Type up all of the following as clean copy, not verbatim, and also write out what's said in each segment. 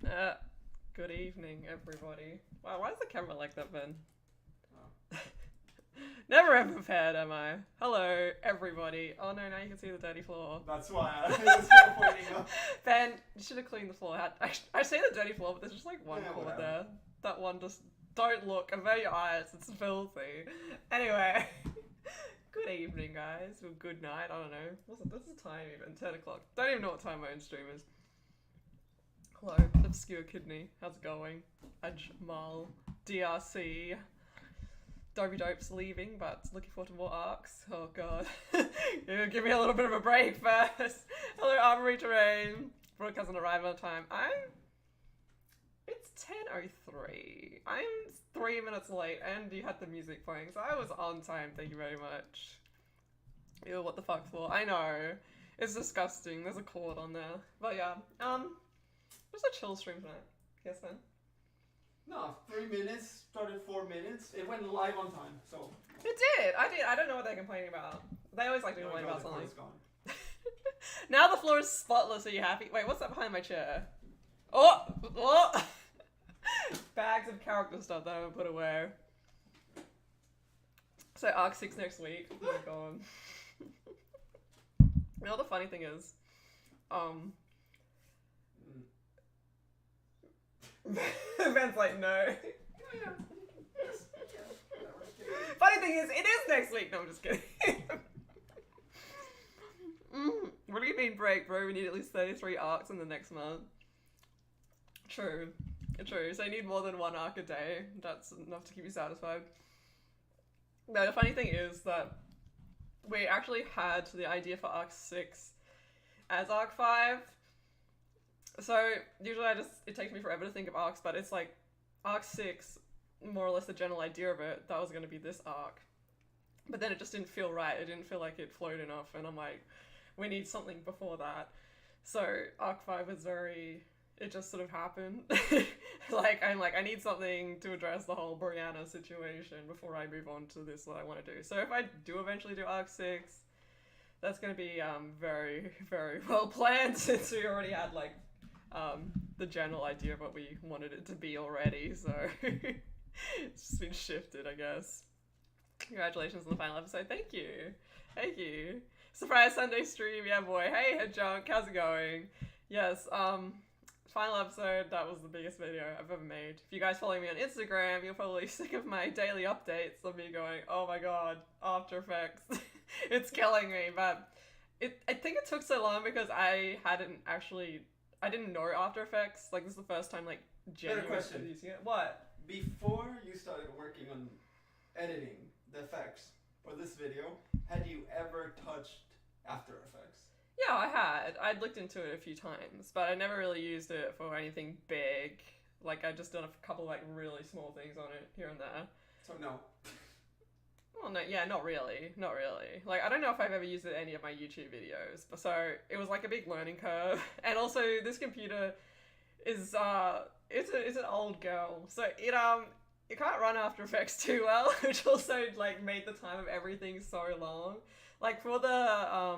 Uh, Good evening, everybody. Wow, why is the camera like that, Ben? Oh. Never am prepared, am I? Hello, everybody. Oh no, now you can see the dirty floor. That's why I was still pointing up. Ben, you should have cleaned the floor. I say the dirty floor, but there's just like one Yeah, cord whatever. there. That one just... Don't look, avert your eyes, it's filthy. Anyway, good evening, guys, or good night, I don't know. What's the time even? 10 o'clock. Don't even know what time my own stream is. Hello, Obscure Kidney, how's it going? Ajmal, DRC, Dobby Dope's leaving, but looking forward to more arcs. Oh god. Yeah, give me a little bit of a break first. Hello, Armory Terrain, broadcast on arrival time. It's 10:03. I'm 3 minutes late, and you had the music playing, so I was on time. Thank you very much. Ew, what the fuck for? I know, it's disgusting. There's a cord on there, but yeah. Just a chill stream tonight. Yes, man. No, 3 minutes, started 4 minutes. It went live on time, so. It did. I don't know what they're complaining about. They always like to complain about the something. cord's gone. Now the floor is spotless. Are you happy? Wait, what's that behind my chair? Oh! Bags of character stuff that I haven't put away. So Arc 6 next week. Oh my god. You know what the funny thing is? Ben's like, no. Funny thing is, it is next week. No, I'm just kidding. What do you mean break, bro? We need at least 33 arcs in the next month. True. True. So you need more than one arc a day. That's enough to keep you satisfied. No, the funny thing is that we actually had the idea for Arc 6 as Arc 5. So usually it takes me forever to think of arcs, but it's like Arc 6, more or less the general idea of it, that was going to be this arc. But then it just didn't feel right. It didn't feel like it flowed enough, and I'm like, we need something before that. So Arc 5 was it just sort of happened. I'm like, I need something to address the whole Brianna situation before I move on to this what I want to do. So if I do eventually do Arc 6, that's going to be very, very well planned, since we already had like the general idea of what we wanted it to be already, so it's just been shifted, I guess. Congratulations on the final episode. Thank you. Thank you. Surprise Sunday stream, yeah boy. Hey Headjunk, how's it going? Yes, final episode, that was the biggest video I've ever made. If you guys follow me on Instagram, you're probably sick of my daily updates of me going, oh my god, After Effects. It's killing me, but I think it took so long because I didn't know After Effects. Like, this is the first time, like, genuinely question. using it. What? Before you started working on editing the effects for this video, had you ever touched After Effects? Yeah, I had. I'd looked into it a few times, but I never really used it for anything big. Like, I'd just done a couple, like, really small things on it here and there. So no. Well, no, yeah, not really. Not really. Like, I don't know if I've ever used it in any of my YouTube videos. So, it was like a big learning curve. And also, this computer is, it's an old girl. So, it can't run After Effects too well, which also, like, made the time of everything so long. Like, for the,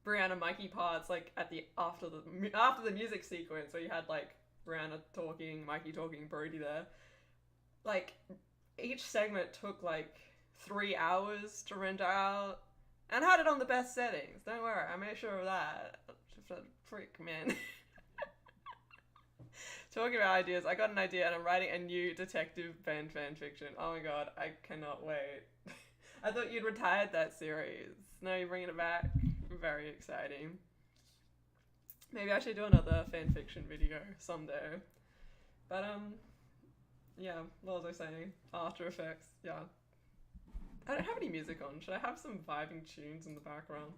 Brianna Mikey parts, like, after the music sequence, where you had, like, Brianna talking, Mikey talking, Brody there. Like, each segment took like 3 hours to render out, and I had it on the best settings. Don't worry, I made sure of that. Freak, man. Talking about ideas, I got an idea and I'm writing a new Detective Ben fanfiction. Oh my god, I cannot wait. I thought you'd retired that series. Now you're bringing it back. Very exciting. Maybe I should do another fanfiction video someday. But yeah, what was I saying? After Effects, yeah. I don't have any music on. Should I have some vibing tunes in the background?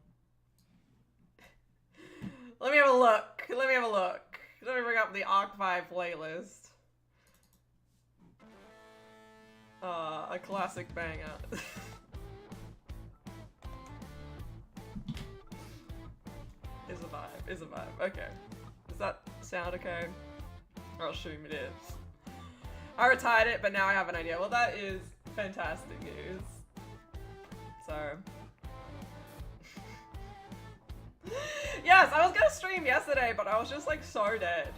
Let me have a look. Let me bring up the Arc 5 playlist. A classic banger. Is a vibe. Okay. Does that sound okay? I'll assume it is. I retired it, but now I have an idea. Well, that is fantastic news. So, Yes, I was gonna stream yesterday, but I was just like so dead.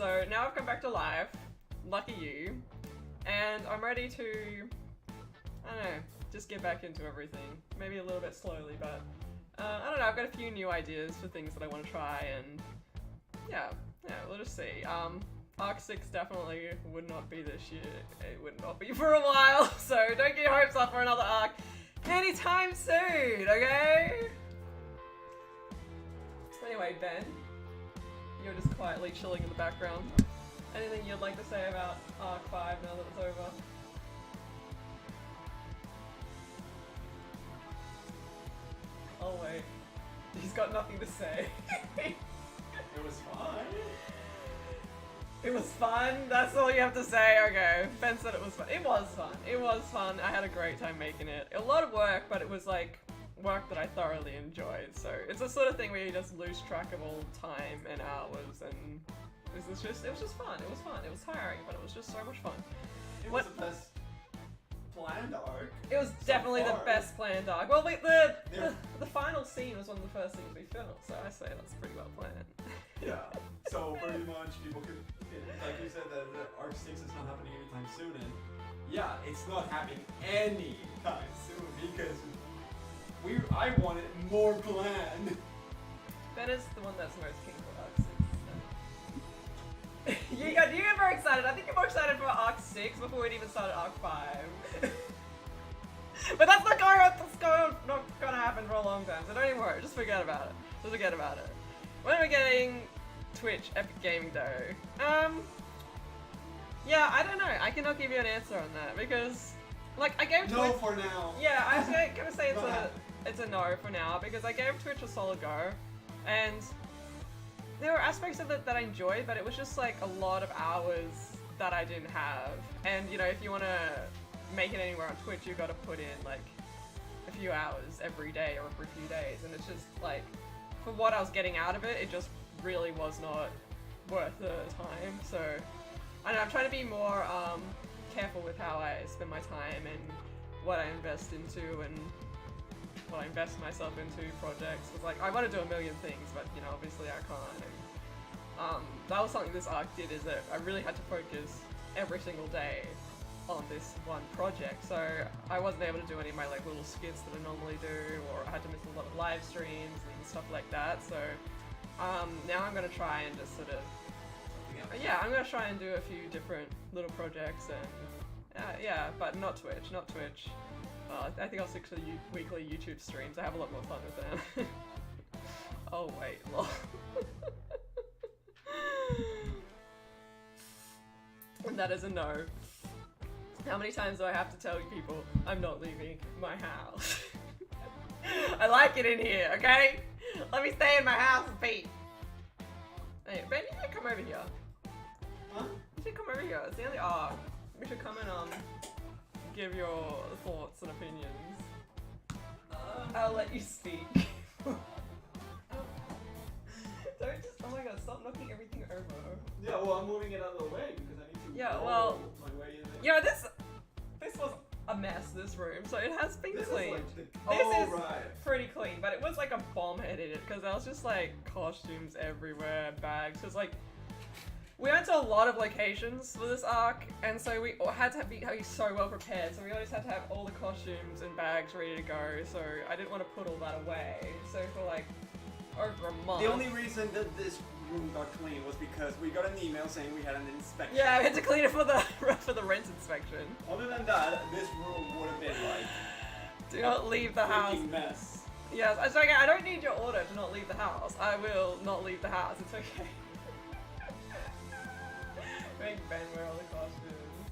So now I've come back to life. Lucky you. And I'm ready to, I don't know, just get back into everything. Maybe a little bit slowly, but I don't know, I've got a few new ideas for things that I want to try, and yeah, we'll just see. Arc 6 definitely would not be this year. It would not be for a while, so don't get your hopes up for another arc anytime soon, okay? Anyway, Ben, you're just quietly chilling in the background. Anything you'd like to say about Arc 5 now that it's over? Oh wait, he's got nothing to say. It was fun. It was fun? That's all you have to say? Okay. Ben said it was fun. It was fun. It was fun. I had a great time making it. A lot of work, but it was like work that I thoroughly enjoyed. So it's the sort of thing where you just lose track of all time and hours, and it was just fun. It was fun. It was tiring, but it was just so much fun. It was the best planned arc. It was so definitely the far. best planned arc. Well, the final scene was one of the first things we filmed, so I say that's pretty well planned. Yeah. So pretty much people could, like you said, that the Arc 6 is not happening anytime soon, and yeah, it's not happening anytime soon because I wanted more planned. Ben is the one that's most keen for Arc 6. So. you get very excited. I think you're more excited for Arc 6 before we'd even started Arc 5. But that's not going to happen for a long time, so don't even worry. Just forget about it. Just forget about it. When are we getting Twitch Epic Gaming Day? Yeah, I don't know. I cannot give you an answer on that because, like, I gave No Twitch. for now. Yeah, I was gonna say Not it's a no for now because I gave Twitch a solid go, and there were aspects of it that I enjoyed, but it was just like a lot of hours that I didn't have. And you know, if you want to make it anywhere on Twitch, you got to put in like a few hours every day or every few days, and it's just like, for what I was getting out of it, it just really was not worth the time. So I know I'm trying to be more careful with how I spend my time and what I invest into and what I invest myself into projects. Cause like I want to do a million things, but you know, obviously I can't. And, that was something this arc did, is that I really had to focus every single day on this one project, so I wasn't able to do any of my like little skits that I normally do, or I had to miss a lot of live streams and stuff like that. So now I'm gonna try and just sort of, yeah, I'm gonna try and do a few different little projects, and yeah, but not Twitch. I think I'll stick to the weekly YouTube streams. I have a lot more fun with them. Oh wait, lol. And that is a no. How many times do I have to tell you people I'm not leaving my house? I like it in here, okay? Let me stay in my house and peace. Hey, Ben, you should come over here. Huh? You should come over here. It's the only we should come and give your thoughts and opinions. I'll let you speak. Don't just, oh my god, stop knocking everything over. Yeah, well, I'm moving it out of the way because I need to. Yeah, go well, my way in there. You know, this was a mess, this room, so it has been This cleaned. is like the, This oh, is right. pretty clean, but it was like a bomb headed it because there was just like costumes everywhere, bags. Cause like we went to a lot of locations for this arc, and so we had to be so well prepared. So we always had to have all the costumes and bags ready to go. So I didn't want to put all that away. So for like over a month. The only reason that this room got clean was because we got an email saying we had an inspection. Yeah, we had to clean it for the rent inspection. Other than that, this room would have been like Do not leave the house. freaking mess. Yes, it's okay. I don't need your order to not leave the house. I will not leave the house. It's okay. Make Ben wear all the costumes.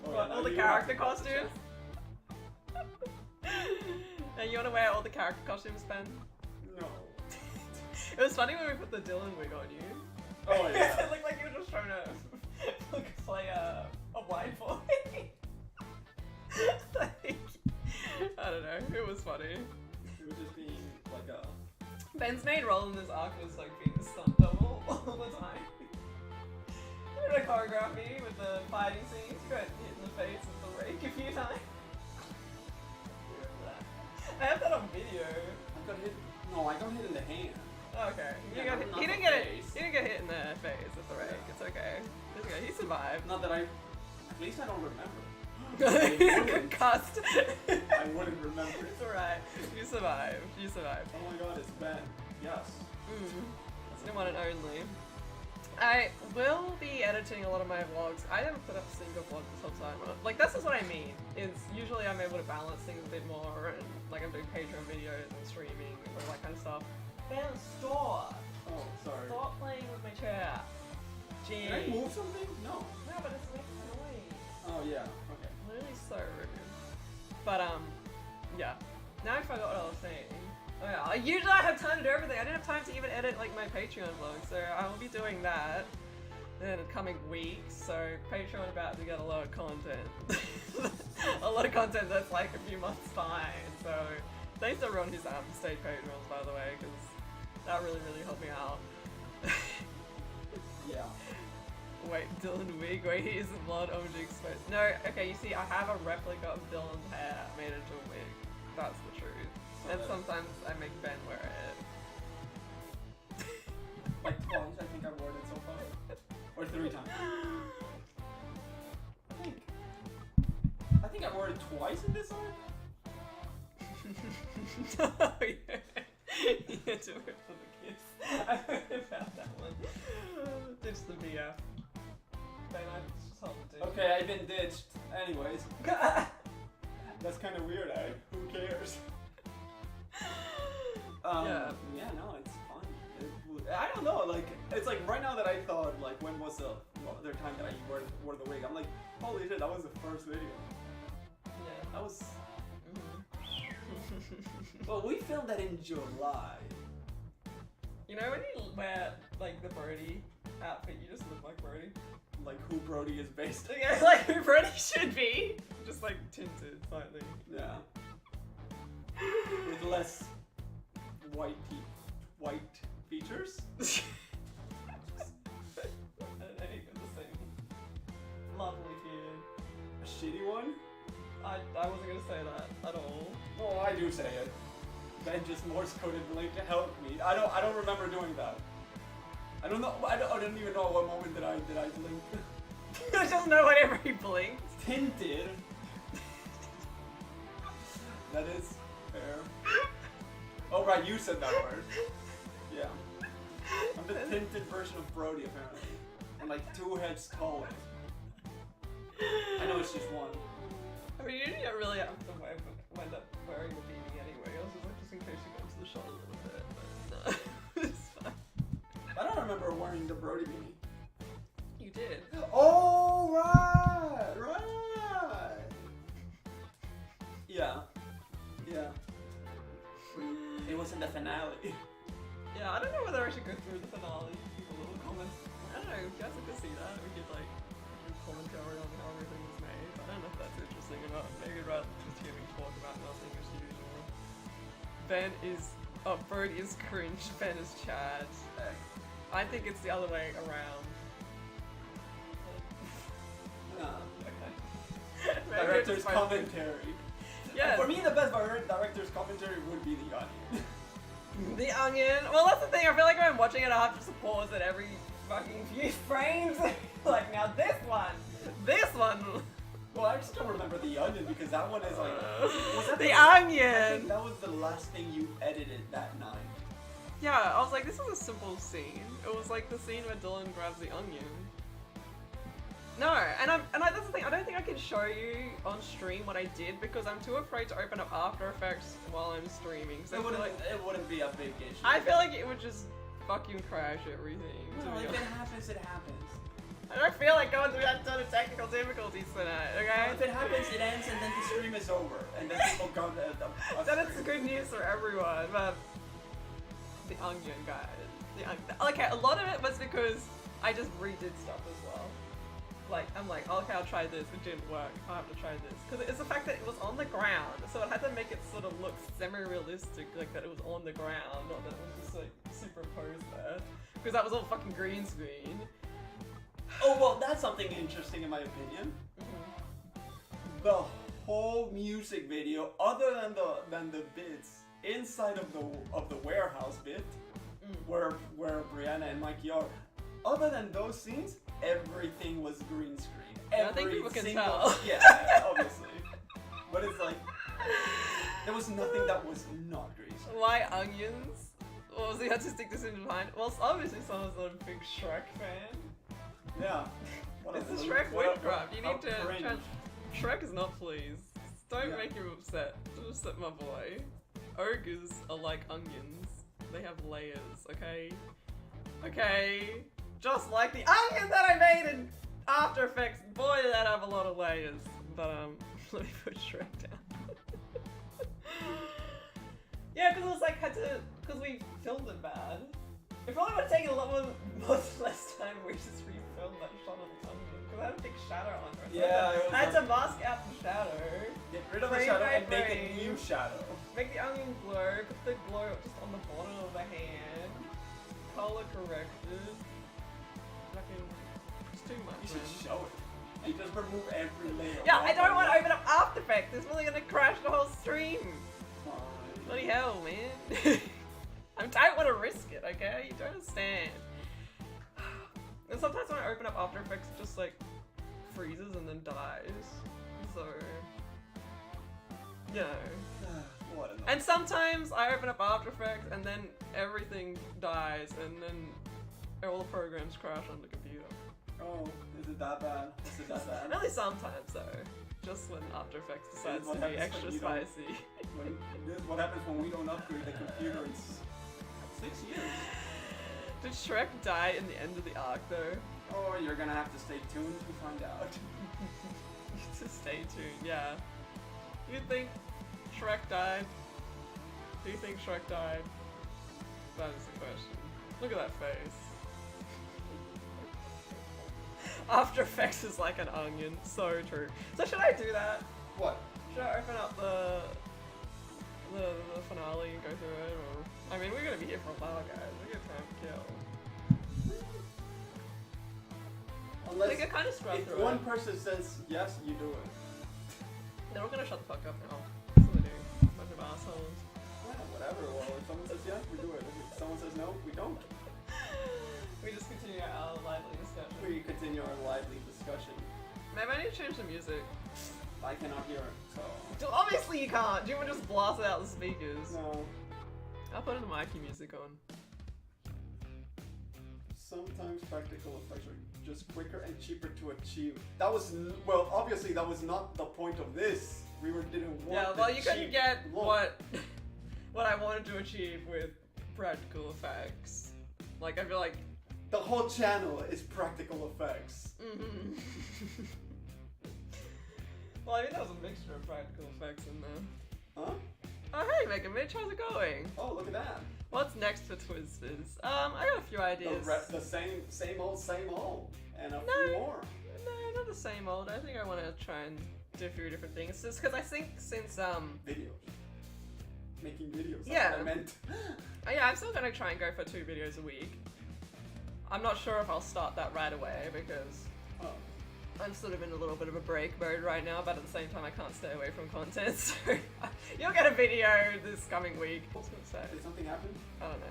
Oh, What, yeah, all the you character have to costumes? And you want to wear all the character costumes, Ben? No. It was funny when we put the Dylan wig on you. Oh yeah. It looked like you were just trying to play a blind boy. Like, I don't know. It was funny. It was just being like a. Ben's main role in this arc was like being the stunt double all the time. You know, choreography with the fighting scenes, you got hit in the face with the rake a few times. You remember that? I have that on video. I got hit. No, I got hit in the hand. Okay. Yeah, not He the didn't get it. face. He didn't get hit in the face with the rake. Yeah, he survived. Not that at least I don't remember. Concussed. I wouldn't remember. It's alright. You survived. You survived. Oh my god, it's Ben. Yes. It's the one and only. I will be editing a lot of my vlogs. I haven't put up a single vlog this whole time. Like, this is what I mean. Is usually I'm able to balance things a bit more, and like I'm doing Patreon videos and streaming and all that kind of stuff. Ben, stop! Oh, sorry. Stop playing with my chair. Gee. Did I move something? No. No, but it's making noise. Oh yeah. Okay. Literally so rude. But yeah. Now I forgot what I was saying. Oh yeah, usually I have time to do everything. I didn't have time to even edit like my Patreon vlog, so I will be doing that in the coming weeks. So Patreon about to get a lot of content. A lot of content that's like a few months time. So thanks to everyone who's stayed Patreons, by the way, because that really helped me out. Yeah. Wait, Dylan wig? Wait, he is a blonde OG exposed. No, okay, you see, I have a replica of Dylan's hair made into a wig. That's the truth. And sometimes I make Ben wear it. Like twice, I think I've worn it so far. Or 3 times. I think I wore it twice in this one. Oh yeah. You had to whip for the kids. I heard about that one. Ditch the BF. Ben, I just help ditch. Okay, I've been ditched. Anyways. That's kind of weird, eh? Who cares? Yeah. Yeah, no, it's fun. I don't know, like, it's like right now that I thought, like, when was the other time that I wore the wig? I'm like, holy shit, that was the first video. Yeah. That was... Well, we filmed that in July. You know when you wear like the Brody outfit, you just look like Brody. Like who Brody is based on. Yeah, it's like who Brody should be. Just like tinted slightly. Yeah. With less white features. I don't know, you got the same lovely beard. A shitty one? I wasn't gonna say that at all. Oh, I do say it. Ben just Morse coded Blink to help me. I don't remember doing that. I don't know. I don't even know what moment did I blink. I just know whenever he blinked. Tinted. That is fair. Oh right, you said that word. Yeah. I'm the tinted version of Brody apparently. And like 2 heads taller. I know it's just one. I mean, you didn't really have to wind up wearing the beanie anyway. I was just in case you go to the shot a little bit, but no, it's fine. I don't remember wearing the Brody beanie. You did. Oh right. Yeah. Yeah. It was in the finale. Yeah, I don't know whether I should go through the finale, leave a little comment. I don't know, you guys like to see that? We could like do commentary on how everything was made. I don't know if that's interesting or not. Maybe I'd rather just hear me talk about nothing as usual. Ben is Brody is cringe, Ben is Chad. I think it's the other way around. Nah. Okay. Maybe Director's it's my- commentary. Yeah. For me, the best director's commentary would be The Onion. The Onion. Well, that's the thing. I feel like when I'm watching it, I have to pause at every fucking few frames. Like, now this one. Well, I just don't remember The Onion because that one is like... Was that The I Onion. think that was the last thing you edited that night. Yeah, I was like, this is a simple scene. It was like the scene where Dylan grabs the onion. No, and that's the thing. I don't think I can show you on stream what I did because I'm too afraid to open up After Effects while I'm streaming. So It wouldn't be a big issue. I feel like it would just fucking crash everything. to Well, be if it honest. happens, it happens. I don't feel like going through that ton of technical difficulties tonight. Okay. If it happens, it ends, and then the stream is over, and then people go to Then it's good news for everyone, but the onion, guys. Okay, a lot of it was because I just redid stuff as well. Like, I'm like, okay, I'll try this, it didn't work, I'll have to try this. Because it's the fact that it was on the ground, so it had to make it sort of look semi-realistic, like that it was on the ground, not that it was just like superimposed there. Because that was all fucking green screen. Oh well, that's something interesting in my opinion. The whole music video, other than the bits inside of the warehouse bit, where Brianna and Mikey are, other than those scenes, everything was green screen. I think people can single- tell. Yeah, obviously. But it's like there was nothing that was not green screen. Why onions? What was the artistic decision behind? Well, obviously someone's not a big Shrek fan. Yeah. What It's else? a Shrek What- witchcraft. You how need to. cringe. Shrek is not pleased. Don't Yeah. make him upset. Don't upset my boy. Ogres are like onions. They have layers, okay? Okay? Just like the onion that I made in After Effects. Boy, did that have a lot of layers. But, let me put Shrek down. Yeah, because it was like, because we filmed it bad. It probably would have taken a lot less time if we just refilmed that shot of the onion. Because I had a big shadow on it. Yeah, it was I had like- to mask out the shadow. Get rid of the Frame shadow by and make a frame. new shadow. Make the onion glow, put the glow just on the bottom of the hand. Color corrected. Fucking, it's too much, You should man. show it. And just remove every layer. Yeah, one I don't by want to one. open up After Effects. It's really gonna crash the whole stream. Fine. Bloody hell, man. I don't want to risk it, okay? You don't understand. And sometimes when I open up After Effects, it just like freezes and then dies. So, you know. What an And sometimes I open up After Effects and then everything dies and then all the programs crash on the computer. Oh, is it that bad? Is it that bad? Only sometimes though. Just when After Effects decides what to be happens when extra you don't- spicy. This is what happens when we don't upgrade the computer in 6 years. Did Shrek die in the end of the arc though? Oh, you're gonna have to stay tuned to find out. To stay tuned, yeah. You think Shrek died? Do you think Shrek died? That is the question. Look at that face. After Effects is like an onion, so true. So should I do that? What? Should I open up the finale and go through it, or I mean we're gonna be here for a while, guys. We got time to kill. I Unless think I kind of scrubbed if through one it. person says yes, you do it. They're all gonna shut the fuck up now. That's what they do. Bunch of assholes. Yeah, whatever. Well, if someone says yes, we do it. If someone says no, we don't. We just continue our lively discussion. We continue our lively discussion. Maybe I need to change the music. I cannot hear it, so Obviously you can't. Do you want to just blast it out the speakers? no. I'll put the Mikey music on. Sometimes practical effects are just quicker and cheaper to achieve. That was well, obviously that was not the point of this. We didn't want. Yeah, the well you couldn't cheap get look. what I wanted to achieve with practical effects. Like I feel like. The whole channel is practical effects. Mm-hmm. Well, I mean, there was a mixture of practical effects in there. Huh? Oh, hey, Mega Mitch, how's it going? Oh, look at that. What's next for Twisters? I got a few ideas. The same old, and a No. few more. No, not the same old. I think I want to try and do a few different things. Just because I think since, Videos. Making videos. That's Yeah. what I meant. yeah, I'm still going to try and go for 2 videos a week. I'm not sure if I'll start that right away because Oh. I'm sort of in a little bit of a break mode right now, but at the same time I can't stay away from content, so you'll get a video this coming week. I was gonna say, Did something happen? I don't know,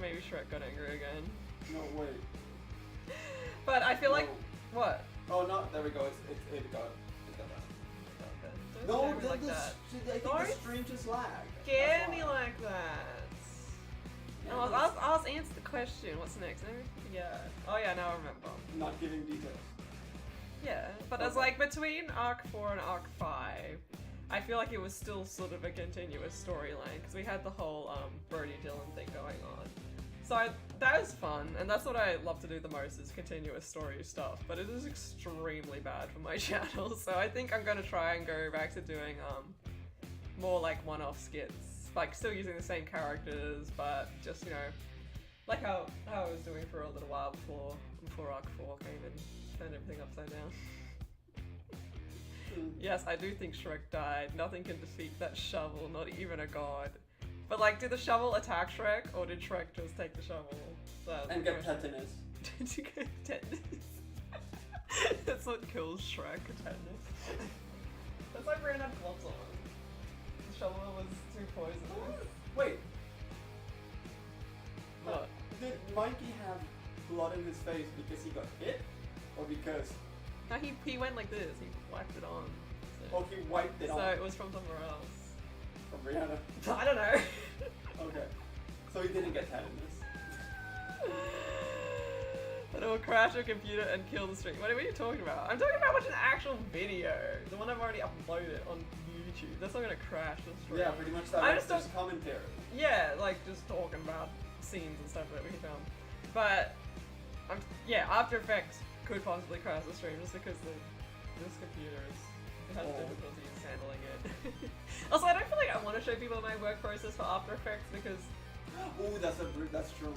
maybe Shrek got angry again. No, wait. But I feel like, No. what? Oh no, there we go. It got that. Don't No, stare at me like that. I think Sorry? the stream just lagged. Scare That's me why. like that. Yeah, No, but I'll answer the question. What's next? Yeah. Oh yeah, now I remember. it's not giving details. Yeah, but it's Okay. like between Arc 4 and Arc 5, I feel like it was still sort of a continuous storyline because we had the whole Brody Dylan thing going on. So that was fun, and that's what I love to do the most is continuous story stuff, but it is extremely bad for my channel, so I think I'm gonna try and go back to doing more like one-off skits, like still using the same characters, but just, you know, like how I was doing for a little while before Arc 4 came and turned everything upside down. Yes, I do think Shrek died. Nothing can defeat that shovel, not even a god. But like, did the shovel attack Shrek, or did Shrek just take the shovel? That's And the get question. tetanus. Did you get tetanus? That's what kills Shrek, tetanus. That's why Brian had gloves on. The shovel was too poisonous. Wait, What? did Mikey have blood in his face because he got hit, or because No, he went like this. He wiped it on. So, he wiped it so off it was from somewhere else. from Rihanna? I don't know. Okay, so he didn't get tetanus. But it will crash your computer and kill the stream. What are you talking about? I'm talking about watching an actual video. The one I've already uploaded on YouTube. That's not gonna crash the stream. Yeah, pretty much that. I was just just commentary. Yeah, like just talking about scenes and stuff that we film. But yeah, After Effects could possibly crash the stream just because this computer has difficulties handling it. Also, I don't feel like I want to show people my work process for After Effects because Ooh, that's true.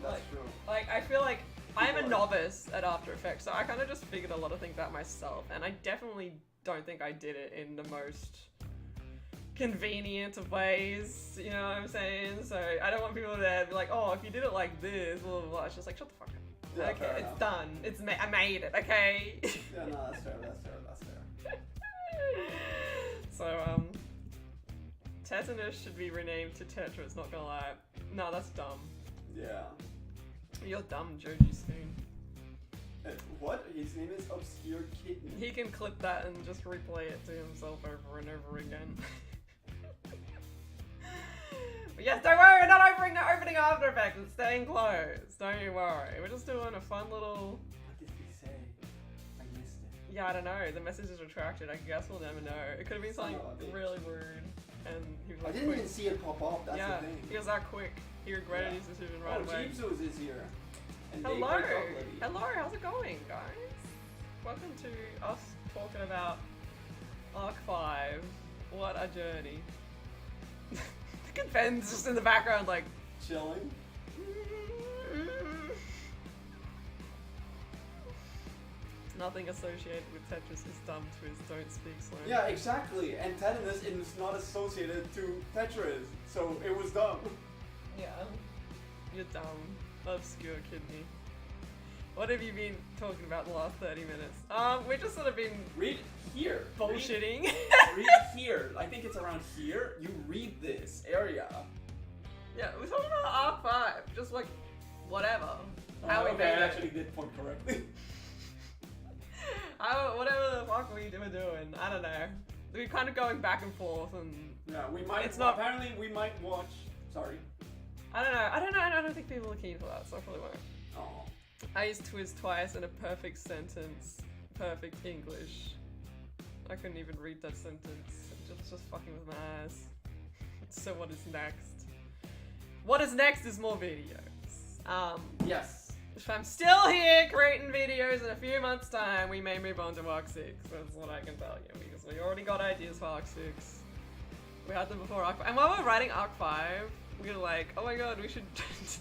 That's true. like I feel like I'm a novice at After Effects, so I kind of just figured a lot of things out myself, and I definitely don't think I did it in the most convenient of ways, you know what I'm saying? So I don't want people to be like, oh, if you did it like this, blah, blah, blah. It's just like, shut the fuck up. Yeah, Okay, fair it's enough. done. I made it, okay? Yeah, no, that's fair. So, Tetanus should be renamed to Tetris, not gonna lie. No, that's dumb. Yeah. You're dumb, Joji Spoon. What? His name is Obscure Kitten. He can clip that and just replay it to himself over and over again. But yes, don't worry, we're not opening After Effects, it's staying closed. Don't you worry. We're just doing a fun little... What did he say? I missed it. Yeah, I don't know. The message is retracted. I guess we'll never know. It could have been something Son of a bitch. really rude. And he was I like, didn't quick. even see it pop up, that's Yeah, the thing. he was that quick. He regretted Yeah. his decision right Oh, away. Jeepsos is here. And Hello! Dave Lady. Hello, how's it going, guys? Welcome to us talking about Arc 5. What a journey. Look at Ben's just in the background like... Chilling. Nothing associated with Tetris is dumb twist, don't speak slow. Yeah, exactly. And tetanus is not associated to Tetris, so it was dumb. Yeah. You're dumb. Obscure kidney. What have you been talking about the last 30 minutes? We've just sort of been Read here. bullshitting. Read here. I think it's around here. You read this area. Yeah, we're talking about R5, just like, whatever. How we okay, made I it. actually did point correctly. Whatever the fuck we were doing, I don't know. We're kind of going back and forth and... Yeah, we might. It's not- Apparently, we might watch. Sorry. I don't think people are keen for that, so I probably won't. Oh. I used twist twice in a perfect sentence. Perfect English. I couldn't even read that sentence. It's just fucking with my eyes. So what is next? What is next is more videos. Yes. If I'm still here creating videos in a few months' time, we may move on to Arc 6. That's what I can tell you, because we already got ideas for Arc 6. We had them before Arc 5. And while we're writing Arc 5, we were like, oh my god, we should...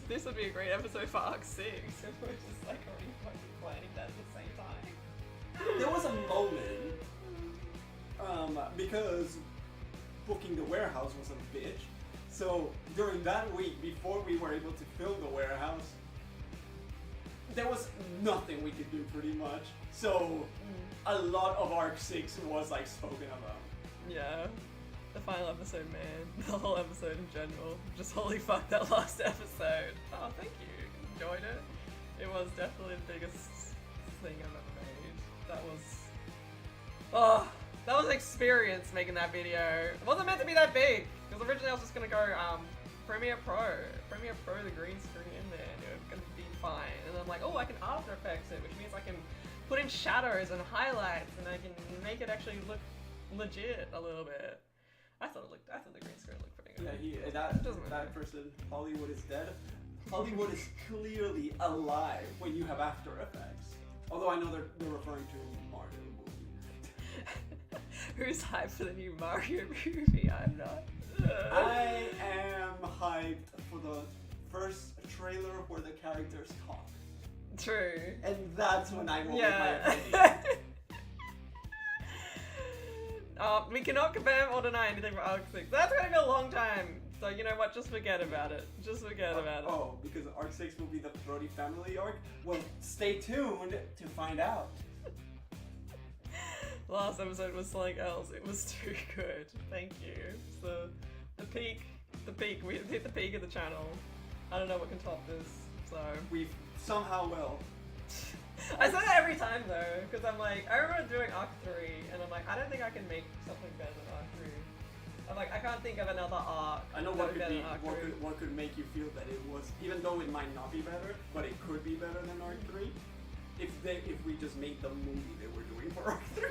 this would be a great episode for Arc 6. And we're just like already fucking planning that at the same time. There was a moment, because booking the warehouse was a bitch. So during that week, before we were able to film the warehouse, there was nothing we could do pretty much. So a lot of Arc 6 was like spoken about. Yeah. The final episode, man. The whole episode in general. Just holy fuck that last episode. Oh, thank you. Enjoyed it. It was definitely the biggest thing I've ever made. That was an experience making that video. It wasn't meant to be that big. Because originally I was just gonna go Premiere Pro, the green screen in there, and it was gonna be fine. And I'm like, oh, I can After Effects it, which means I can put in shadows and highlights, and I can make it actually look legit a little bit. I thought the green screen looked pretty good. Yeah, Doesn't matter. that person, Hollywood is dead. Hollywood is clearly alive when you have After Effects. Although I know they're referring to Mario movie. Who's hyped for the new Mario movie? I'm not. I am hyped for the first trailer where the characters talk. True. And that's when I will Yeah. make my opinion. We cannot confirm or deny anything for Arc 6. That's gonna be a long time. So you know what? Just forget about it. Just forget about it. Oh, because Arc 6 will be the Brody family arc? Well, stay tuned to find out. Last episode was something else. It was too good. Thank you. So the peak. We hit the peak of the channel. I don't know what can top this. So We've somehow will. I say that every time though, because I'm like, I remember doing Arc 3, and I'm like, I don't think I can make something better than Arc 3. I'm like, I can't think of another arc. I know that what would could be be, better than Arc 3. what could make you feel that it was, even though it might not be better, but it could be better than Arc 3. If we just made the movie they were doing for Arc 3.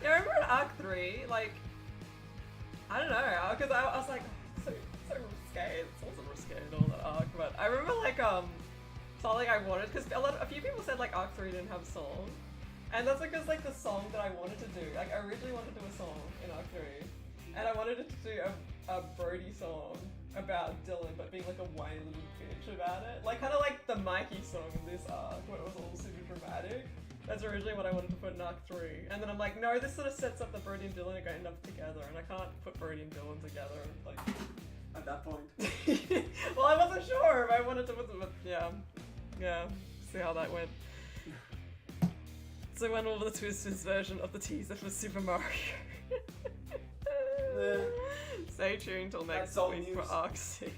Yeah, I remember in Arc 3, like, I don't know, because I was like, so risque. It wasn't risque at all, that arc, but I remember like something I wanted, because a few people said like Arc 3 didn't have a song, and that's because like the song that I wanted to do, like I originally wanted to do a song in Arc 3, and I wanted to do a Brody song about Dylan, but being like a whiny little bitch about it, like kind of like the Mikey song in this arc, where it was all super dramatic. That's originally what I wanted to put in Arc 3, and then I'm like, no, this sort of sets up that Brody and Dylan are going to end up together, and I can't put Brody and Dylan together, like... At that point. Well, I wasn't sure if I wanted to put them, but yeah, see how that went. So when will the Twisters version of the teaser for Super Mario? Stay tuned till next all week news. for Arc 6.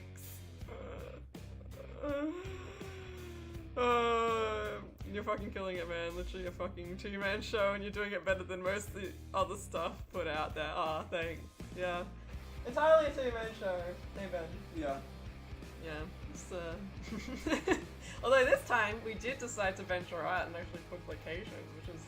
You're fucking killing it, man. Literally a fucking two-man show, and you're doing it better than most of the other stuff put out there. Ah, thanks. Yeah. Entirely a two-man show. Hey, Ben. Yeah. Yeah. It's, although this time, we did decide to venture out and actually book locations, which is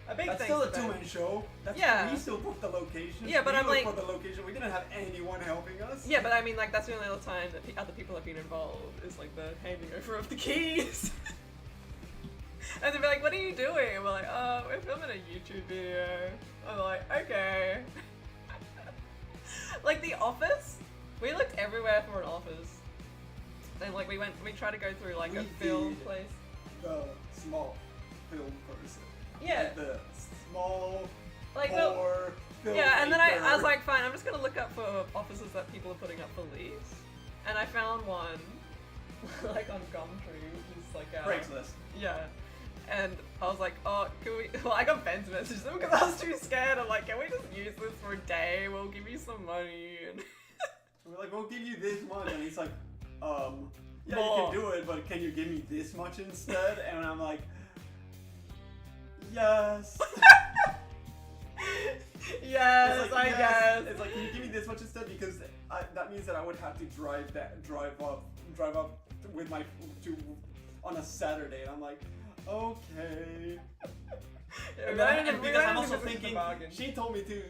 a big That's thing. still a two-man show. That's Yeah. We still booked the location. Yeah, but we I'm looked like- for the location. We didn't have anyone helping us. Yeah, but I mean, like, that's the only other time that other people have been involved, is like the handing over of the keys. And they'd be like, what are you doing? And we're like, oh, we're filming a YouTube video. I'm like, okay. Like The Office, we looked everywhere for an office. And like we tried to go through like We a film did. place. The small film person. Yeah. Like the small Like, well, poor yeah, and then I was filmmaker. like, fine, I'm just gonna look up for offices that people are putting up for lease. And I found one, like on Gumtree, which is like Craigslist. Yeah. And I was like, oh, can we... Well, I got Ben to message them because I was too scared. I'm like, can we just use this for a day? We'll give you some money. And We're like, we'll give you this much, and he's like, yeah, More. you can do it, but can you give me this much instead? And I'm like, yes. yes, It's like, I yes. guess. It's like, can you give me this much instead? Because that means that I would have to drive up with my on a Saturday, and I'm like, okay. And because I'm also thinking, she told me to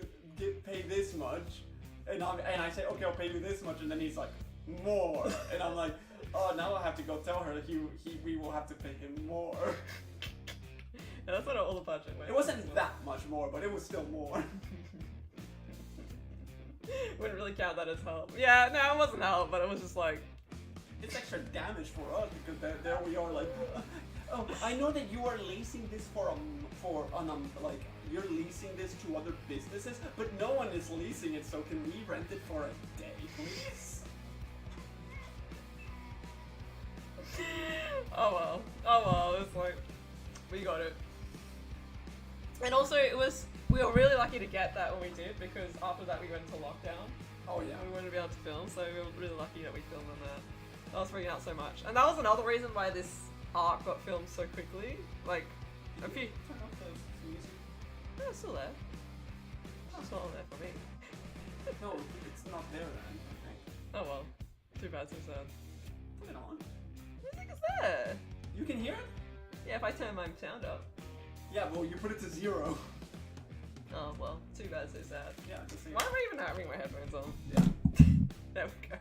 pay this much, and I say, okay, I'll pay you this much, and then he's like, more, and I'm like, oh, now I have to go tell her that we will have to pay him more. Yeah, that's what all the budget went. It wasn't that much more, but it was still more. Wouldn't really count that as help. Yeah, no, it wasn't help, but it was just like, It's extra damage for us because there we are like, oh, I know that you are leasing this like you're leasing this to other businesses, but no one is leasing it. So can we rent it for a day, please? oh well, it's like, we got it. And also, we were really lucky to get that when we did, because after that we went into lockdown. Oh yeah. We wouldn't be able to film, so we were really lucky that we filmed on that. That was freaking out so much. And that was another reason why this arc got filmed so quickly. Like, a few... Turn off the music. No, it's still there. It's not on there for me. No, it's not there then. I think. Oh well. Too bad, so sad. Put it on. Music is there! You can hear it. Yeah, if I turn my sound up. Yeah, well, you put it to 0. Oh well, too bad, so sad. Yeah, just Why am I even having my headphones on? Yeah. There we go.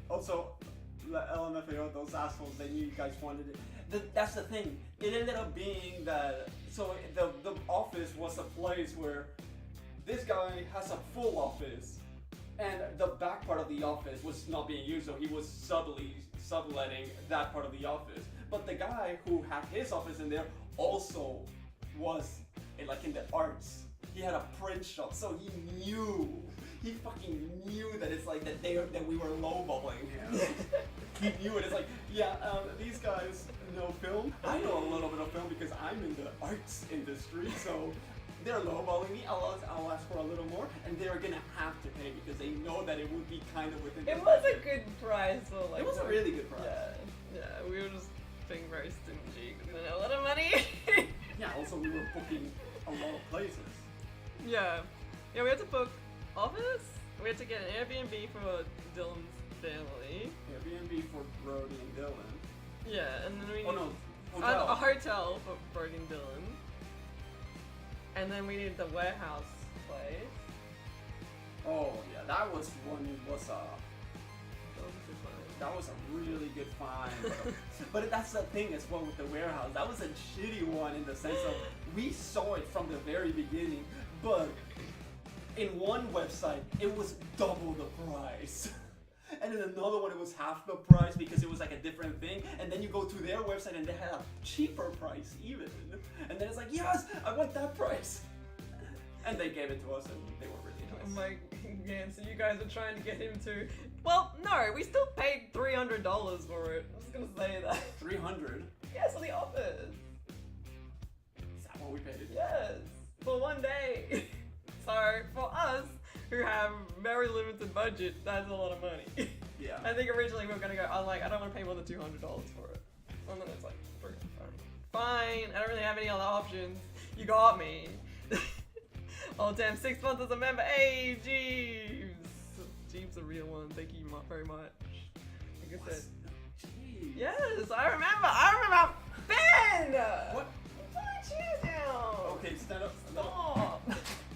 Also, LMFAO, those assholes, they knew you guys wanted it. That's the thing. It ended up being that, so the office was a place where this guy has a full office, and the back part of the office was not being used, so he was subletting that part of the office. But the guy who had his office in there also was like in the arts. He had a print shop, so he fucking knew that it's like that we were lowballing him. He knew it. It's like, yeah, these guys know film. I know a little bit of film because I'm in the arts industry, so they're lowballing me. I'll ask for a little more, and they're gonna have to pay because they know that it would be kind of within. It their was a budget. good price for like. It was a what- really good price. Yeah, we were just being very stingy because we didn't have a lot of money. Yeah. Also, we were booking a lot of places. Yeah, we had to book office. We had to get an Airbnb for Dylan's family. Airbnb for Brody and Dylan. Yeah, and then we Oh no, a hotel. hotel for Brody and Dylan. And then we needed the warehouse place. Oh yeah, that was What was this one? that was a really good find. But that's the thing as well with the warehouse. That was a shitty one in the sense of we saw it from the very beginning, but in one website it was double the price. And in another one it was half the price because it was like a different thing. And then you go to their website and they had a cheaper price even. And then it's like, yes, I want that price. And they gave it to us and they were really Oh nice. my god, so you guys are trying to get him to. Well, no, we still paid $300 for it. I was gonna say that. 300? Yes, for the office. Is that what we paid? Yes, for one day. So, for us, who have very limited budget, that's a lot of money. Yeah. I think originally we were gonna go, I was like, I don't want to pay more than $200 for it. And then it's like, fine, I don't really have any other options. You got me. Oh damn, 6 months as a member. Hey, Jeeves. Jeeves a real one. Thank you very much. Like I said. Jeez. Yes, I remember. Ben! What? Put my chair down. Okay, stand up. Stand up. Stop.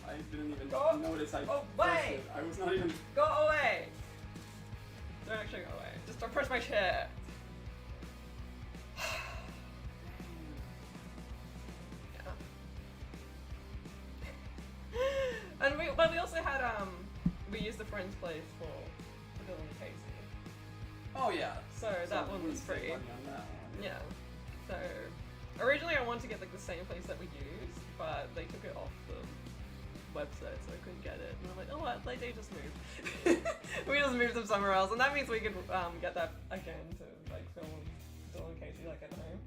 I didn't even Go. notice I Oh, pressed wait. it. I was not even. Go away. Don't actually go away. Just don't press my chair. And we also had we used a friend's place for Dylan and Casey. Oh yeah. So that one we was saved free. money on that one. Yeah. So originally I wanted to get like the same place that we used, but they took it off the website, so I couldn't get it. And I'm like, oh, what? Like they just moved. We just moved them somewhere else, and that means we could get that again to like film Dylan and Casey like at home.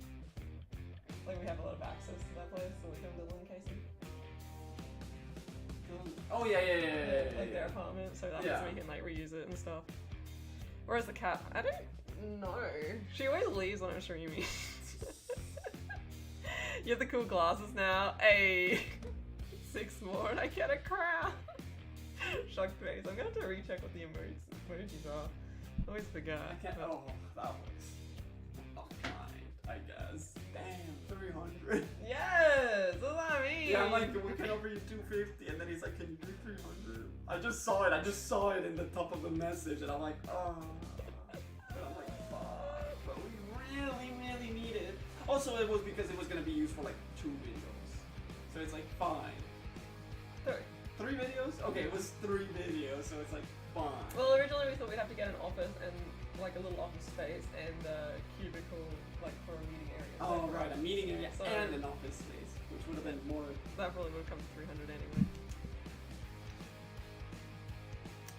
Like we have a lot of access to that place, so we film Dylan and Casey. Oh yeah. Like their apartment, so that Yeah. means we can like reuse it and stuff. Whereas the cat, I don't know. She always leaves when I'm streaming. You have the cool glasses now. Hey, 6 more and I get a crown. Shocked face. I'm gonna have to recheck what the emojis are. I always forget. I can't. Oh, that was kind, I guess. Damn, 300. Yes, that's what I mean. Yeah, I'm like, we can offer you 250, and then he's like, can you do 300? I just saw it in the top of the message, and I'm like, oh. But I'm like, fuck. But we really need it. Also, it was because it was gonna be used for like 2 videos, so it's like fine. 3 videos? Okay, it was 3 videos, so it's like fine. Well, originally we thought we'd have to get an office and like a little office space and a cubicle like for a meeting area. Oh So right, a meeting area So- and an office space, which would have been more. that probably would have come to 300 anyway.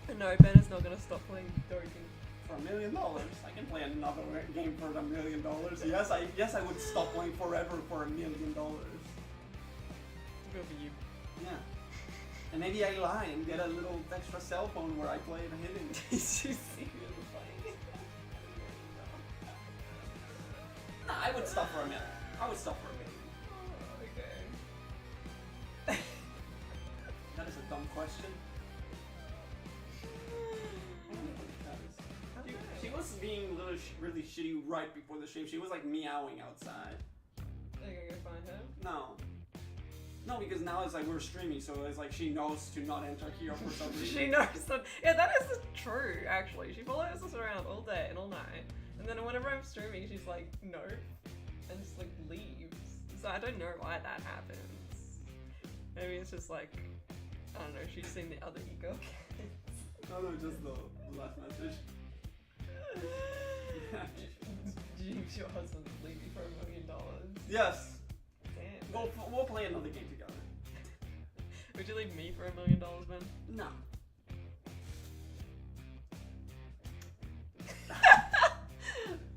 And no, Ben is not gonna stop playing Doki. For $1 million, I can play another game for $1 million. Yes, I would stop playing forever for $1 million. Good for you. Yeah. And maybe I lie and get a little extra cell phone where I play the hidden. Did you see me playing? Nah, I would stop for $1 million. I would stop for $1 million. Okay. That is a dumb question. I don't know what that is. She was being really shitty right before the stream. She was like meowing outside. Are you gonna go find her? No, because now it's like we're streaming, so it's like she knows to not enter here for some reason. She knows that. Yeah, that is true, actually. She follows us around all day and all night. And then whenever I'm streaming, she's like, no. And just like leaves. So I don't know why that happens. Maybe it's just like, I don't know, she's seen the other ego kids. No, just the last message. Jeeves, your husband would leave you for $1 million. Yes. Damn. We'll play another game together. Would you leave me for $1 million, Ben? No.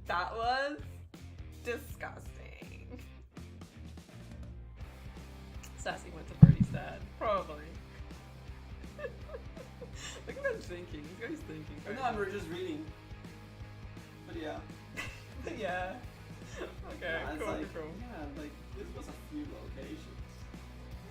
That was disgusting. Sassy went to Birdie's instead. Probably. Look at him thinking. This guy's thinking. No, we're just reading. But yeah. Yeah. Okay, Yeah, it's cool, like, cool. Yeah, like this was a few locations.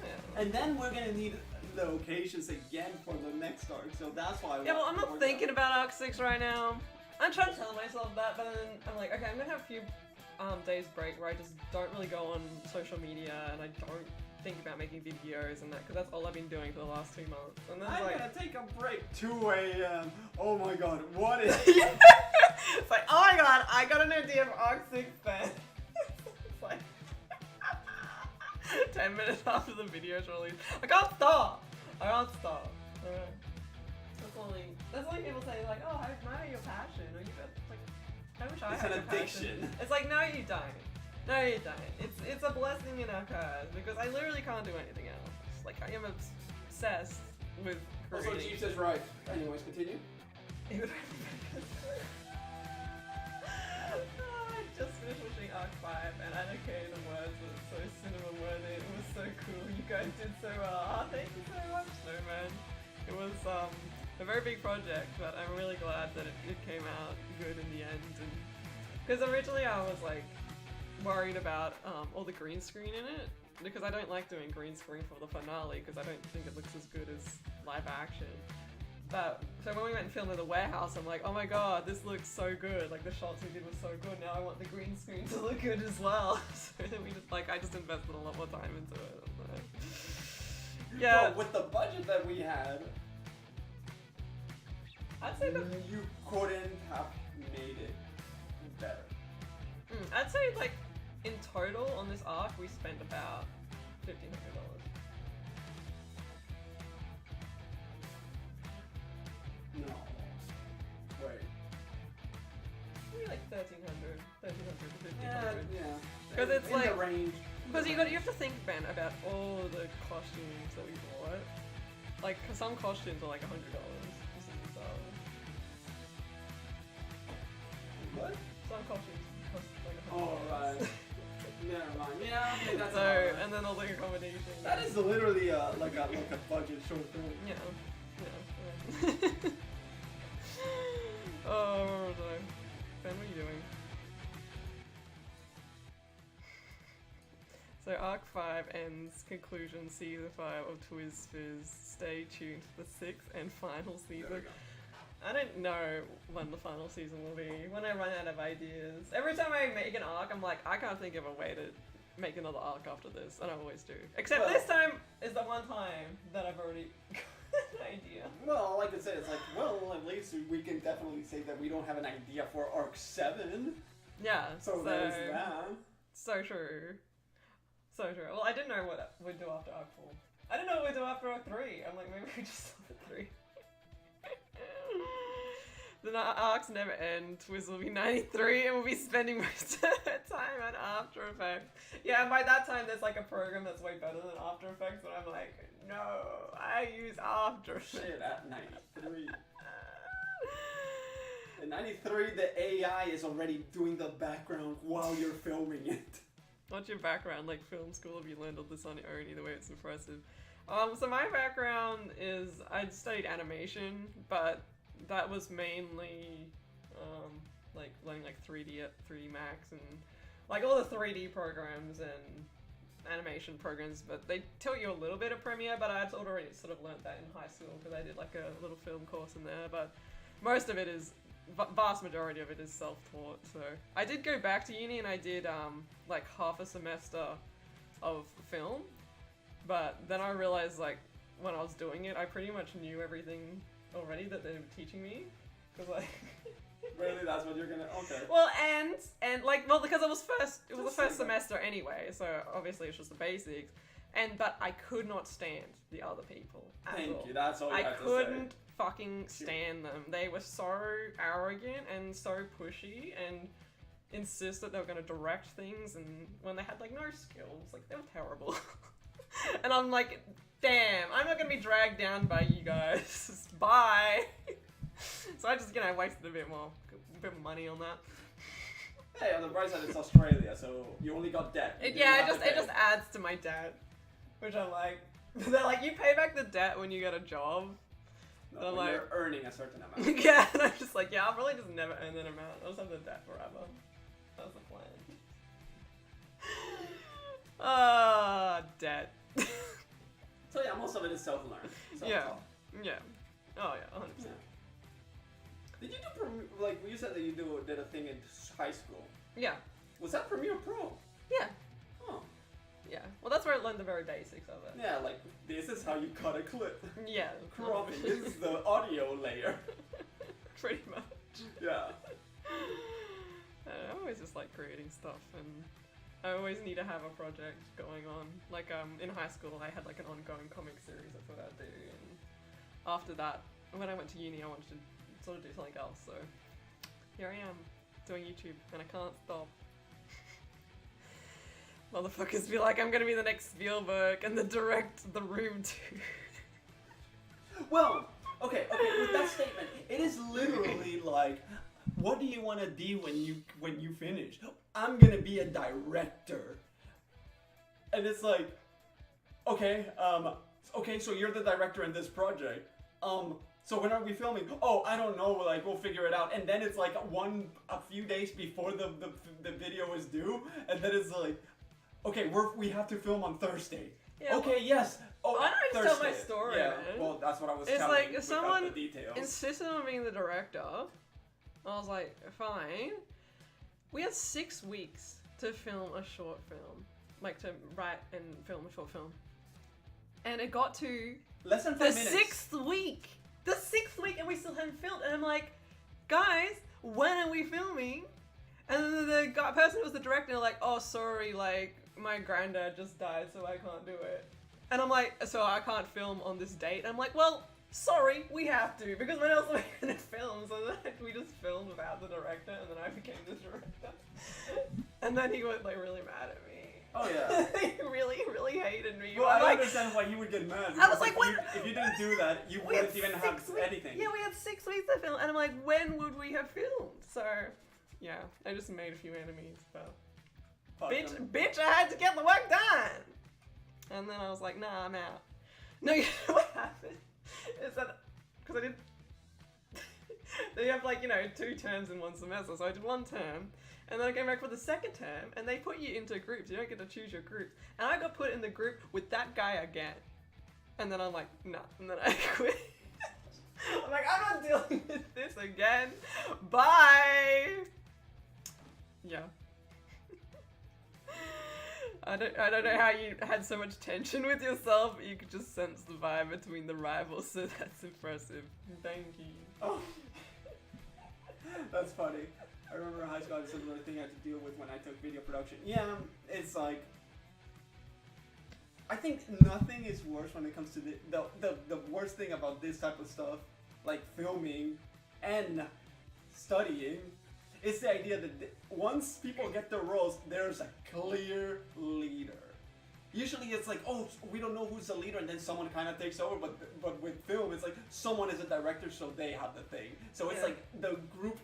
Yeah. And then we're gonna need locations again for the next arc, so that's why. Yeah, well, I'm not thinking about Arc 6 right now. I'm trying to tell myself that, but then I'm like, okay, I'm gonna have a few days break where I just don't really go on social media and I don't think about making videos and that, because that's all I've been doing for the last 2 months. And then I'm it's like, gonna take a break. 2 a.m. Oh my god, what is? it's like, oh my god, I got an idea for Arc 6 then. It's like 10 minutes after the video's released. I can't stop. Alright. That's only people say like, oh, I admire your passion, or you got like, I wish I It's had an your passion. addiction. It's like, no, you don't. No, you don't. It's a blessing in our curse because I literally can't do anything else. Like, I am obsessed with Also, creating. Chief says right. Anyways, continue. I just finished watching Arc 5 and Anarchy the Words was so cinema worthy. It was so cool. You guys did so well. Oh, thank you so much, Snowman. It was a very big project, but I'm really glad that it came out good in the end. Because originally I was like worried about all the green screen in it, because I don't like doing green screen for the finale because I don't think it looks as good as live action. But so when we went and filmed in the warehouse, I'm like, oh my god, this looks so good. Like the shots we did were so good. Now I want the green screen to look good as well. So then we just I just invested a lot more time into it. Yeah. Well, with the budget that we had, I'd say that. you couldn't have made it better. I'd say like in total on this arc we spent about $1,500. No. Wait. Maybe like 1,300 to 1,500. Yeah. 'Cause it's in the like- range. Because you have to think, Ben, about all the costumes that we bought. Like, 'cause some costumes are like $100. What? Some costumes cost like $100. Oh, right. Never mind. Yeah, okay, that's So, alright. and then all the accommodation. That is literally like a budget short film. Yeah. Oh, where was I? Ben, what are you doing? So Arc 5 ends, conclusion, season 5 of Twiz Fizz. Stay tuned for the 6th and final There we season. go. I don't know when the final season will be, when I run out of ideas. Every time I make an arc, I'm like, I can't think of a way to make another arc after this, and I always do. Except Well- this time is the one time that I've already got an idea. Well, like I said, it's like, well, at least we can definitely say that we don't have an idea for arc 7. Yeah, So there's that. So true. So true. Well, I didn't know what we'd do after Arc 4. I didn't know what we'd do after Arc 3. I'm like, maybe we just stop at 3. The arcs never end. Twiz will be 93 and we'll be spending most of our time on After Effects. Yeah, and by that time there's like a program that's way better than After Effects, but I'm like, no, I use After Effects. Shit, at 93. In 93, the AI is already doing the background while you're filming it. What's your background? Like film school? Have you learned all this on your own? Either way, it's impressive. So my background is I studied animation, but that was mainly like learning like 3D Max and like all the 3D programs and animation programs. But they taught you a little bit of Premiere, but I'd already sort of learned that in high school because I did like a little film course in there. But most of it is. Vast majority of it is self-taught, so I did go back to uni and I did like half a semester of film, but then I realized like when I was doing it I pretty much knew everything already that they were teaching me, because like Really, that's what you're gonna? Okay. well and like well because it was the Just first say that. semester anyway, so obviously it's just the basics, but I could not stand the other people at Thank all. you. That's all you I have to couldn't fucking stand them. They were so arrogant and so pushy and insist that they were going to direct things, and when they had like no skills, like they were terrible. And I'm like, damn, I'm not going to be dragged down by you guys. Bye. So I just, wasted a bit more money on that. say. Hey, on the bright side, it's Australia, so you only got debt. You It didn't have just to pay. adds to my debt, which I'm like, They're like, you pay back the debt when you get a job. No, They're when like- you're earning a certain amount. Yeah, and I'm just like, yeah, I'll probably just never earn that amount. I'll just have the debt forever. That was the plan. Debt. So yeah, most of it is self-learned. Yeah. Self-taught. Yeah. Oh yeah, 100%. Yeah. Did you do like you said that you did a thing in high school? Yeah. Was that Premiere Pro? Yeah. Oh. Yeah. Well, that's where I learned the very basics of it. Yeah, like this is how you cut a clip. Yeah. Cropping. This is the audio layer. Pretty much. Yeah. I always just like creating stuff, and I always need to have a project going on. Like in high school, I had like an ongoing comic series. That's what I'd do, and after that, when I went to uni, I wanted to sort of do something else. So here I am doing YouTube, and I can't stop. Motherfuckers be like, I'm gonna be the next Spielberg and direct The Room 2. Well, okay, with that statement, it is literally like, what do you want to be when you finish? I'm gonna be a director. And it's like, okay, so you're the director in this project. So when are we filming? Oh, I don't know, like we'll figure it out. And then it's like a few days before the video is due, and then it's like, okay, we have to film on Thursday. Yeah, okay, yes. Oh, why don't I just tell my Thursday. story, Yeah, man? well, that's what I was It's telling like, without someone the details. insisted on being the director. I was like, fine. We had 6 weeks to film a short film. Like, to write and film a short film. And it got to Less than the 5 minutes. 6th week! The 6th week, and we still hadn't filmed. And I'm like, guys, when are we filming? And then the person who was the director, like, oh, sorry, like, my granddad just died, so I can't do it. And I'm like, so I can't film on this date? And I'm like, well, sorry, we have to, because when else are we gonna film? So then we just filmed without the director, and then I became the director. And then he was like really mad at me. Oh yeah. He really hated me. Well, I'm I like, understand why you would get mad. I was because like, what? If you didn't do that, you we had wouldn't even have 6 weeks. anything. Yeah, we had 6 weeks to film, and I'm like, when would we have filmed? So, yeah, I just made a few enemies, but Fuck them. bitch, I had to get the work done. And then I was like, nah, I'm out. No, you know what happened? Is that, because I did, they have like, 2 terms in one semester, so I did 1 term, and then I came back for the 2nd term, and they put you into groups, you don't get to choose your groups, and I got put in the group with that guy again. And then I'm like, nah, and then I quit. I'm like, I'm not dealing with this again. Bye! Yeah. I don't know how you had so much tension with yourself, but you could just sense the vibe between the rivals, so that's impressive. Thank you. Oh. That's funny. I remember in high school I had a similar thing I had to deal with when I took video production. Yeah, it's like, I think nothing is worse when it comes to the worst thing about this type of stuff, like filming and studying, is the idea that once people get their roles, there's a clear leader. Usually it's like, oh, we don't know who's the leader, and then someone kind of takes over, but with film, it's like someone is a director, so they have the thing. So it's Yeah. like the group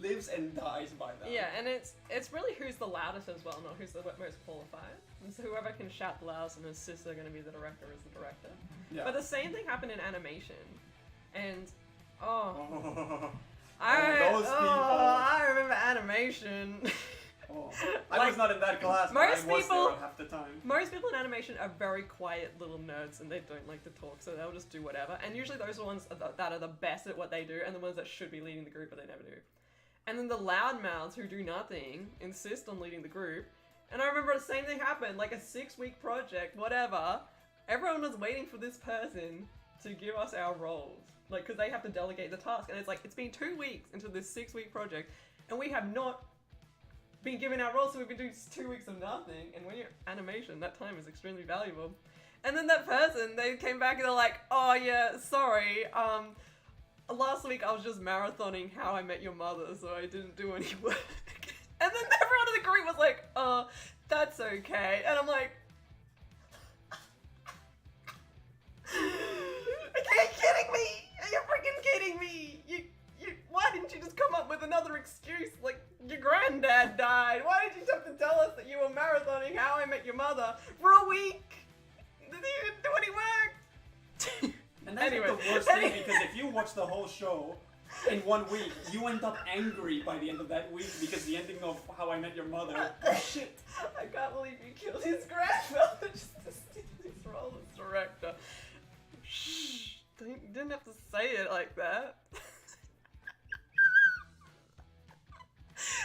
lives and dies by them. Yeah, and it's really who's the loudest as well, not who's the most qualified. And so whoever can shout the loudest and insist they're going to be the director is the director. Yeah. But the same thing happened in animation. And, Oh. I those remember animation. Oh. I was not in that class, but I most was people- there half the time. Most people in animation are very quiet little nerds and they don't like to talk, so they'll just do whatever. And usually those are the ones that are the best at what they do and the ones that should be leading the group, but they never do. And then the loudmouths who do nothing insist on leading the group. And I remember the same thing happened, like a 6-week project, whatever. Everyone was waiting for this person to give us our roles. Like, because they have to delegate the task. And it's like, it's been 2 weeks into this 6-week project, and we have not been given our roles, so we've been doing 2 weeks of nothing. And when you're animation, that time is extremely valuable. And then that person, they came back and they're like, oh yeah, sorry, last week I was just marathoning How I Met Your Mother, so I didn't do any work. And then everyone in the group was like, that's okay. And I'm like, are you kidding me? Are you freaking kidding me? Why didn't you just come up with another excuse? Like, your granddad died. Why did you have to tell us that you were marathoning How I Met Your Mother for a week? Did you even do any work? And that's Anyway. not the worst thing, because if you watch the whole show in 1 week, you end up angry by the end of that week because the ending of How I Met Your Mother was shit. I can't believe you killed his grandfather just to steal his role as director. Shh. Didn't have to say it like that.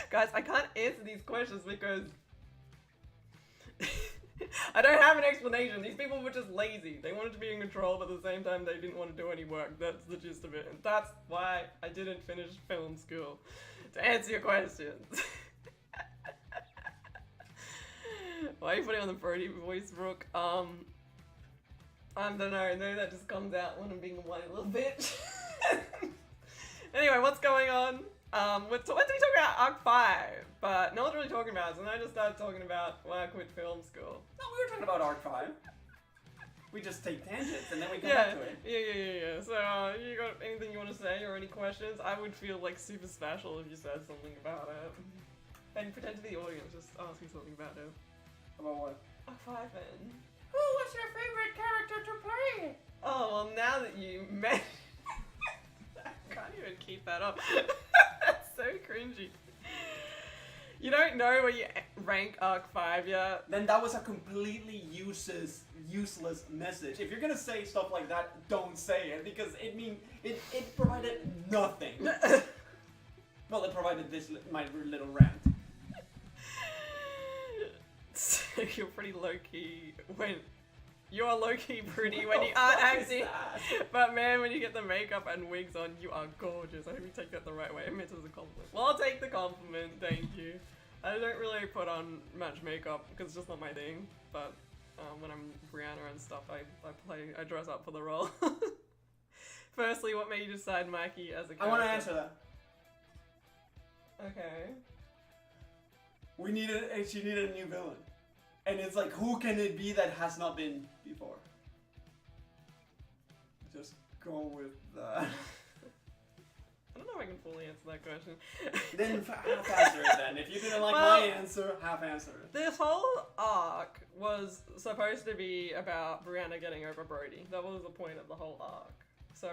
Guys, I can't answer these questions because I don't have an explanation. These people were just lazy. They wanted to be in control, but at the same time, they didn't want to do any work. That's the gist of it. And that's why I didn't finish film school. To answer your questions. Why are you putting on the Brody voice, Brooke? I don't know. Maybe that just comes out when I'm being a whiny little bitch. Anyway, what's going on? What did we talk about? Arc 5, but no one's really talking about it, so then I just started talking about why I quit film school. No, we were talking about Arc 5. We just take tangents and then we come Yeah, back to it. yeah. So, you got anything you want to say or any questions? I would feel like super special if you said something about it. And pretend to be the audience, just ask me something about it. About what? Arc 5 then. Who was your favorite character to play? Oh, well, now that you met. I can't even keep that up. That's so cringy. You don't know where you rank Arc 5 yet? Then that was a completely useless message. If you're gonna say stuff like that, don't say it, because it provided nothing. Well, it provided my little rant. So you're pretty low-key when... You're low-key pretty when What you the aren't fuck is acting. that? But man, when you get the makeup and wigs on, you are gorgeous. I hope you take that the right way. I meant it as a compliment. Well, I'll take the compliment, thank you. I don't really put on much makeup because it's just not my thing. But when I'm Brianna and stuff, I dress up for the role. Firstly, what made you decide Mikey as a character? I want to answer that. Okay. She needed a new villain. And it's like, who can it be that has not been before? Just go with that. I don't know if I can fully answer that question. Then half answer it then. If you didn't like Well, my answer, half answer it. This whole arc was supposed to be about Brianna getting over Brody. That was the point of the whole arc. So,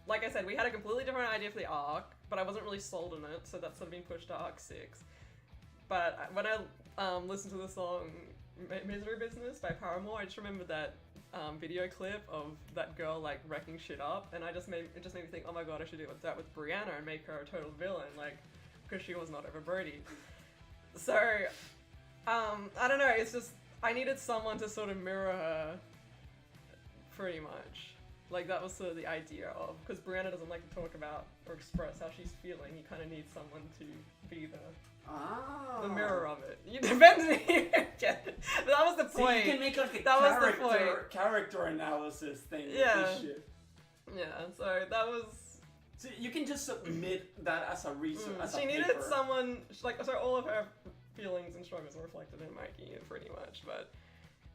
like I said, we had a completely different idea for the arc, but I wasn't really sold on it, so that's sort of been pushed to arc 6. But when I listened to the song Misery Business by Paramore, I just remembered that video clip of that girl like wrecking shit up, and it just made me think, oh my god, I should do that with Brianna and make her a total villain, like, because she was not over Brody. So, I don't know, it's just, I needed someone to sort of mirror her, pretty much. Like, that was sort of the idea of, because Brianna doesn't like to talk about or express how she's feeling, you kind of need someone to be the mirror of it. You depends on you get it. But that was the See, point. you can make like a That was the point. character analysis thing Yeah. with this shit. Yeah, so that was... So you can just submit that as a research. As she a needed paper. someone, like, so all of her feelings and struggles were reflected in Mikey, pretty much, but...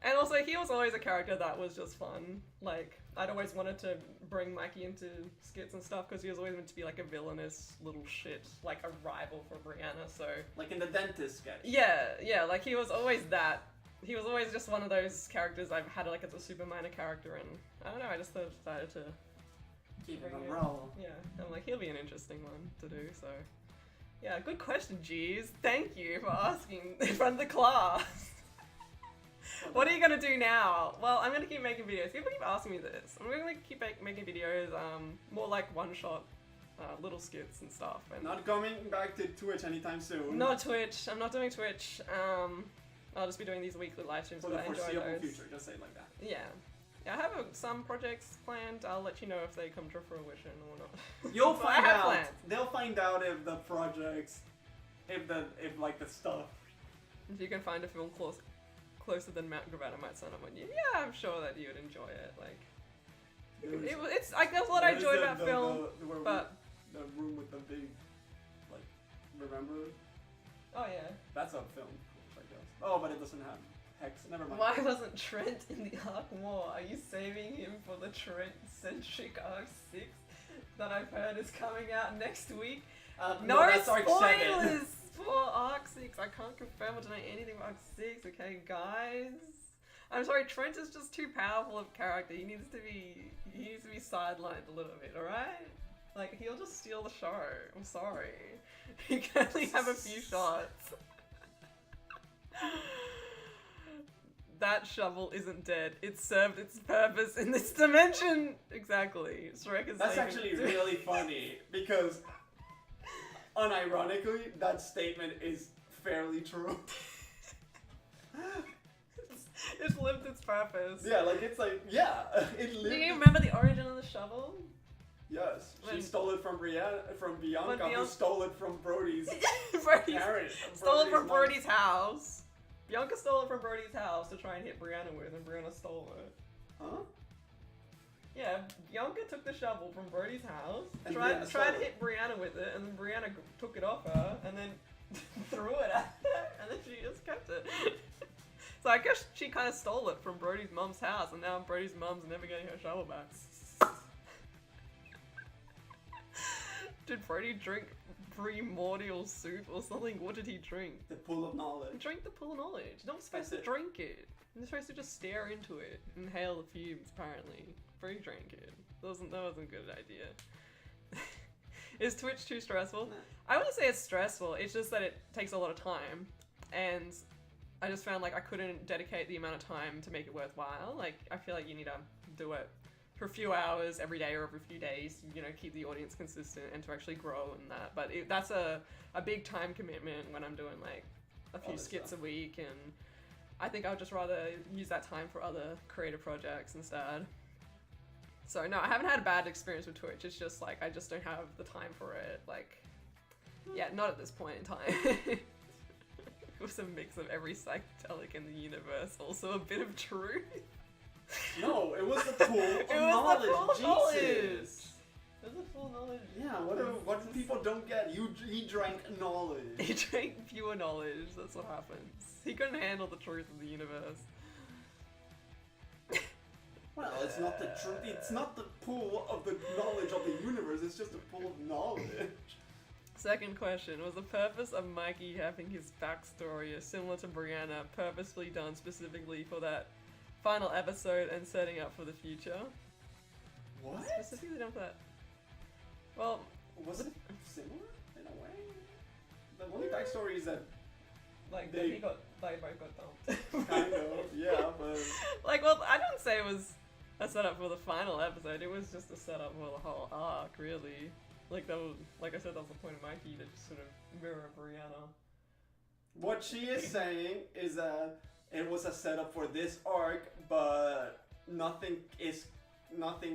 And also, he was always a character that was just fun. Like, I'd always wanted to bring Mikey into skits and stuff, because he was always meant to be like a villainous little shit, like a rival for Brianna, so... Like in the dentist sketch. Yeah, like he was always that. He was always just one of those characters I've had like as a super minor character, and I don't know, I just decided to Keep it bring on it. roll. Yeah, I'm like, he'll be an interesting one to do, so... Yeah, good question, Jeez. Thank you for asking in front of the class. What are you gonna do now? Well, I'm gonna keep making videos. People keep asking me this. I'm gonna keep making videos, more like one-shot, little skits and stuff. And Not coming back to Twitch anytime soon. no Twitch. I'm not doing Twitch. I'll just be doing these weekly live streams For the because I enjoy foreseeable those. future, just say it like that. Yeah. Yeah, I have some projects planned. I'll let you know if they come to fruition or not. You'll But I find have out. plans. They'll find out if the projects, if like the stuff. If you can find a film closer than Mount Gravatta might sign up on you. Yeah, I'm sure that you would enjoy it. Like, it's like that's what I There's enjoyed the- about the- film. the- But the room with the big, like, remember? oh yeah, That's a film, I guess. Oh, but it doesn't have hex. Never mind. why wasn't Trent in the Arc War? Are you saving him for the Trent-centric Arc 6 that I've heard is coming out next week? No that's Arc 7. spoilers for Arc 6. I can't confirm or deny anything about Arc 6. Okay, guys. I'm sorry, Trent is just too powerful of character. He needs to be sidelined a little bit, alright? Like, he'll just steal the show. I'm sorry. He can only have a few shots. That shovel isn't dead. It served its purpose in this dimension. Exactly. Shrek is That's saying actually it. really funny because, unironically, that statement is fairly true. It's lived its purpose. Yeah, like it's like it Do literally. you remember the origin of the shovel? Yes, she When- stole it from Bianca, who Bianca- stole it from Brody's Brody's parents. stole it from mom. Brody's house. Bianca stole it from Brody's house to try and hit Brianna with, and Brianna stole it. Huh? Yeah, Bianca took the shovel from Brody's house, And tried Brianna to stole it. hit Brianna with it, and then Brianna took it off her, and then threw it at her, and then she just kept it. So I guess she kind of stole it from Brody's mum's house, and now Brody's mum's never getting her shovel back. Did Brody drink primordial soup or something? What did he drink? The pool of He knowledge. drank the pool of knowledge. You're not supposed That's to it. drink it. You're supposed to just stare into it, inhale the fumes. Apparently, Brody drank it. That wasn't a good idea. Is Twitch too stressful? Nah. I wouldn't say it's stressful. It's just that it takes a lot of time, and I just found like I couldn't dedicate the amount of time to make it worthwhile. Like I feel like you need to do it for a few hours every day or every few days. You know, keep the audience consistent and to actually grow in that. But that's a big time commitment when I'm doing like a few Other skits stuff. a week, and I think I'd just rather use that time for other creative projects instead. So no, I haven't had a bad experience with Twitch. It's just like I just don't have the time for it. Like, yeah, not at this point in time. It was a mix of every psychedelic in the universe, also a bit of truth. No, it was the pool of It was knowledge. the full Jesus. knowledge. It was a full knowledge. Yeah, what do people don't get? He drank knowledge. He drank pure knowledge. That's what happens. He couldn't handle the truth of the universe. Well, it's not the truth. It's not the pool of the knowledge of the universe. It's just a pool of knowledge. Second question, was the purpose of Mikey having his backstory similar to Brianna purposefully done specifically for that final episode and setting up for the future? What? Specifically done for that. Well, Was it similar in a way? The only backstory is that like They- he got, they both got dumped. kind of, yeah, but Like, well, I didn't say it was a setup for the final episode. It was just a setup for the whole arc, really. Like that was, like I said, that was the point of Mikey to just sort of mirror Brianna. what she is saying is that it was a setup for this arc, but nothing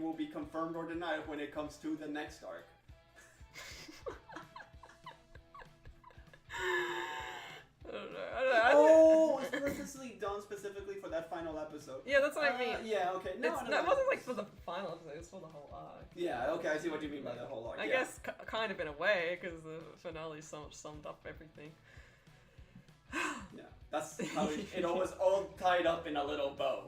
will be confirmed or denied when it comes to the next arc. I don't know. I think- Oh, it's purposely done specifically for that final episode. Yeah, that's what I mean. Yeah, okay. No, It's, no, that no. wasn't like for the final episode, it was for the whole arc. Yeah, okay, I see what you mean by the whole arc. I yeah. guess kind of in a way, because the finale so much summed up everything. Yeah, that's how it was all tied up in a little bow.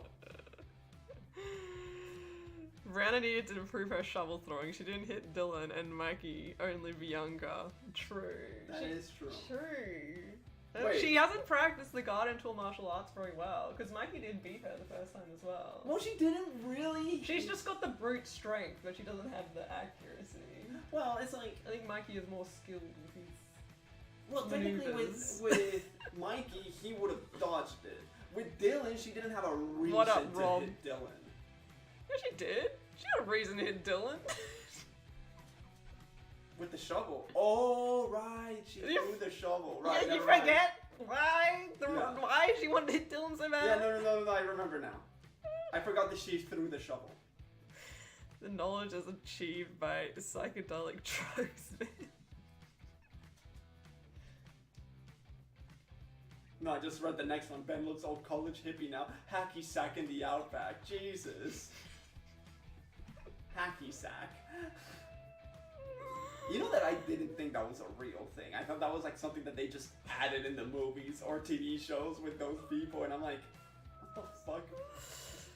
Brianna needed to improve her shovel throwing. She didn't hit Dylan and Mikey, only Bianca. True. That is true. True. Wait. She hasn't practiced the Guardian Tool martial arts very well, because Mikey did beat her the first time as well. Well, she didn't really. She's just got the brute strength, but she doesn't have the accuracy. Well, it's like. I think Mikey is more skilled with his... Well, technically, Maneuvers. with Mikey, he would have dodged it. With Dylan, she didn't have a reason What up, to Rob? hit Dylan. Yeah, she did. She had a reason to hit Dylan. With the shovel. Oh, right. She You- threw the shovel. Right. Yeah, you never mind. forget? Why? Yeah. Why she wanted to hit Dylan so bad? Yeah, no, I remember now. I forgot that she threw the shovel. The knowledge is achieved by psychedelic drugs. No, I just read the next one. Ben looks old college hippie now. Hacky sack in the outback. Jesus. Hacky sack. You know that I didn't think that was a real thing. I thought that was like something that they just added in the movies or TV shows with those people, and I'm like, what the fuck?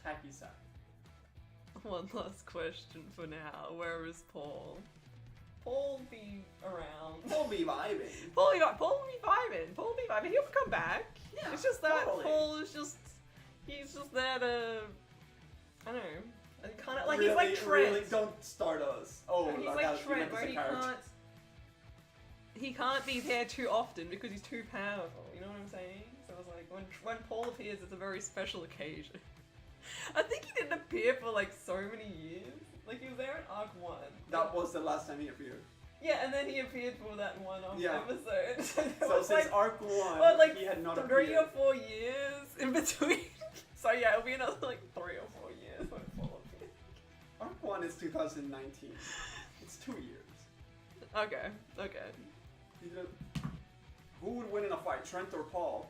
Hacky sack. One last question for now. Where is Paul? Paul be around. We'll be vibing. Paul be vibing. Paul be vibing. He'll come back. Yeah, It's just that totally. Paul is just... He's just there to, I don't know, and kind of like really, he's like Trent. Really, don't start us. Oh, He's that like was- you Trent, meant where as a he character. can't. He can't be there too often because he's too powerful. You know what I'm saying? So it's like when Paul appears, it's a very special occasion. I think he didn't appear for like so many years. Like he was there in Arc 1. That was the last time he appeared. Yeah, and then he appeared for that one-off Yeah. episode. So, there So was since like, arc 1, what, like he had not 3 appeared. or 4 years in between. So yeah, it'll be another like 3 or 4 years when Paul appears. Arc 1 is 2019. It's 2 years. Okay, okay. He did- Who would win in a fight, Trent or Paul?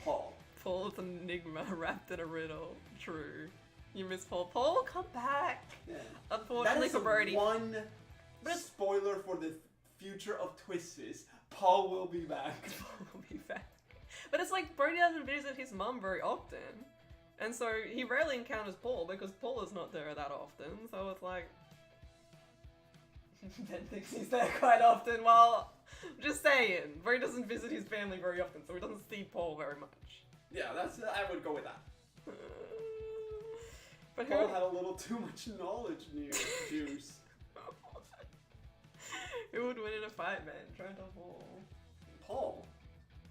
Paul. Paul is an enigma wrapped in a riddle. True. You miss Paul. Paul will come back. Yeah. Unfortunately for Brody. one But it's- spoiler for the future of Twisties. Paul will be back. Paul will be back. But it's like Brody doesn't visit his mum very often. And so he rarely encounters Paul because Paul is not there that often. So it's like Ben thinks he's there quite often. Well, just saying. Brody doesn't visit his family very often, so he doesn't see Paul very much. Yeah, I would go with that. But Paul who? had a little too much knowledge juice. Who would win in a fight, man? Trent or Paul? Paul.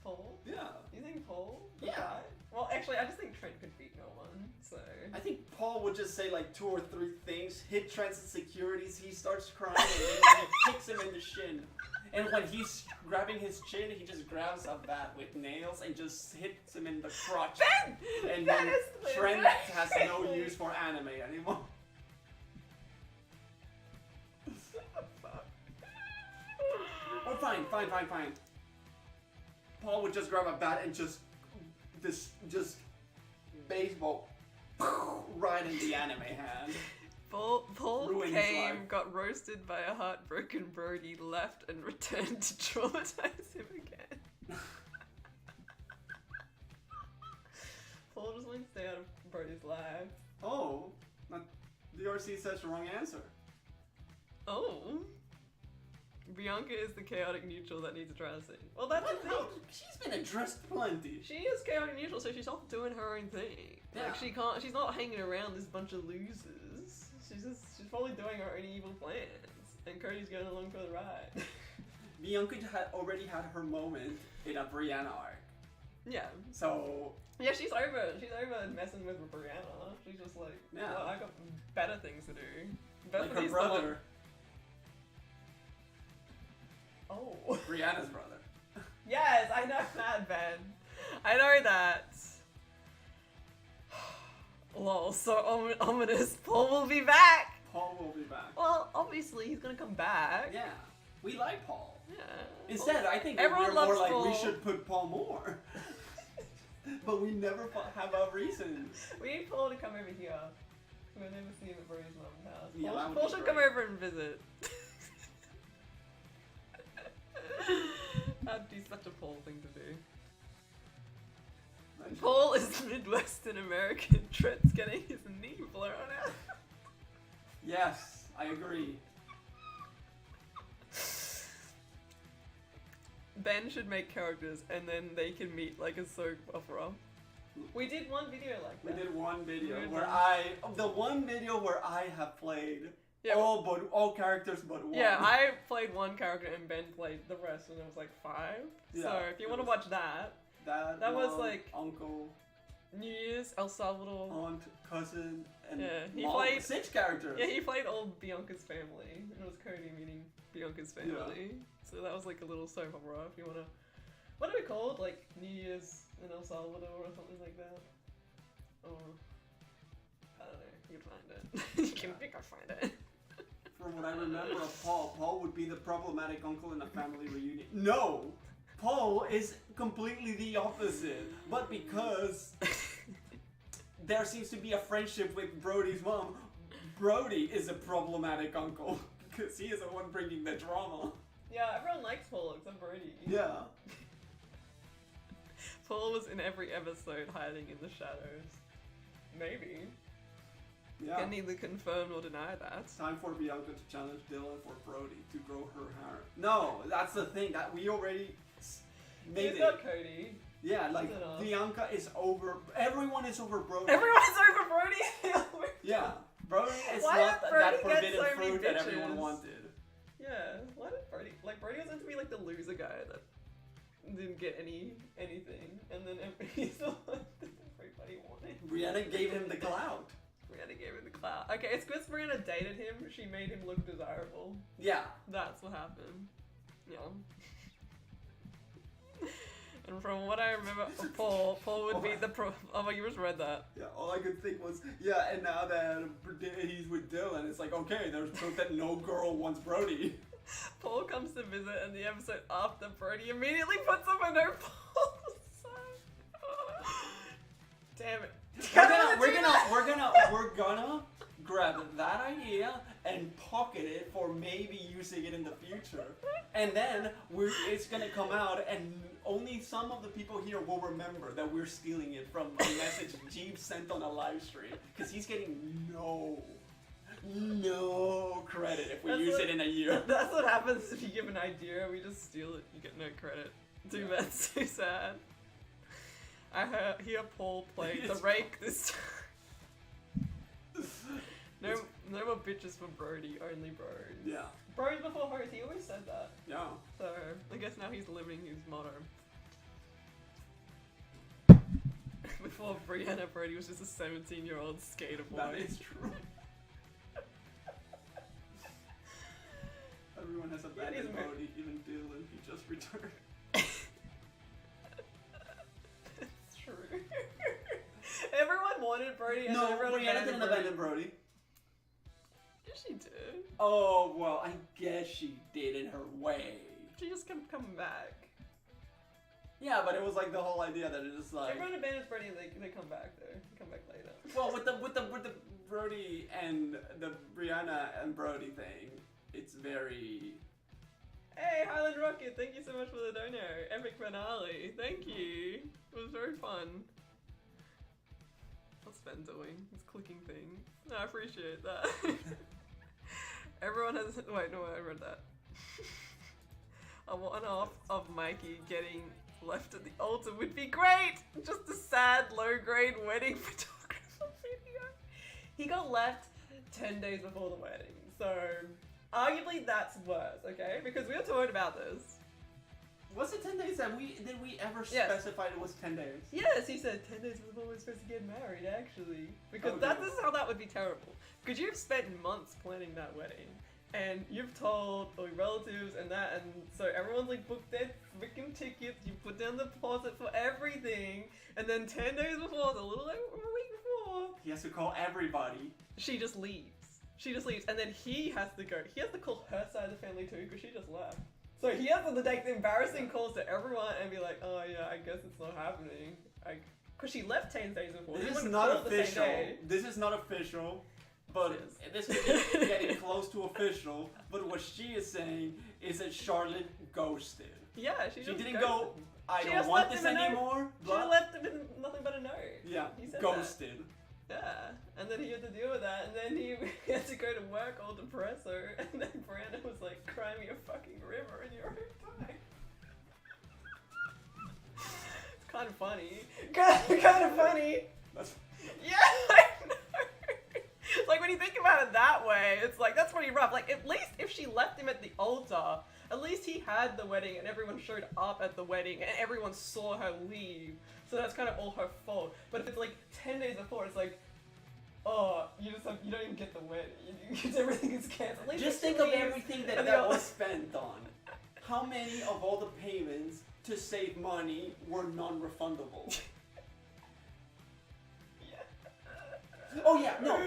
Paul? Yeah. You think Paul? could Yeah. fight? Well, actually, I just think Trent could beat no one. So. I think Paul would just say like 2 or 3 things, hit Trent's insecurities, he starts crying, and then he kicks him in the shin. And when he's grabbing his chin, he just grabs a bat with nails and just hits him in the crotch. Ben! And Ben then is the Trent best has no thing. use for anime anymore. Oh, fine. Paul would just grab a bat and just baseball right in the anime hand. Paul Ruined his came, life. got roasted by a heartbroken Brody, left, and returned to traumatize him again. Paul just wants to stay out of Brody's life. Oh, DRC says the wrong answer. Oh. Bianca is the chaotic neutral that needs addressing. Well, that's the thing. She's been addressed plenty. She is chaotic neutral, so she's off doing her own thing. Yeah. Like she's not hanging around this bunch of losers. She's probably doing her own evil plans, and Cody's going along for the ride. Bianca had already had her moment in a Brianna arc. Yeah. So Yeah, she's over messing with Brianna. She's just like, Yeah. well, I got better things to do. Both like of her these brother, Oh. Brianna's brother. Yes, I know that, Ben. I know that. Lol, so ominous. Paul will be back. Paul will be back. Well, obviously he's gonna come back. Yeah, we like Paul. Yeah. Instead, I think Everyone we're more loves like Paul. we should put Paul more. But we never have a reason. We need Paul to come over here. We'll never see him at Brody's mum's house. Yeah, that would Paul be should great. come over and visit. That'd be such a Paul thing to do. Paul is Midwestern American. Trent's getting his knee blown out. Yes, I agree. Ben should make characters and then they can meet like a soap opera. We did one video like We that. did one video Weird where one. the one video where I have played Yeah, all characters but one. Yeah, I played one character and Ben played the rest when it was like 5. So Yeah, if you it want to was- watch that, That was mom, like- uncle, New Year's, El Salvador. aunt, cousin, and Yeah, he mom. played- 6 characters. Yeah, he played all Bianca's family. And it was Cody meeting Bianca's family. So that was like a little soap opera if you want to. What are we called? Like New Year's in El Salvador or something like that? Or. I don't know. You can find it. you can find it. From what I remember of Paul would be the problematic uncle in a family reunion. No! Paul is completely the opposite. But because there seems to be a friendship with Brody's mom, Brody is a problematic uncle. Because he is the one bringing the drama. Yeah, everyone likes Paul except Brody. Yeah. Paul was in every episode hiding in the shadows. Maybe. Yeah. Can neither confirm nor deny that. It's time for Bianca to challenge Dylan for Brody to grow her hair. No, that's the thing that we already made He's it. got Cody. Yeah, like Is it off? Bianca is over. Everyone is over Brody. Everyone's over Brody. Yeah, Brody is Why not did that Brody get forbidden so many fruit that everyone bitches? wanted. Yeah, why did Brody Brody was meant to be like the loser guy that didn't get anything, and then he's the one that everybody wanted. Brianna gave him the clout. Brianna gave him the clout. Okay, it's because Brianna dated him. She made him look desirable. Yeah. That's what happened. Yeah. And from what I remember, Paul would be the pro. Oh, well, you just read that. Yeah, all I could think was, yeah, and now that he's with Dylan, it's like, okay, there's proof that no girl wants Brody. Paul comes to visit, and the episode after Brody immediately puts up a no Paul sign. Damn it. We're gonna grab that idea and pocket it for maybe using it in the future. And then it's gonna come out and only some of the people here will remember that we're stealing it from a message Jeeves sent on a live stream. Because he's getting no credit if we That's use what- it in a year. That's what happens if you give an idea, we just steal it, you get no credit. Too bad, so sad. I hear Paul play the rake this time. No more bitches for Brody, only bros. Yeah. Bros before hoes, he always said that. Yeah. So, I guess now he's living his motto. Before Brianna, Brody was just a 17-year-old skater boy. That is true. Everyone has a Yeah, bad he's a mar- Brody, even Dylan, he just returned. It's true. Everyone wanted Brody and No, then everyone Brianna abandoned didn't Brody. abandon Brody. Yeah, she did. Oh, well, I guess she did in her way. She just kept coming back. Yeah, but it was like the whole idea that it's like, Everyone abandons Brody and they come back though. They come back later. well, with the Brody and the Brianna and Brody thing, it's very. Hey, Highland Rocket, thank you so much for the dono. Epic finale. Thank you. It was very fun. What's Ben doing? He's clicking things. No, I appreciate that. Everyone has. Wait, no, I read that. A one-off of Mikey getting left at the altar would be great! Just a sad, low-grade wedding photographer video. He got left 10 days before the wedding, so arguably that's worse, okay? Because we were talking about this. Was it 10 days that did we ever Yes. specify it was 10 days? Yes, he said 10 days before we're supposed to get married, actually. Because Oh, this dear. is how that would be terrible. Because you've spent months planning that wedding. And you've told all your relatives and that, and so everyone's like booked their freaking tickets, you put down the deposit for everything, and then 10 days before, a little over a week before, He has to call everybody. she just leaves. She just leaves, and then he has to go. He has to call her side of the family too, because she just left. So he has to take the embarrassing calls to everyone and be like, oh yeah, I guess it's not happening. Because she left 10 days before. He This is wouldn't not call it the same official. day. This is not official. But Yes. this could be getting close to official. But what she is saying is that Charlotte ghosted. Yeah, she She just didn't ghosted go, him. I She don't just want left this him a note. anymore. She Blah. left him with nothing but a note. Yeah, He said ghosted. Yeah, and then he had to deal with that, and then he had to go to work all depressed, and then Brandon was like, cry me a fucking river in your own time. It's kind of funny. Kind of funny. That's, Yeah, I know. Like, when you think about it that way, it's like, that's pretty rough. Like, at least if she left him at the altar, at least he had the wedding, and everyone showed up at the wedding, and everyone saw her leave. So that's kind of all her fault. But if it's like 10 days before, it's like, oh, you don't even get the wedding. Everything is canceled. At least just if think she of leaves everything that and the that al- was spent on. How many of all the payments to save money were non-refundable? Oh yeah, no.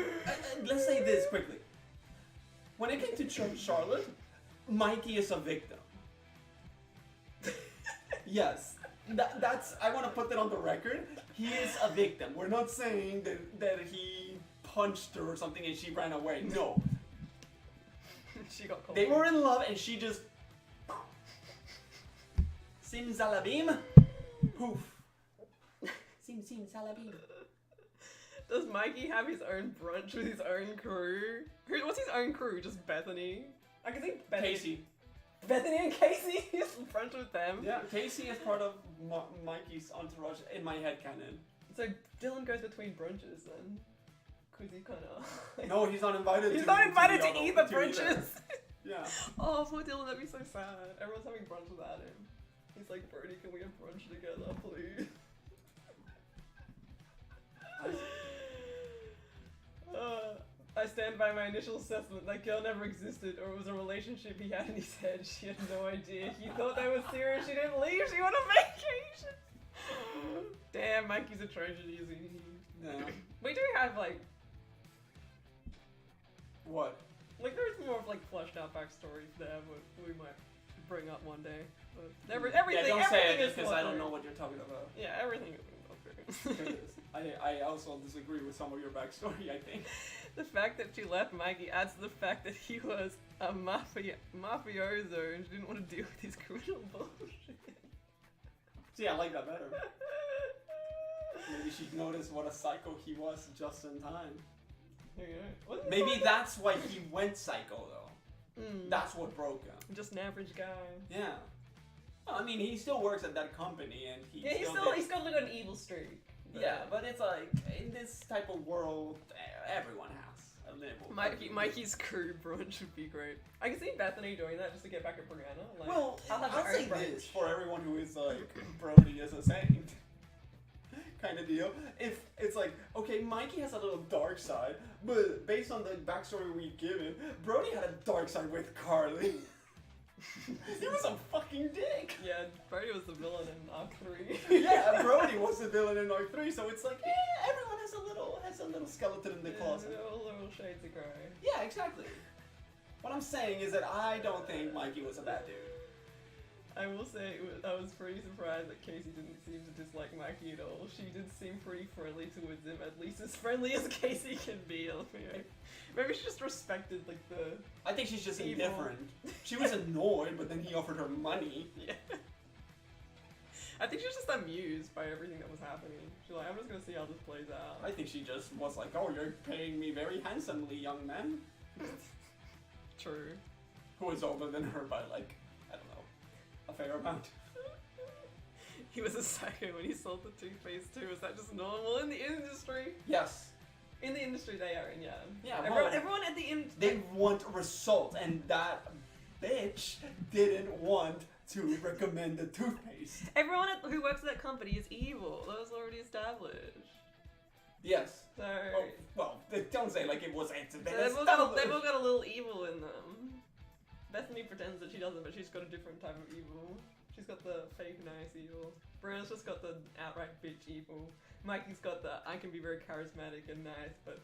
Let's say this quickly. When it came to Charlotte, Mikey is a victim. Yes, that's. I want to put that on the record. He is a victim. We're not saying that he punched her or something and she ran away. No, She got called. they were in love and she just. Simsalabim, poof. Sim salabim. Does Mikey have his own brunch with his own crew? What's his own crew? Just Bethany? I can think Bethany. Casey. Bethany and Casey is friends with them. Yeah, Casey is part of Mikey's entourage in my head canon. So Dylan goes between brunches then. Cause he kind of. No, he's not invited. He's not invited to other- either to either. brunches. Yeah. Oh, poor Dylan, that'd be so sad. Everyone's having brunch without him. He's like, Brody, can we have brunch together, please? I stand by my initial assessment. That girl never existed, or it was a relationship he had in his head. She had no idea. He thought they were serious. She didn't leave. She went on vacation. Damn, Mikey's a tragedy, isn't he? Yeah. We do have like What? there's more of like fleshed out backstory there we might bring up one day. But everything. Yeah, don't say everything it is because I don't thought know through. what you're talking about. Yeah, everything is thought through. I also disagree with some of your backstory, I think. The fact that she left Mikey adds to the fact that he was a mafioso and she didn't want to deal with his criminal bullshit. See, I like that better. Maybe she noticed what a psycho he was just in time. Wasn't Maybe he that's why he went psycho, though. Mm. That's what broke him. Just an average guy. Yeah. Well, I mean, he still works at that company, and he Yeah, still he's got like an evil streak. Yeah, but it's like, in this type of world, everyone has a little. Mikey's crew brunch would be great. I can see Bethany doing that just to get back at Brianna. Like, Well, I'll have I'll my say own brunch. this for everyone who is like, Brody is a saint. Kind of deal. If it's like, okay, Mikey has a little dark side, but based on the backstory we've given, Brody had a dark side with Carly. He was a fucking dick. Yeah, Brody was the villain in Arc 3. Yeah, Brody was the villain in Arc 3, so it's like, everyone has a little skeleton in the closet. All little shades of grey. Yeah, exactly. What I'm saying is that I don't think Mikey was a bad dude. I will say I was pretty surprised that Casey didn't seem to dislike Mikey at all. She did seem pretty friendly towards him, at least as friendly as Casey can be. Maybe she just respected like the. I think she's just Evil. indifferent. She was annoyed, but then he offered her money. Yeah. I think she was just amused by everything that was happening. She's like, I'm just gonna see how this plays out. I think she just was like, oh, you're paying me very handsomely, young man. True. Who was older than her by like, I don't know, a fair amount. He was a psycho when he sold the toothpaste too. Is that just normal in the industry? Yes. In the industry they are in, yeah. Yeah, Everyone at the They want results, and that bitch didn't want to recommend the toothpaste. Everyone who works at that company is evil. That was already established. Yes. So, Oh, well, don't say like it was so accidental. they've all got a little evil in them. Bethany pretends that she doesn't, but she's got a different type of evil. She's got the fake nice evil. Brianna's just got the outright bitch evil. Mikey's got the I can be very charismatic and nice, but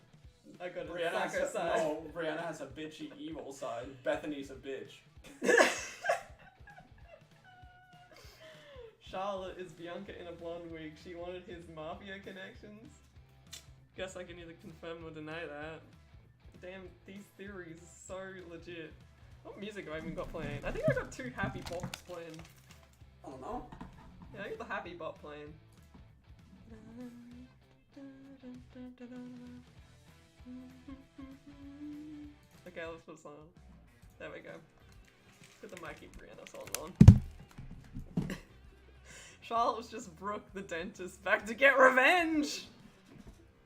I got a psycho side. No, Brianna has a bitchy evil side. Bethany's a bitch. Charlotte is Bianca in a blonde wig. She wanted his mafia connections. Guess I can either confirm or deny that. Damn, these theories are so legit. What music have I even got playing? I think I got two happy bops playing. I don't know. Yeah, I got the happy bop playing. Okay, let's put this on. There we go. Let's get the Mikey Brianna song on. Charlotte was just Brooke the dentist back to get revenge!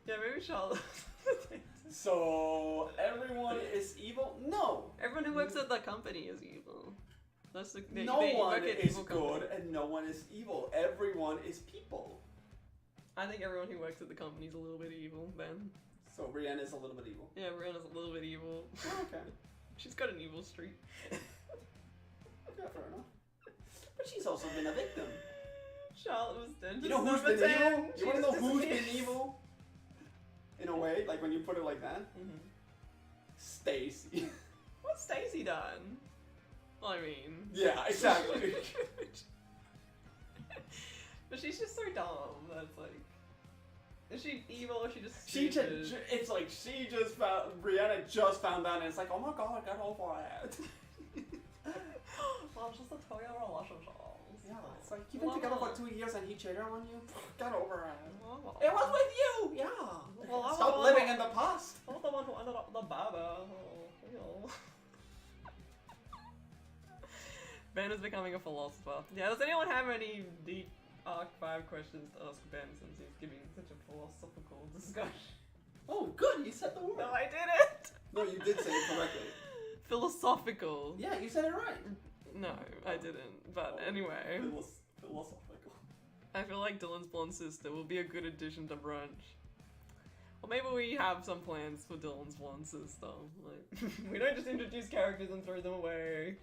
Yeah, maybe Charlotte was the dentist. So everyone is evil? No. Everyone who works at the company is evil. That's the, No they one work at is evil good companies. and no one is evil. Everyone is people. I think everyone who works at the company is a little bit evil, then. So Brianna is a little bit evil. Yeah, Brianna's a little bit evil. Okay. She's got an evil streak. Yeah, fair enough. But she's also been a victim. Charlotte was dentist You know who's number been 10. evil? She You wanna know just who's been disappears. evil? In a way, like when you put it like that? Mhm. Stacy. What's Stacy done? Well, I mean. Yeah, exactly. But she's just so dumb that it's like. Is she evil or is she just She stupid? just, it's like she just found, Brianna just found out and it's like, oh my god, get over it. Well, it's just a 2-year relationship. Yeah, it's like, you've been together for 2 years and he cheated on you? Get over it. Well, It was with you, yeah. Well, I Stop was- living in the past. I was the one who ended up with the baba. Oh, you know. Ben is becoming a philosopher. Yeah, does anyone have any deep Arc 5 questions to ask Ben since he's giving such a philosophical discussion? Oh, good. You said the word. No, I didn't! No, you did say it correctly. Philosophical. Yeah, you said it right. No, I didn't. But anyway, Philosophical. I feel like Dylan's blonde sister will be a good addition to brunch. Or maybe we have some plans for Dylan's blonde sister. Like, we don't just introduce characters and throw them away.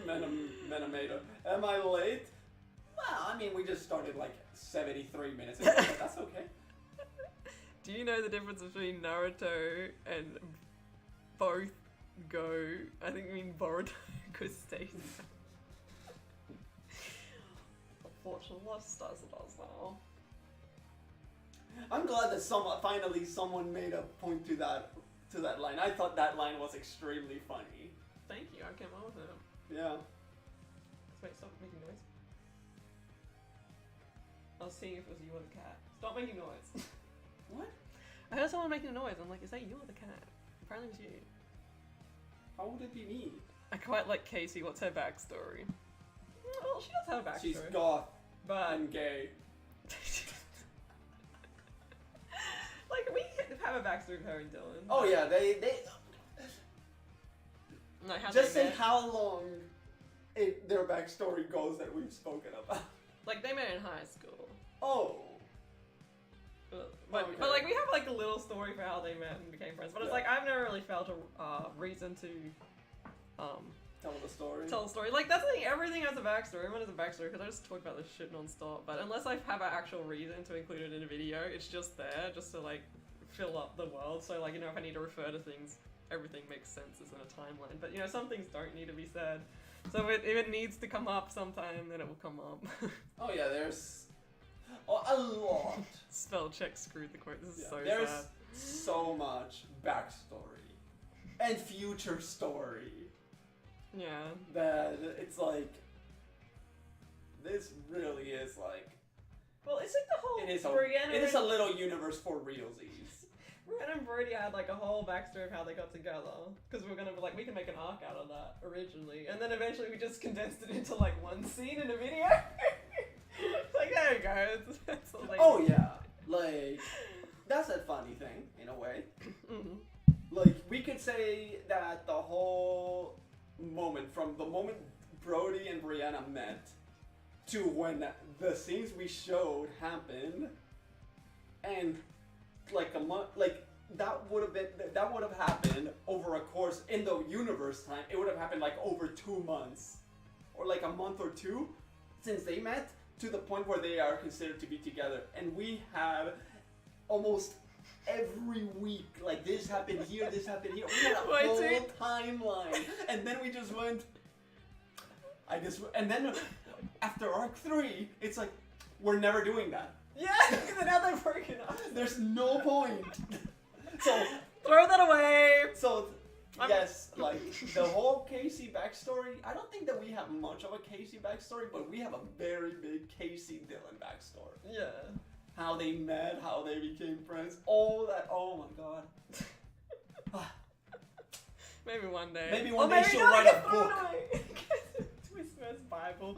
Menamator. Am I late? Well, I mean, we just started like 73 minutes ago, but that's okay. Do you know the difference between Naruto and both go? I think you mean Boruto goes stays. Unfortunately, lost does now. I'm glad that someone made a point to that line. I thought that line was extremely funny. Thank you, I came up with it. Yeah. Wait, stop making noise. I was seeing if it was you or the cat. Stop making noise. What? I heard someone making a noise. I'm like, is that you or the cat? Apparently it's you. How would it be me? I quite like Casey. What's her backstory? Well, she does have a backstory. She's goth But and gay. like we have a backstory of her and Dylan. Oh yeah, they Like how just they say met. how long their backstory goes that we've spoken about. Like they met in high school. Oh. But, Okay. but like we have like a little story for how they met and became friends. But it's Yeah. like I've never really felt a reason to Tell the story. tell a story. Like that's the thing, everything has a backstory. Everyone has a backstory because I just talk about this shit non-stop. But unless I have an actual reason to include it in a video, it's just there just to like fill up the world. So like, you know, if I need to refer to things, everything makes sense as in a timeline. But you know, some things don't need to be said. So if it needs to come up sometime, then it will come up. Oh yeah, there's a lot. Spell check screwed the quote. This is Yeah, so there's sad. so much backstory and future story Yeah. that it's like this really is like Well, it's like the whole it is Brianna a little universe for realsies. Brianna and Brody had like a whole backstory of how they got together because we were gonna be like we can make an arc out of that originally, and then eventually we just condensed it into like one scene in a video. It's like there you go. It's like, Oh yeah, like that's a funny thing in a way. Mhm. Like we could say that the whole moment from the moment Brody and Brianna met to when the scenes we showed happened, and like a month, like that would have happened over a course in the universe time. It would have happened like over 2 months, or like a month or two since they met to the point where they are considered to be together, and we had almost every week, like this happened here, this happened here. We had a Wait, whole see? timeline, and then we just went. I guess, and then after arc 3, it's like we're never doing that. Yeah, because now they're breaking up. There's no point. So, Throw that away. I'm- yes, like the whole Casey backstory. I don't think that we have much of a Casey backstory, but we have a very big Casey Dylan backstory. Yeah. How they met, how they became friends, all that. Oh my god. Maybe one day. Maybe Or one day maybe she'll not, write get a thrown book. away. Twistmas Bible.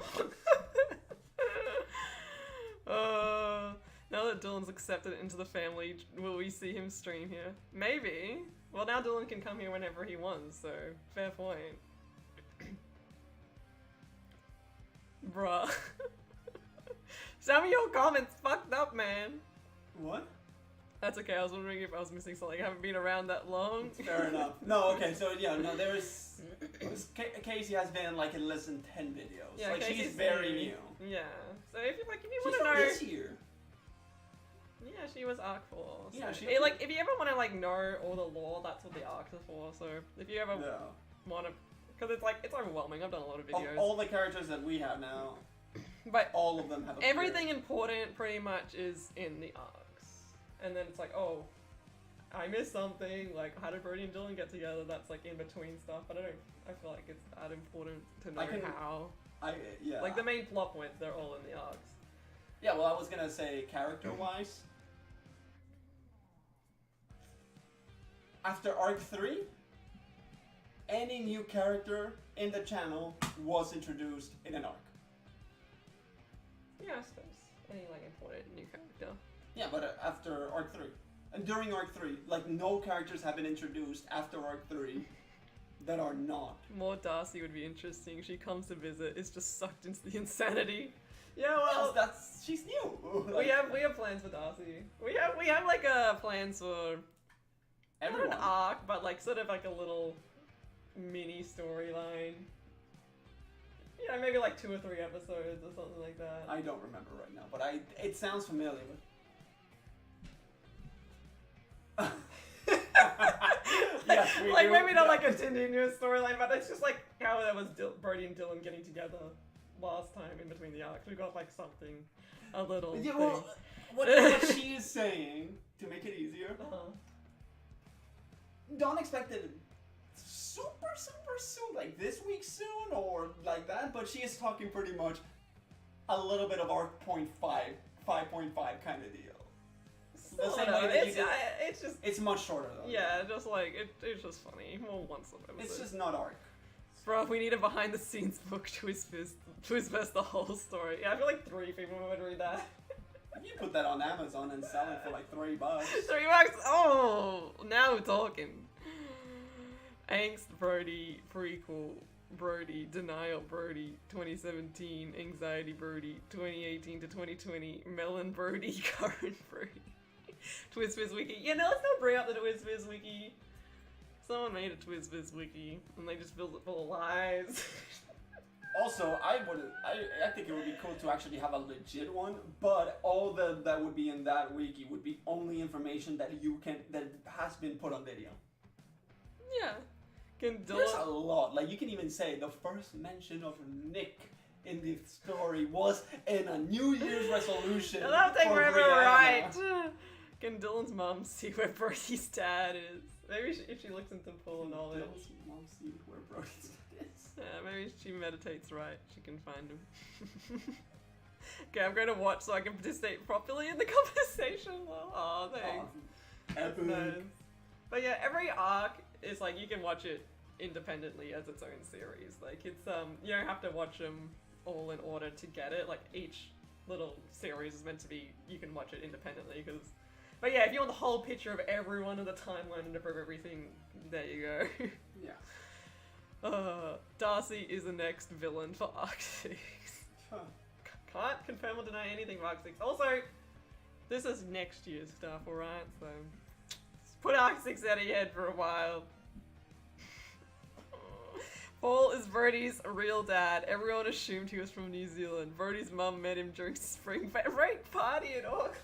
Now that Dylan's accepted into the family, will we see him stream here? Maybe. Well, now Dylan can come here whenever he wants, so fair point. Bruh. Some of your comments fucked up, man. What? That's okay, I was wondering if I was missing something. I haven't been around that long. Fair enough. No, okay, so yeah, no, there's Casey has been like in less than 10 videos. Yeah, like she's Casey's very new. Yeah. So if you She's want to from know, this year. yeah, she was Arc 4. So. Yeah, she- like if you ever want to like know all the lore, that's what the arcs are for. So if you ever Yeah. want to, because it's like it's overwhelming. I've done a lot of Of videos, all the characters that we have now, but all of them have appeared. everything important pretty much is in the arcs, and then it's like, oh, I missed something. Like how did Brody and Dylan get together? That's like in between stuff, but I feel like it's that important to know I can- how. Yeah. Like the main plot points, they're all in the arcs. Yeah, well, I was gonna say character-wise. After arc 3, any new character in the channel was introduced in an arc. Yeah, I suppose. Any like important new character. Yeah, but after arc 3. And during arc 3, like no characters have been introduced after arc 3 that are not. More Darcy would be interesting. She comes to visit, is just sucked into the insanity. Yeah, well, That's she's new. we have plans for Darcy. We have like plans for not everyone. an arc, but like sort of like a little mini storyline. Yeah, maybe like 2 or 3 episodes or something like that. I don't remember right now, but it sounds familiar. Yes, we like do. maybe not Yeah. like a continuous storyline, but it's just like how there was Brody and Dylan getting together last time in between the arcs. We got like something, a little. Yeah, thing. well, what she is saying to make it easier, Uh-huh. don't expect it super soon, like this week soon or like that. But she is talking pretty much a little bit of arc 5.5 kind of deal. The same way that you did. It's just It's much shorter though. yeah, just like it's just funny. Well, once a episode. It's just not arc. Bro, we need a behind the scenes book to his the whole story. Yeah, I feel like 3 people would read that. You put that on Amazon and sell it for like $3. $3. Oh, now we're talking. Angst Brody prequel. Brody denial Brody 2017 anxiety Brody 2018 to 2020 Melon Brody current Brody TwizViz wiki. Yeah, no, let's not bring up the TwizViz wiki. Someone made a TwizViz wiki and they just filled it full of lies. Also, I think it would be cool to actually have a legit one, but all that would be in that wiki would be only information that has been put on video. Yeah. Can There's a Dylan lot. Like you can even say the first mention of Nick in the story was in a New Year's resolution. that'll take for forever, Rihanna. right? Can Dylan's mom see where Brody's dad is? Maybe if she looks into full knowledge. Dylan's mom see where Brody's dad is. Yeah, maybe she meditates right. She can find him. Okay, I'm going to watch so I can participate properly in the conversation. Oh, thanks. Epic. Nice. But yeah, every arc is like you can watch it independently as its own series. Like it's you don't have to watch them all in order to get it. Like each little series is meant to be you can watch it independently because. But yeah, if you want the whole picture of everyone in the timeline and of everything, there you go. Yeah. Darcy is the next villain for Arc 6. Huh. Can't confirm or deny anything for Arc 6. Also, this is next year's stuff, alright? So, just put Arc 6 out of your head for a while. Paul is Brody's real dad. Everyone assumed he was from New Zealand. Brody's mum met him during spring break party in Auckland.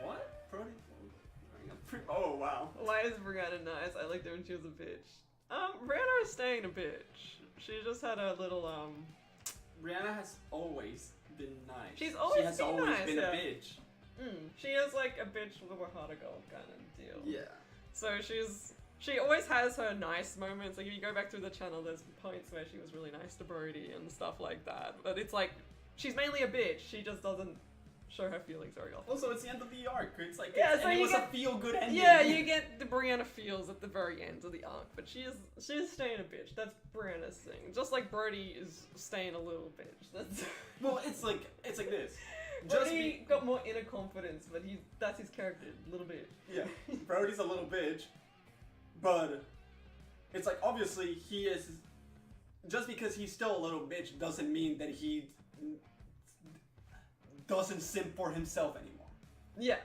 What? Brody? Oh wow. Why is Brianna nice? I liked her when she was a bitch. Brianna is staying a bitch. She just had a little, Rihanna has always been nice. She's always she has been always nice, been yeah. a bitch. She is like a bitch with a heart of gold kind of deal. Yeah. So she always has her nice moments. Like if you go back through the channel, there's points where she was really nice to Brody and stuff like that. But it's like, she's mainly a bitch. She just doesn't show her feelings very often. Also, it's the end of the arc. It's like Yeah, it's, so and it you was get- a feel-good ending. Yeah, you get the Brianna feels at the very end of the arc, but she is staying a bitch. That's Brianna's thing. Just like Brody is staying a little bitch. That's Well, it's like this. Brody got more inner confidence, but that's his character, little bitch. Yeah, Brody's a little bitch, but it's like obviously he is. Just because he's still a little bitch doesn't mean that he doesn't simp for himself anymore. Yeah.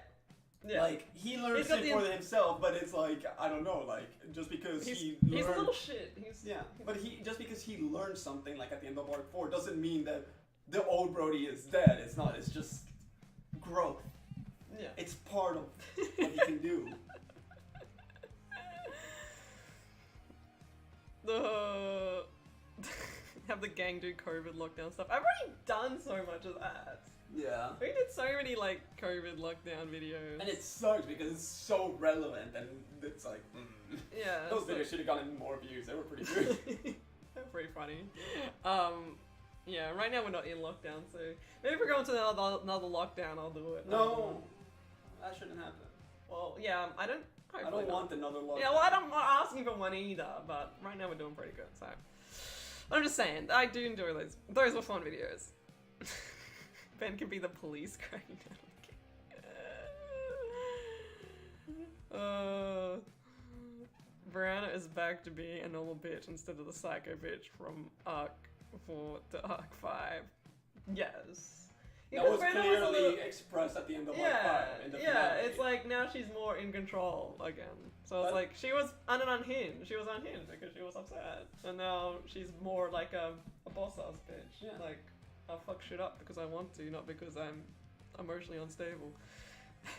Yeah. Like he learned He's got simp for himself, but it's like I don't know, like just because he's he a learned. little shit. Yeah, but just because he learned something like at the end of arc 4 doesn't mean that the old Brody is dead. It's not. It's just growth. Yeah. It's part of what he can do. The have the gang do COVID lockdown stuff. I've already done so much of that. Yeah. We did so many like COVID lockdown videos. And it sucks because it's so relevant and it's like, yeah, those so- videos should have gotten more views. They were pretty good. They're pretty funny. Yeah, right now we're not in lockdown, so maybe if we're going to another lockdown, I'll do it. No, that shouldn't happen. Well, yeah, I don't I Hopefully don't not. want another lockdown. Yeah, well, I'm not asking for one either, but right now we're doing pretty good, so. I'm just saying, I do enjoy those. Those were fun videos. Ben can be the police cracking down. Brianna is back to being a normal bitch instead of the psycho bitch from Arc 4 to Arc 5. Yes. That was Brianna clearly a little- expressed at the end of Arc yeah, 5. In the yeah, finale. it's like now she's more in control again. So it's But- like she was unhinged. She was unhinged because she was upset, and now she's more like a boss ass bitch. Yeah. Like I'll fuck shit up because I want to, not because I'm emotionally unstable.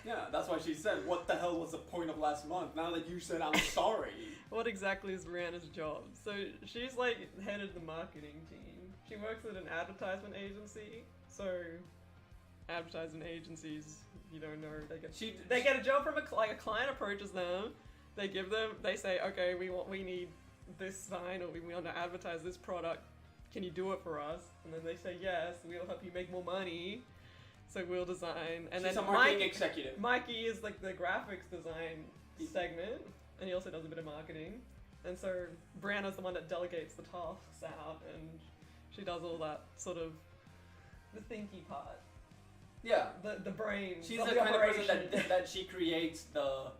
Yeah, that's why she said, what the hell was the point of last month? Now that you said I'm sorry. What exactly is Brianna's job? So she's like head of the marketing team. She works at an advertisement agency. So advertisement agencies, you don't know, they get a job from a client approaches them. They say, okay, we need this sign, or we want to advertise this product. Can you do it for us? And then they say yes. We'll help you make more money. So we'll design. And She's then a marketing executive. Mikey is like the graphics design segment, and he also does a bit of marketing. And so Brianna's the one that delegates the tasks out, and she does all that sort of the thinky part, Yeah. the brain. She's of the the kind of person operation. that she creates the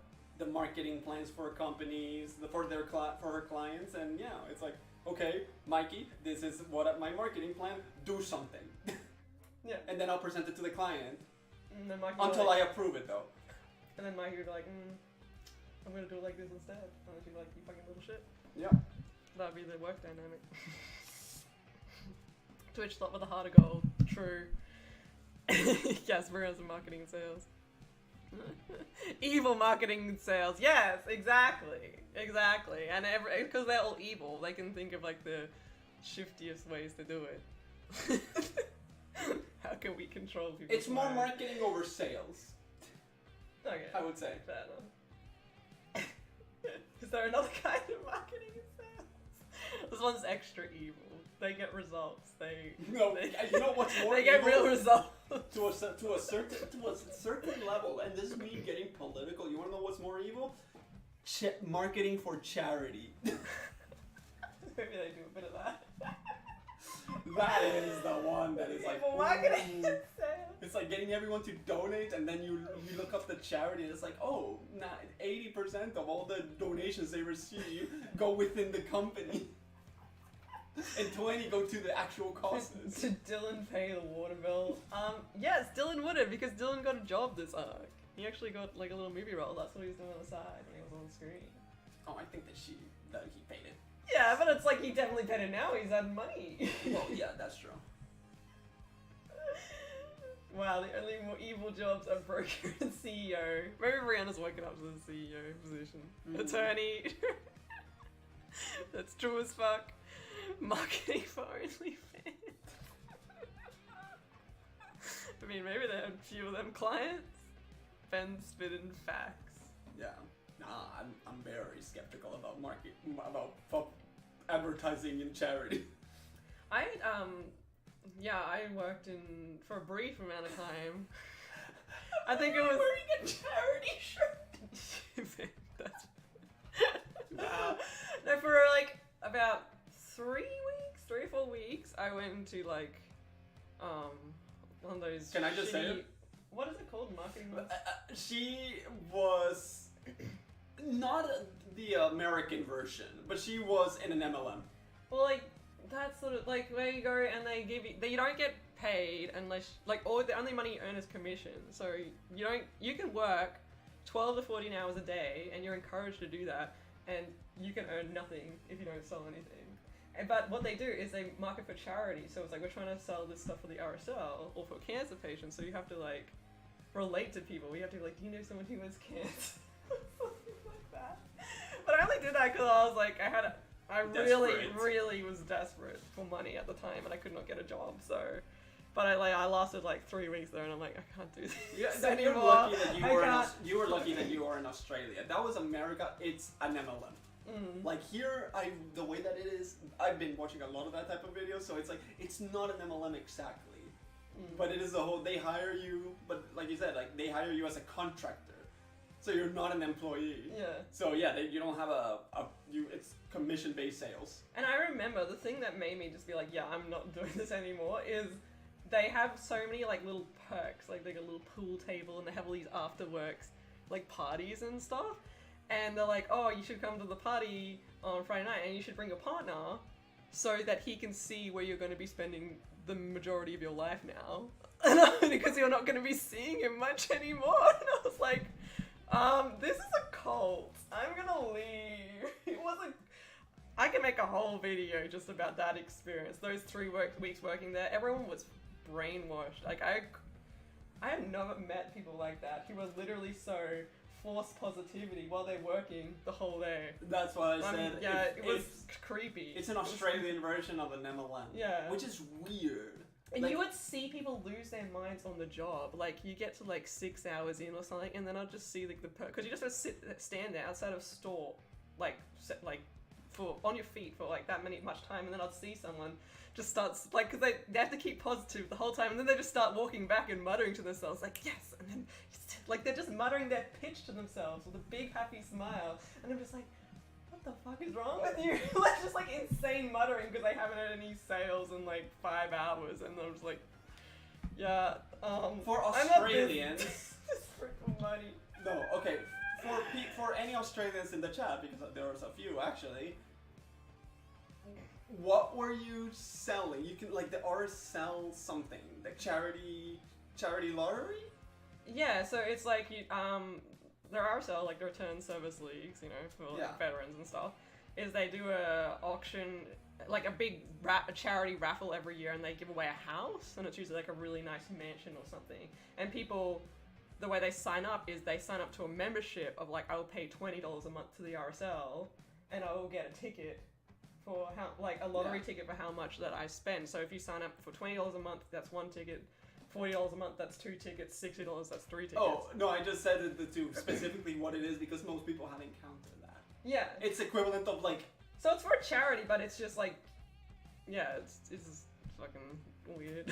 marketing plans for companies, for her clients, and yeah, it's like, okay, Mikey, this is what my marketing plan. Do something, Yeah. and then I'll present it to the client And then Mikey until I approve it, though. And then Mikey would be like, I'm gonna do it like this instead. And then she'd be like, you fucking little shit. Yeah. That'd be the work dynamic. Twitch thought with a heart of gold. True. Yes, Brianna's in marketing and sales. Evil marketing and sales. Yes, exactly. Exactly. And because they're all evil, they can think of like the shiftiest ways to do it. How can we control people? It's more marketing over sales, Okay. I would say. Fair enough. Is there another kind of marketing and sales? This one's extra evil. They get results. No, you know what's more They get evil? real results. To a certain level, and this is me getting political. You want to know what's more evil? Marketing for charity. Maybe they do a bit of that. That is the one that is like. Evil marketing ooh. and sales. It's like getting everyone to donate, and then you look up the charity, and it's like, oh, 80% of all the donations they receive go within the company, and 20 go to the actual causes. Did Dylan pay the water bill? Yes, Dylan would have, because Dylan got a job this arc. He actually got like a little movie role. That's what he was doing on the side when he was on screen. Oh, I think that he paid it. Yeah, but it's like he definitely paid it now. He's had money. Well, yeah, that's true. Wow, the only more evil jobs are broker and CEO. Maybe Brianna's woken up to the CEO position. Mhm. Attorney. That's true as fuck. Marketing for OnlyFans. I mean, maybe they had a few of them clients. Ben spitting facts. Yeah. Nah, I'm very skeptical about about advertising in charity. I worked for a brief amount of time. I think it was wearing a charity shirt. That's no, for like about 3 or 4 weeks, I went into like one of those. Can I just say shitty- it? What is it called? Marketing. She was not the American version, but she was in an MLM. Well, like that's sort of like where you go and they give you don't get paid unless the only money you earn is commission. So you can work 12 to 14 hours a day and you're encouraged to do that, and you can earn nothing if you don't sell anything. But what they do is they market for charity. So it's like, we're trying to sell this stuff for the RSL or for cancer patients. So you have to like relate to people. We have to like, do you know someone who has cancer? Something like that. But I only did that because I was like, I really was desperate for money at the time, and I could not get a job. So, but I lasted like 3 weeks there, and I'm like, I can't do this Yeah, anymore. you're lucky that I you were lucky that you were in Australia. That was America. It's an MLM. Mm. Like here, the way that it is, I've been watching a lot of that type of videos, so it's like, it's not an MLM exactly. Mm. But it is they hire you, but like you said, like they hire you as a contractor. So you're not an employee. Yeah. So yeah, you don't have it's commission-based sales. And I remember the thing that made me just be like, yeah, I'm not doing this anymore is they have so many like little perks, like they got a little pool table and they have all these after-works like parties and stuff. And they're like, oh, you should come to the party on Friday night and you should bring a partner so that he can see where you're going to be spending the majority of your life now. Because you're not going to be seeing him much anymore. And I was like, this is a cult. I'm gonna leave. It wasn't. I can make a whole video just about that experience. Those 3 weeks working there, everyone was brainwashed. Like I have never met people like that who were literally so forced positivity while they're working the whole day. That's why I said. Yeah, it was creepy. It's an Australian version of an MLM. Yeah. Which is weird. And Like- you would see people lose their minds on the job. Like, you get to like 6 hours in or something, and then I'll just see like because you just have to stand there outside of a store, like for on your feet for like that much time, and then I'll see someone just starts like because they have to keep positive the whole time, and then they just start walking back and muttering to themselves like yes, and then like they're just muttering their pitch to themselves with a big happy smile, and I'm just like, what the fuck is wrong with you? Like just like insane muttering because they haven't had any sales in like 5 hours, and I'm just like, yeah. For I'm not Australians. this freaking money. No, okay. For any Australians in the chat, because there was a few actually. What were you selling? You can like the RSL something, the charity lottery. Yeah, so it's like you there are so like the return service leagues, you know, for like, Yeah. veterans and stuff. Is they do a auction, like a big a charity raffle every year, and they give away a house, and it's usually like a really nice mansion or something. And people, the way they sign up is they sign up to a membership of like I'll pay $20 a month to the RSL, and I will get a ticket for how like a lottery Yeah. ticket for how much that I spend. So if you sign up for $20 a month, that's 1 ticket. $40 a month, that's 2 tickets. $60, that's 3 tickets. Oh no, I just said it to specifically what it is because most people haven't encountered that. Yeah. It's equivalent of like So it's for a charity, but it's just like, yeah, it's just fucking weird.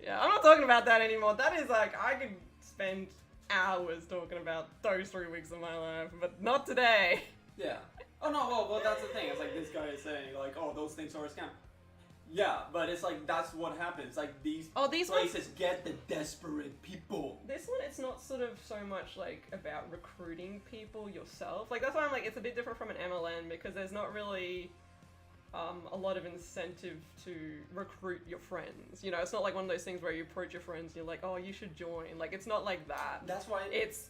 Yeah, I'm not talking about that anymore. That is like, I could spend hours talking about those 3 weeks of my life, but not today. yeah. Oh no, well that's the thing. It's like this guy is saying like, oh, those things are a scam. Yeah, but it's like that's what happens. Like these Oh, these ones. places get the desperate people. This one, it's not sort of so much like about recruiting people yourself. Like that's why I'm like, it's a bit different from an MLM because there's not really a lot of incentive to recruit your friends. You know, it's not like one of those things where you approach your friends and you're like, oh, you should join. Like it's not like that. That's why It's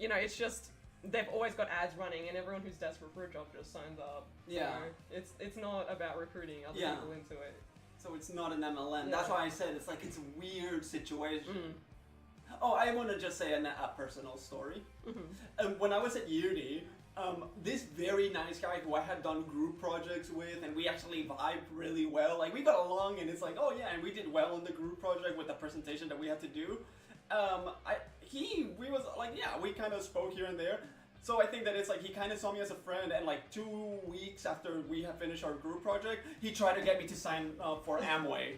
you know, it's just they've always got ads running, and everyone who's desperate for a job just signs up. Yeah. So it's not about recruiting other Yeah. people into it. so it's not an MLM. Yeah. That's why I said it's like it's a weird situation. Mm. Oh, I want to just say a personal story. Mm-hmm. When I was at uni, this very nice guy who I had done group projects with, and we actually vibed really well. Like we got along, and it's like, oh yeah, and we did well in the group project with the presentation that we had to do. We was like, yeah, we kind of spoke here and there. So I think that it's like he kind of saw me as a friend, and like 2 weeks after we had finished our group project, he tried to get me to sign up for Amway.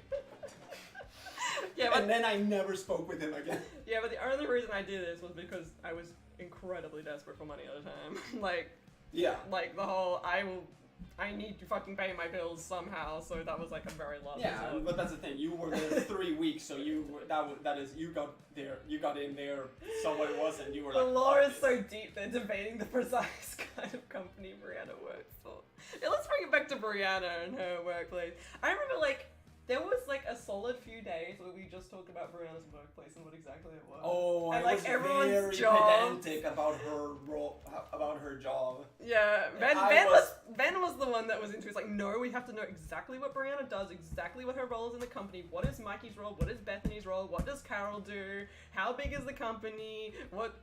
Yeah, but And then I never spoke with him again. yeah, but the only reason I did this was because I was incredibly desperate for money at the time. Yeah. like the whole I need to fucking pay my bills somehow. So that was like a very last Yeah, resort. but that's the thing. You were there 3 weeks, so you got in there. Someone was, and you were The like. lore "Fuck is this." so deep, they're debating the precise kind of company Brianna works for. Yeah, let's bring it back to Brianna and her workplace. I remember, like, there was, like, a solid few days where we just talked about Brianna's workplace and what exactly it was. Oh, And, I like, was everyone's very jobs. pedantic about her role, about her job. Yeah, Ben, I ben, was- ben was the one that was into it. It's like, no, we have to know exactly what Brianna does, exactly what her role is in the company. What is Mikey's role? What is Bethany's role? What does Carol do? How big is the company? What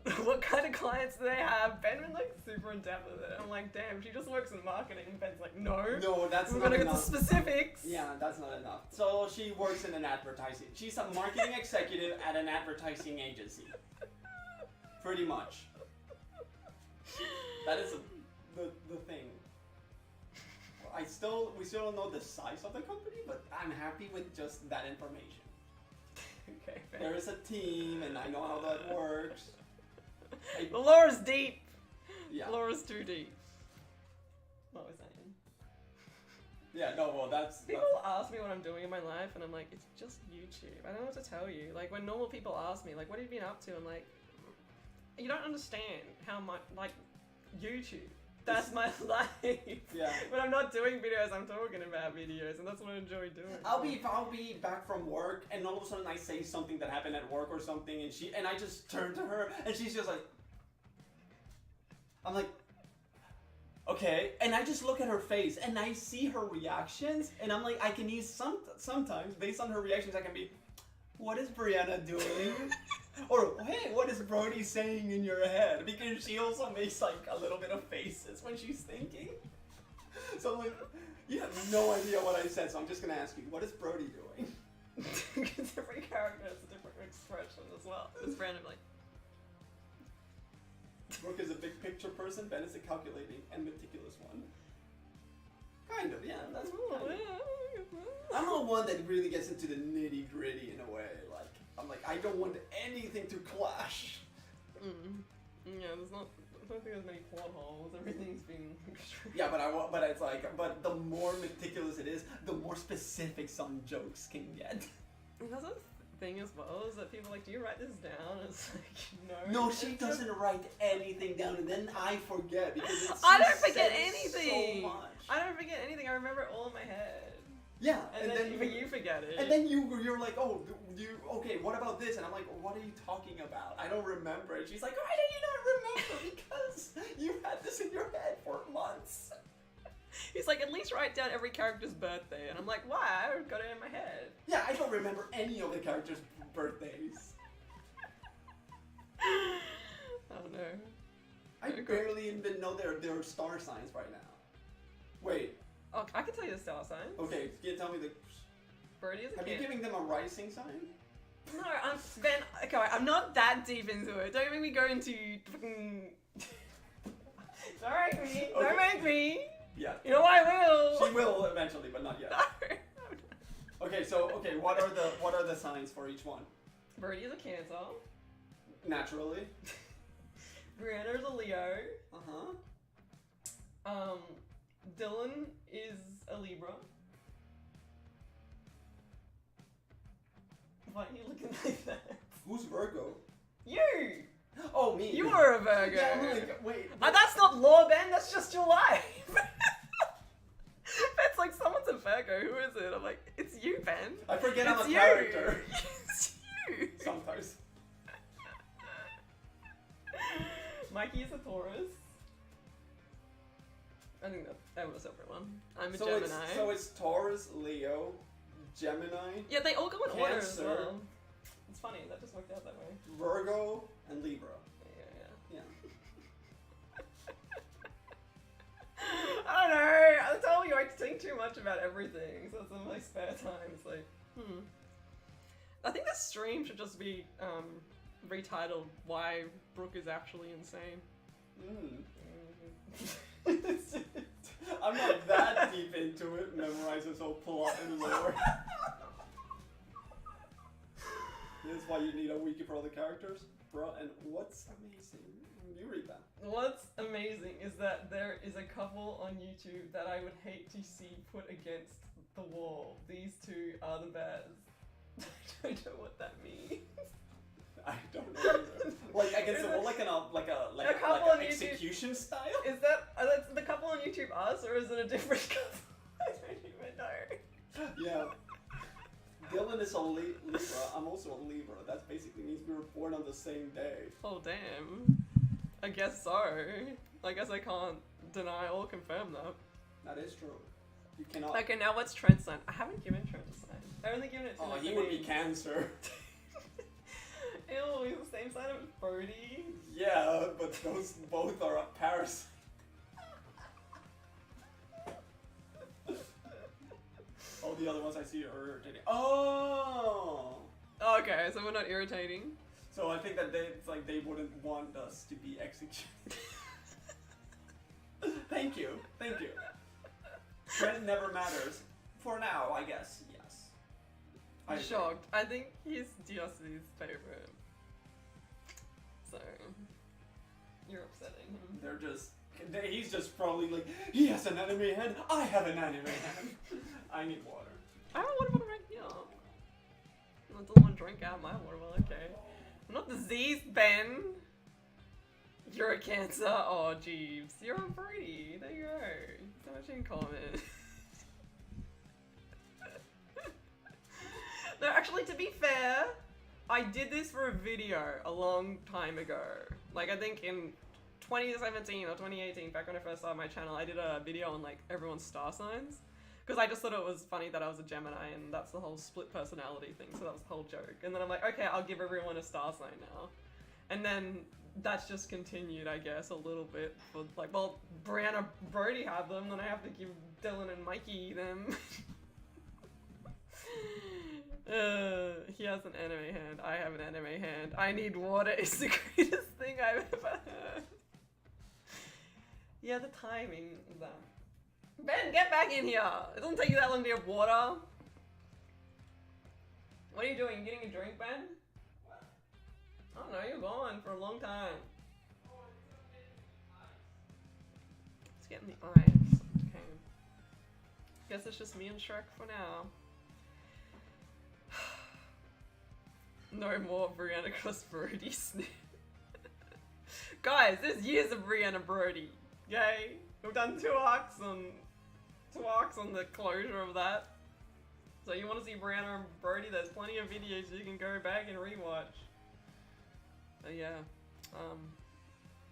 kind of clients do they have? Ben was like super in depth with it. I'm like, damn, she just works in marketing. And Ben's like, no, No, that's we're not gonna get the enough. specifics. Yeah, that's not enough. So she works in an advertising. She's a marketing executive at an advertising agency. Pretty much. That is the thing. We still don't know the size of the company, but I'm happy with just that information. Okay, fair. There is a team, and I know how that works. The lore is deep. Yeah. The lore is too deep. What was I saying? Yeah. No. Well, that's. People ask me what I'm doing in my life, and I'm like, it's just YouTube. I don't know what to tell you. Like, when normal people ask me, like, what have you been up to? I'm like, you don't understand how much, like, YouTube. That's my life. Yeah. When I'm not doing videos, I'm talking about videos, and that's what I enjoy doing. I'll be back from work, and all of a sudden I say something that happened at work or something, and I just turn to her, and she's just like, I'm like, okay, and I just look at her face, and I see her reactions, and I'm like, I can use sometimes based on her reactions, I can be, what is Brianna doing? Or, hey, what is Brody saying in your head? Because she also makes like a little bit of faces when she's thinking. So I'm like, you have no idea what I said, so I'm just gonna ask you, what is Brody doing? Because every character has a different expression as well. It's random, like, Brooke is a big picture person, Ben is a calculating and meticulous one. Kind of, yeah, that's oh, kind of. yeah. I'm the one that really gets into the nitty gritty in a way. Like, I'm like, I don't want anything to clash. Yeah, I don't think there's many plot holes. Everything's been Yeah, but it's like, but the more meticulous it is, the more specific some jokes can get. That's a thing as well, is that people are like, do you write this down? And it's like, No, It's she just- doesn't write anything down, and then I forget because it's I she don't forget says anything. So much. I don't forget anything. I remember it all in my head. Yeah, And then but you forget it. And then you're like, oh, okay, what about this? And I'm like, what are you talking about? I don't remember it. She's like, why do you not remember? Because you had this in your head for months. He's like, at least write down every character's birthday. And I'm like, why? I got it in my head. Yeah, I don't remember any of the characters' birthdays. Oh no. I barely even know their star signs right now. Wait, Oh, I can tell you the star signs. okay, can you tell me the... Brody is a Have you kid. given them a rising sign? No, Ben, okay, I'm not that deep into it. Don't make me go into fucking... Don't make me. Don't Okay. make me. Yeah. You know I will. She will eventually, but not yet. No. Okay, so what are the signs for each one? Brody is a Cancer. Naturally. Brianna is a Leo. Uh-huh. Dylan is a Libra. Why are you looking like that? Who's Virgo? You! Oh, me. You are a Virgo. Yeah, I'm like, wait. That's not law, Ben. That's just your life. It's like someone's a Virgo. Who is it? I'm like, it's you, Ben. I forget I'm It's a you. character. It's you. Sometimes. Mikey is a Taurus. I think that was everyone. I'm a So Gemini. it's Taurus, Leo, Gemini, Yeah, they all go in order as Cancer. well. It's funny, that just worked out that way. Virgo, and Libra. Yeah. Yeah. I don't know. I told you I think too much about everything, so it's in my spare time. It's like, I think this stream should just be retitled "Why Brooke is Actually Insane." I'm not that deep into it. Memorize this whole plot and lore. This is why you need a wiki for all the characters, bro. And what's amazing? You read that. What's amazing is that there is a couple on YouTube that I would hate to see put against the wall. These two are the best. I don't know what that means. I don't know either. Like against the wall, like A couple an on YouTube. execution style. Is that's the couple on YouTube us, or is it a different couple? I don't even know. Yeah. Dylan is a Libra. I'm also a Libra. That basically means we were born on the same day. Oh damn. I guess so. I guess I can't deny or confirm that. That is true. You cannot. Okay, now what's Trent's sign? I haven't given Trent a sign. I only given it to Oh, like, he the would be names. Cancer. Ew, he's the same sign as Brody. Yeah, but those both are a parasite. All the other ones I see are irritating. Oh! Okay, so we're not irritating. So I think that it's like they wouldn't want us to be executed. Thank you. Thank you. Trent never matters. For now, I guess. Yes. I'm shocked. I think he's Dios's favorite. So, you're upsetting him. He's just probably like, he has an anime head, I have an anime head. I need water. I have a water bottle right here. I don't want to drink out my water bottle, okay. I'm not diseased, Ben. You're a cancer. Oh, Jeeves. You're a Brody. There you go. So much in common. No, actually, to be fair, I did this for a video a long time ago. Like, I think in 2017 or 2018, back when I first started my channel, I did a video on, like, everyone's star signs. Because I just thought it was funny that I was a Gemini, and that's the whole split personality thing, so that was the whole joke. And then I'm like, okay, I'll give everyone a star sign now. And then that's just continued, I guess, a little bit. For like, well, Brianna Brody had them, then I have to give Dylan and Mikey them. He has an anime hand. I have an anime hand. I need water is the greatest thing I've ever heard. Yeah, the timing of that. Ben, get back in here! It doesn't take you that long to get water. What are you doing? You getting a drink, Ben? I don't know, you're gone for a long time. Let's get in the eyes. Okay. Guess it's just me and Shrek for now. No more Brianna Cross Brody snip. Guys, there's years of Brianna Brody. Yay! We've done two arcs on the closure of that. So you want to see Brianna and Brody? There's plenty of videos you can go back and rewatch. Yeah,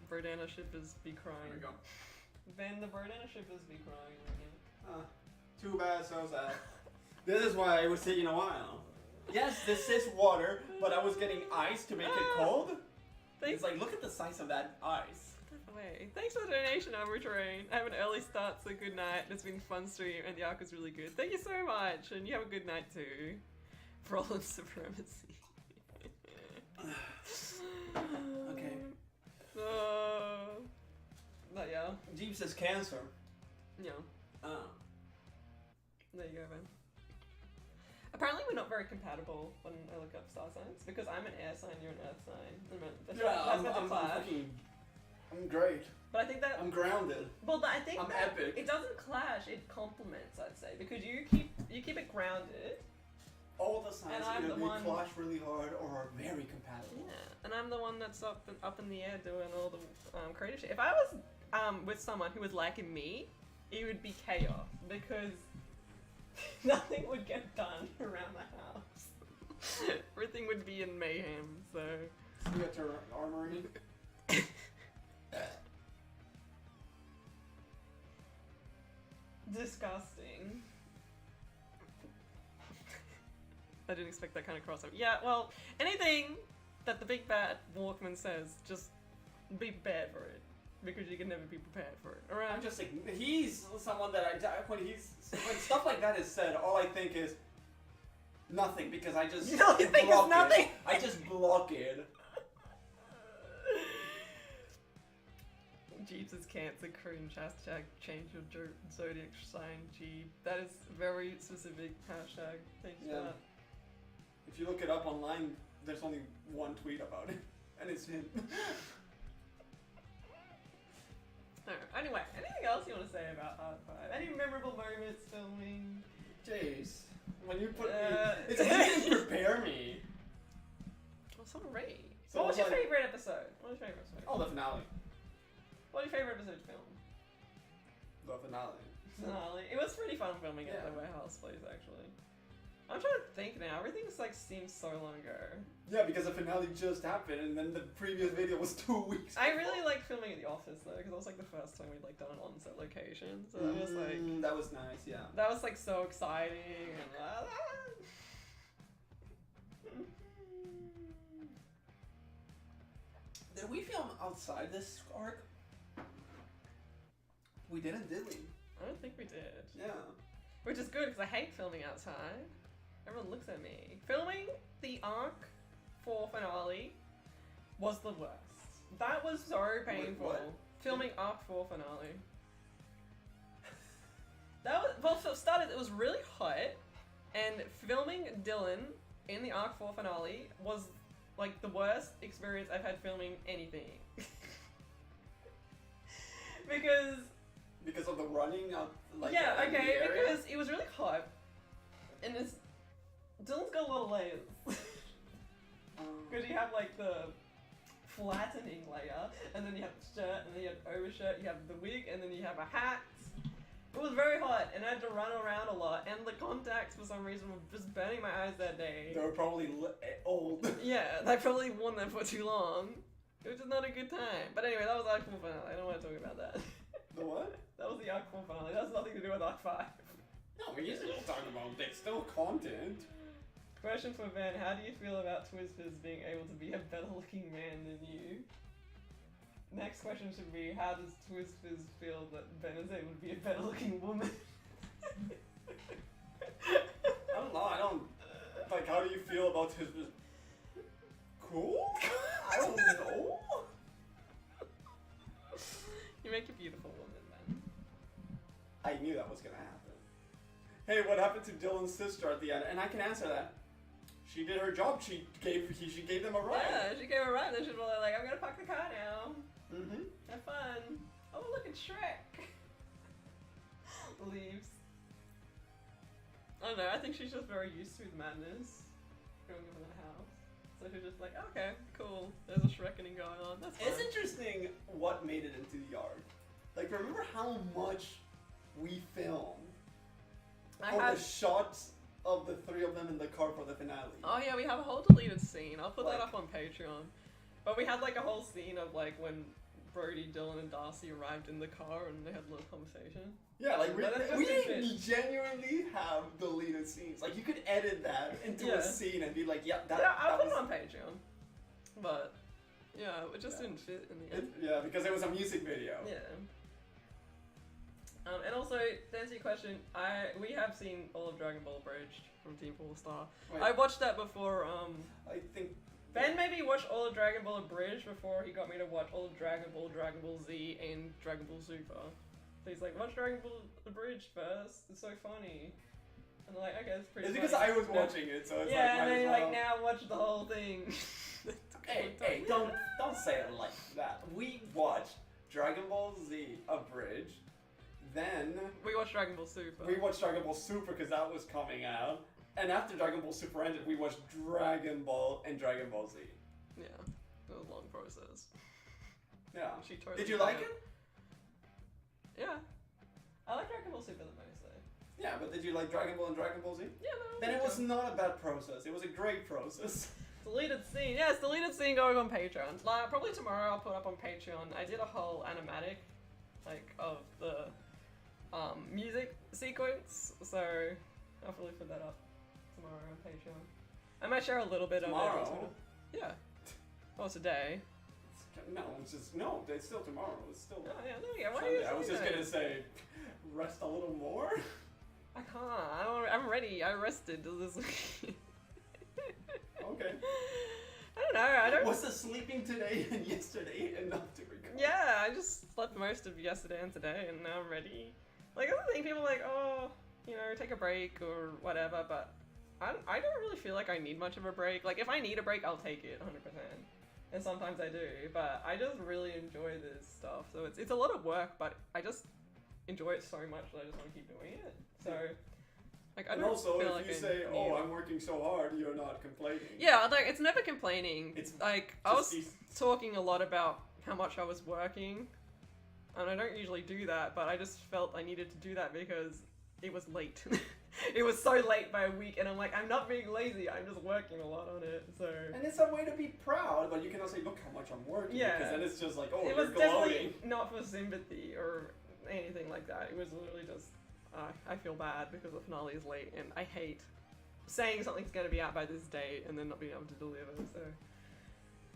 Brianna shippers be crying. There we go. Ben, the Brianna shippers be crying right now. Too bad, so sad. This is why it was taking a while. Yes, this is water, but I was getting ice to make it cold. Thanks. It's like, look at the size of that ice. Away. Thanks for the donation, Arbitrain. I have an early start, so good night. It's been a fun stream, and the arc was really good. Thank you so much, and you have a good night too. For all of supremacy. Okay. But yeah. Jeeves says cancer. Yeah. Oh. There you go, man. Apparently we're not very compatible when I look up star signs, because I'm an air sign, you're an earth sign. I'm great. But I think that... I'm grounded. Well, I think I'm that epic. it doesn't clash, it complements, I'd say, because you keep it grounded. All the signs And I'm either the one- clash really hard or are very compatible. Yeah, and I'm the one that's up in the air doing all the creative shit. If I was with someone who was liking me, it would be chaos, because nothing would get done around the house. Everything would be in mayhem, so... You got your armory? Disgusting. I didn't expect that kind of crossover. Yeah, well, anything that the big bad Walkman says, just be prepared for it. Because you can never be prepared for it. Alright? I'm just like, he's someone that when stuff like that is said, all I think is nothing, because I just You only think it's nothing? I just block it. Jeeves is cancer, cringe, hashtag change your zodiac sign, Jeep. That is very specific hashtag. Thanks for that. If you look it up online, there's only one tweet about it, and it's him. Anyway, anything else you want to say about Hard 5? Any memorable moments filming? Jeez. When you put me... It's It's like you didn't prepare me. Oh, sorry. So What was it's your like- favorite episode? What was your favorite episode? Oh, the finale. What was your favorite episode to film? The finale. Finale. It was pretty fun filming at Yeah. the warehouse place, actually. I'm trying to think now. Everything's like seems so long ago. Yeah, because the finale just happened, and then the previous video was 2 weeks. I really like filming at the office though, because it was like the first time we'd like done an on-set location. So that was like that was nice, yeah. that was like so exciting and Did we film outside this arc? We didn't, did we? I don't think we did. Yeah. Which is good because I hate filming outside. Everyone looks at me. Filming the arc for finale was the worst. That was so painful. what? Filming arc 4 finale. That was, well, for starters, it was really hot. And filming Dylan in the Arc 4 finale was like the worst experience I've had filming anything. Because of the running up, like yeah, in the okay, area? because it was really hot, and Dylan's got a lot of layers. Because you have like the flattening layer, and then you have the shirt, and then you have the overshirt, you have the wig, and then you have a hat. It was very hot, and I had to run around a lot, and the contacts for some reason were just burning my eyes that day. They were probably old. Yeah, they probably worn them for too long. It was just not a good time. But anyway, that was Arc 4 finale. I don't want to talk about that. The what? That was the Arc 4 finale. That has nothing to do with Arc 5. No, we're still talking about it. Still content. Question for Ben: how do you feel about Twizzfizz being able to be a better looking man than you? Next question should be: how does Twizzfizz feel that Ben is able to be a better looking woman? I don't know. I don't. Like, how do you feel about his? Cool? I don't know. You make a beautiful woman, Ben. I knew that was gonna happen. Hey, what happened to Dylan's sister at the end? And I can answer that. She did her job. She gave them a ride. Yeah, she gave a ride, and then she's like, I'm gonna park the car now. Mm-hmm. Have fun. Oh, look at Shrek. Leaves. I don't know, I think she's just very used to the madness growing up in the house. So she's just like, okay, cool. There's a Shrekkening going on. That's fine. It's interesting what made it into the yard. Like, remember how much we filmed I for have. the shots of the three of them in the car for the finale? Oh yeah, we have a whole deleted scene. I'll put that Like- up on Patreon. But we had like a whole scene of like when Brody, Dylan, and Darcy arrived in the car and they had a little conversation. Yeah, like But that we doesn't genuinely have deleted scenes. Like, you could edit that into Yeah. a scene and be like, yeah, that. Yeah, I'll that put was, it on Patreon. But yeah, it just Yeah. didn't fit in the end. Yeah, because it was a music video. Yeah. And also, to answer your question, we have seen all of Dragon Ball Abridged from Team Four Star. Wait, I watched that before. I think. Ben made me watch all of Dragon Ball Abridged before he got me to watch all of Dragon Ball Z, and Dragon Ball Super. So he's like, watch Dragon Ball Abridged first. It's so funny. And I'm like, okay, it's pretty. It's because funny. I was watching it, so it's Yeah, like. and might then as you're well. like, now watch the whole thing. Hey, don't say it like that. We watched Dragon Ball Z Abridged, then We watched Dragon Ball Super. we watched Dragon Ball Super because that was coming out, and after Dragon Ball Super ended, we watched Dragon Ball and Dragon Ball Z. Yeah, it was a long process. Yeah. She totally Did you like failed. it? Yeah. I like Dragon Ball Super the most though. Yeah, but did you like Dragon Ball and Dragon Ball Z? Yeah, no. Then it me was too. not a bad process. It was a great process. Deleted scene. Yes, deleted scene going on Patreon. Like, probably tomorrow I'll put up on Patreon. I did a whole animatic, like, of the music sequence, so I'll probably put that up tomorrow on Patreon. I might share a little bit of it. Tomorrow? on Twitter. Yeah. Well, today. No, it's just no. It's still tomorrow. It's still. Oh yeah, no, yeah. Why are Sunday. you I was saying just that? gonna say, rest a little more. I can't. I'm ready. I rested this week. Okay. I don't know. I don't. Was the sleeping today and yesterday enough to recover? Yeah, I just slept most of yesterday and today, and now I'm ready. Like, I don't think people are like, oh, you know, take a break or whatever, but I don't really feel like I need much of a break. Like, if I need a break, I'll take it 100%. And sometimes I do, but I just really enjoy this stuff. So it's a lot of work, but I just enjoy it so much that I just want to keep doing it. So, like, I And don't also, feel if like you I say, need "Oh, it. I'm working so hard," you're not complaining. Yeah, like, it's never complaining. It's like, I was Just talking a lot about how much I was working, and I don't usually do that, but I just felt I needed to do that because it was late. It was so late by a week, and I'm like, I'm not being lazy, I'm just working a lot on it, so... And it's a way to be proud, but you cannot say, "Look how much I'm working," Yeah. because then it's just like, "Oh, it you're was gloating." definitely not for sympathy or anything like that. It was literally just, I feel bad because the finale is late, and I hate saying something's going to be out by this date and then not being able to deliver, so...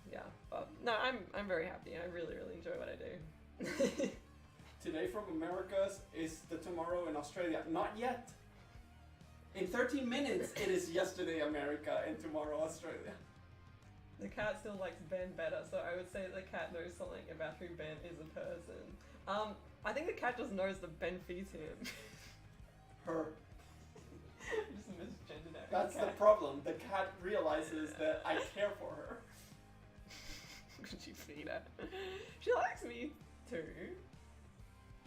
Yeah, but no, I'm very happy. I really, really enjoy what I do. Today from Americas is the tomorrow in Australia. Not yet. In 13 minutes, it is yesterday America and tomorrow Australia. The cat still likes Ben better, so I would say the cat knows something about who Ben is a person. I think the cat just knows that Ben feeds him. Her. Just miss That's the Okay. problem. The cat realizes that I care for her. Could you feed her? She likes me too.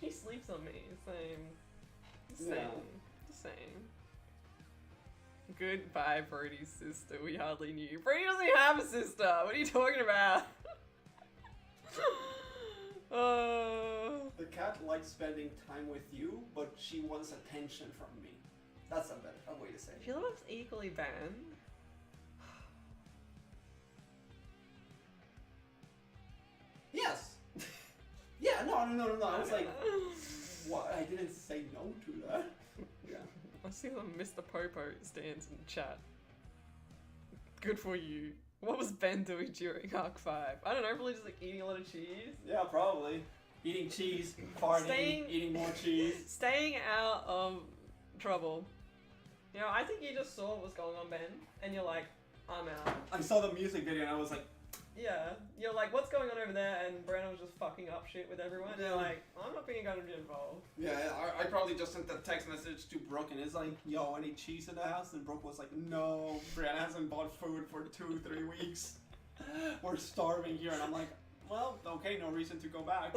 She sleeps on me. Same. Yeah. Same. Goodbye, Brody's sister. We hardly knew you. Brody doesn't even have a sister. What are you talking about? The cat likes spending time with you, but she wants attention from me. That's a better way to say I it. feel like it's equally banned. Yes. Yeah. No. I was like, what? I didn't say no to that. Yeah. I see the Mr. Popo stands in the chat. Good for you. What was Ben doing during Arc 5? I don't know, probably just like eating a lot of cheese. Yeah, probably. Eating cheese, farting, Staying- eating more cheese. Staying out of trouble. You know, I think you just saw what was going on, Ben, and you're like, I'm out. I saw the music video and I was like, Yeah, you're like, what's going on over there? And Brenna was just fucking up shit with everyone. And Yeah. you're like, I'm not being gonna be involved. yeah, I probably just sent the text message to Brooke and it's like, yo, any cheese in the house? And Brooke was like, no, Brianna hasn't bought food for 2-3 weeks. We're starving here. And I'm like, well, okay, no reason to go back.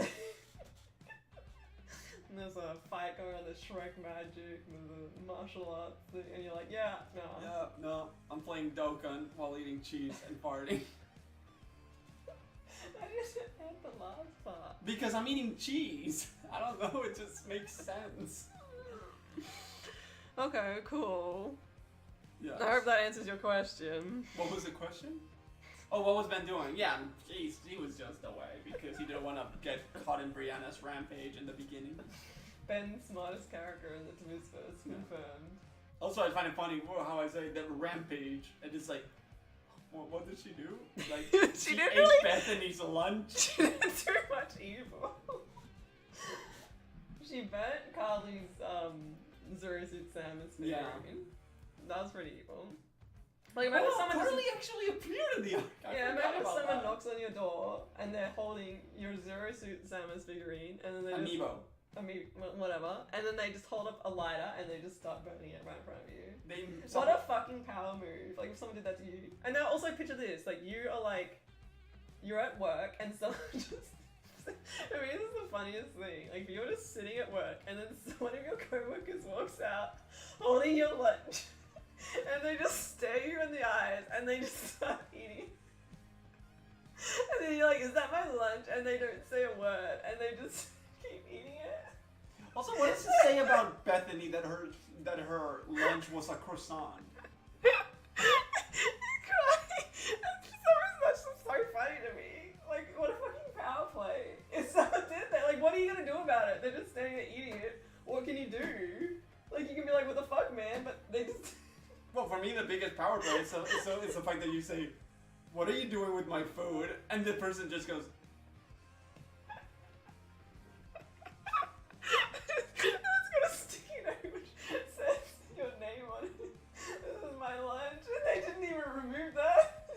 And there's a fight going on, there's Shrek magic, and there's a martial arts thing, and you're like, yeah, no. Yeah, no, I'm playing Dokkan while eating cheese and farting. I just had the last part. Because I'm eating cheese. I don't know, it just makes sense. Okay, cool. Yeah. I hope that answers your question. What was the question? Oh, what was Ben doing? Yeah, he was just away because he didn't want to get caught in Brianna's rampage in the beginning. Ben's smartest character in the Twisverse, confirmed. Also, I find it funny how I say that rampage, and it's like, what did she do? Like, She ate didn't really- Bethany's lunch. She didn't do much evil. She burnt Carly's Zero Suit Samus figurine. Yeah. That was pretty evil. Like, imagine someone just- Carly actually appeared in the arc. I Yeah, forgot imagine if about someone that. knocks on your door and they're holding your Zero Suit Samus figurine and then they just... Amiibo. Whatever. And then they just hold up a lighter and they just start burning it right in front of you. They, What a fucking power move. Like, if someone did that to you. And now also picture this. Like, you are like... You're at work and someone just... I mean, this is the funniest thing. Like, you're just sitting at work and then one of your co-workers walks out holding your lunch. And they just stare you in the eyes and they just start eating. And then you're like, is that my lunch? And they don't say a word and they just keep eating it. Also, what does it say about Bethany that her lunch was a croissant? That's so funny to me. Like, what a fucking power play. If someone did that, like, what are you gonna do about it? They're just standing there eating it. What can you do? Like, you can be like, what the fuck, man? But they just... Well, for me, the biggest power play is the fact that you say, "What are you doing with my food?" and the person just goes, It's got a sticky note which says your name on it. This is my lunch. And they didn't even remove that.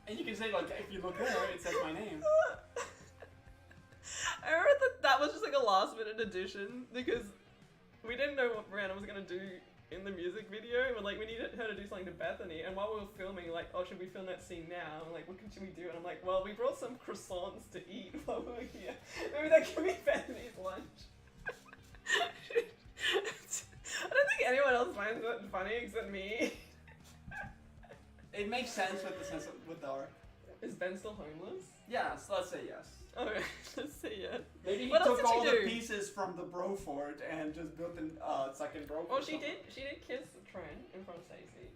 and you can say like, if you look there, it says my name. I remember that was just like a last minute addition because we didn't know what Brianna was gonna do in the music video. And like, we needed her to do something to Bethany. And while we were filming, like, oh, should we film that scene now? And like, what should we do? And I'm like, well, we brought some croissants to eat while we were here. Maybe that can be Bethany's lunch. I don't think anyone else finds it funny except me. It makes sense with the arc. Is Ben still homeless? Yes, let's say yes. Okay, let's see it. Maybe he What else took did she all the do? pieces from the Brofort and just built a second Brofort. Well, she somewhere. did kiss Trent in front of Stacey.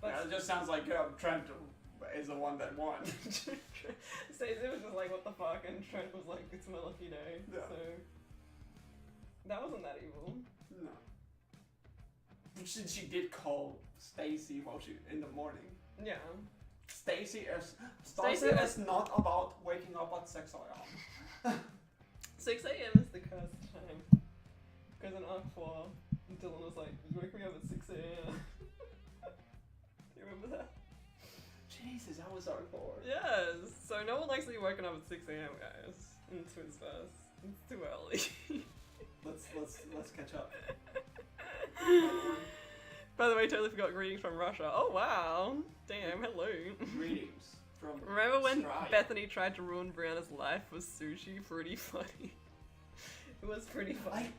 Yeah, it just sounds like Trent is the one that won. Stacey was just like, what the fuck? And Trent was like, it's my lucky day. Yeah. So, that wasn't that evil. No. She did call Stacy while she in the morning. Yeah. Stacy is Stacey is not about waking up at 6 a.m. 6 a.m. is the cursed time. Because in Arc 4, Dylan was like, you wake me up at 6 a.m. Do you remember that? Jesus, that was our four. Yes. So no one likes to be woken up at 6 a.m. guys. In Twisverse. It's too early. Let's catch up. By the way, totally forgot greetings from Russia. Oh wow. Damn, hello. Greetings from. Remember when Australia. Bethany tried to ruin Brianna's life with sushi? Pretty funny. It was pretty funny.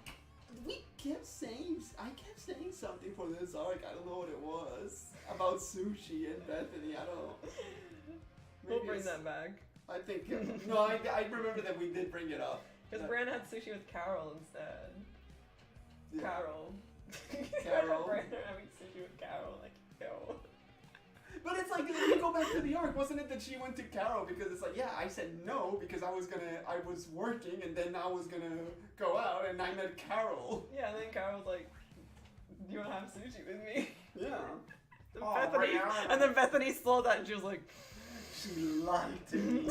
I kept saying something for this arc. I don't know what it was about sushi and Bethany. I don't know. We'll Maybe bring it's- that back. I think. No, I remember that we did bring it up. Because Yeah. Brianna had sushi with Carol instead. Yeah. Carol. Carol. Brianna having sushi with Carol, like, ew. But it's like, if you go back to the arc, wasn't it that she went to Carol because it's like, yeah, I said no because I was working and then I was gonna go out and I met Carol. Yeah, and then Carol was like, "Do you want to have sushi with me?" Yeah. And, Oh, Bethany, Brianna. and then Bethany saw that and she was like, She lied to me.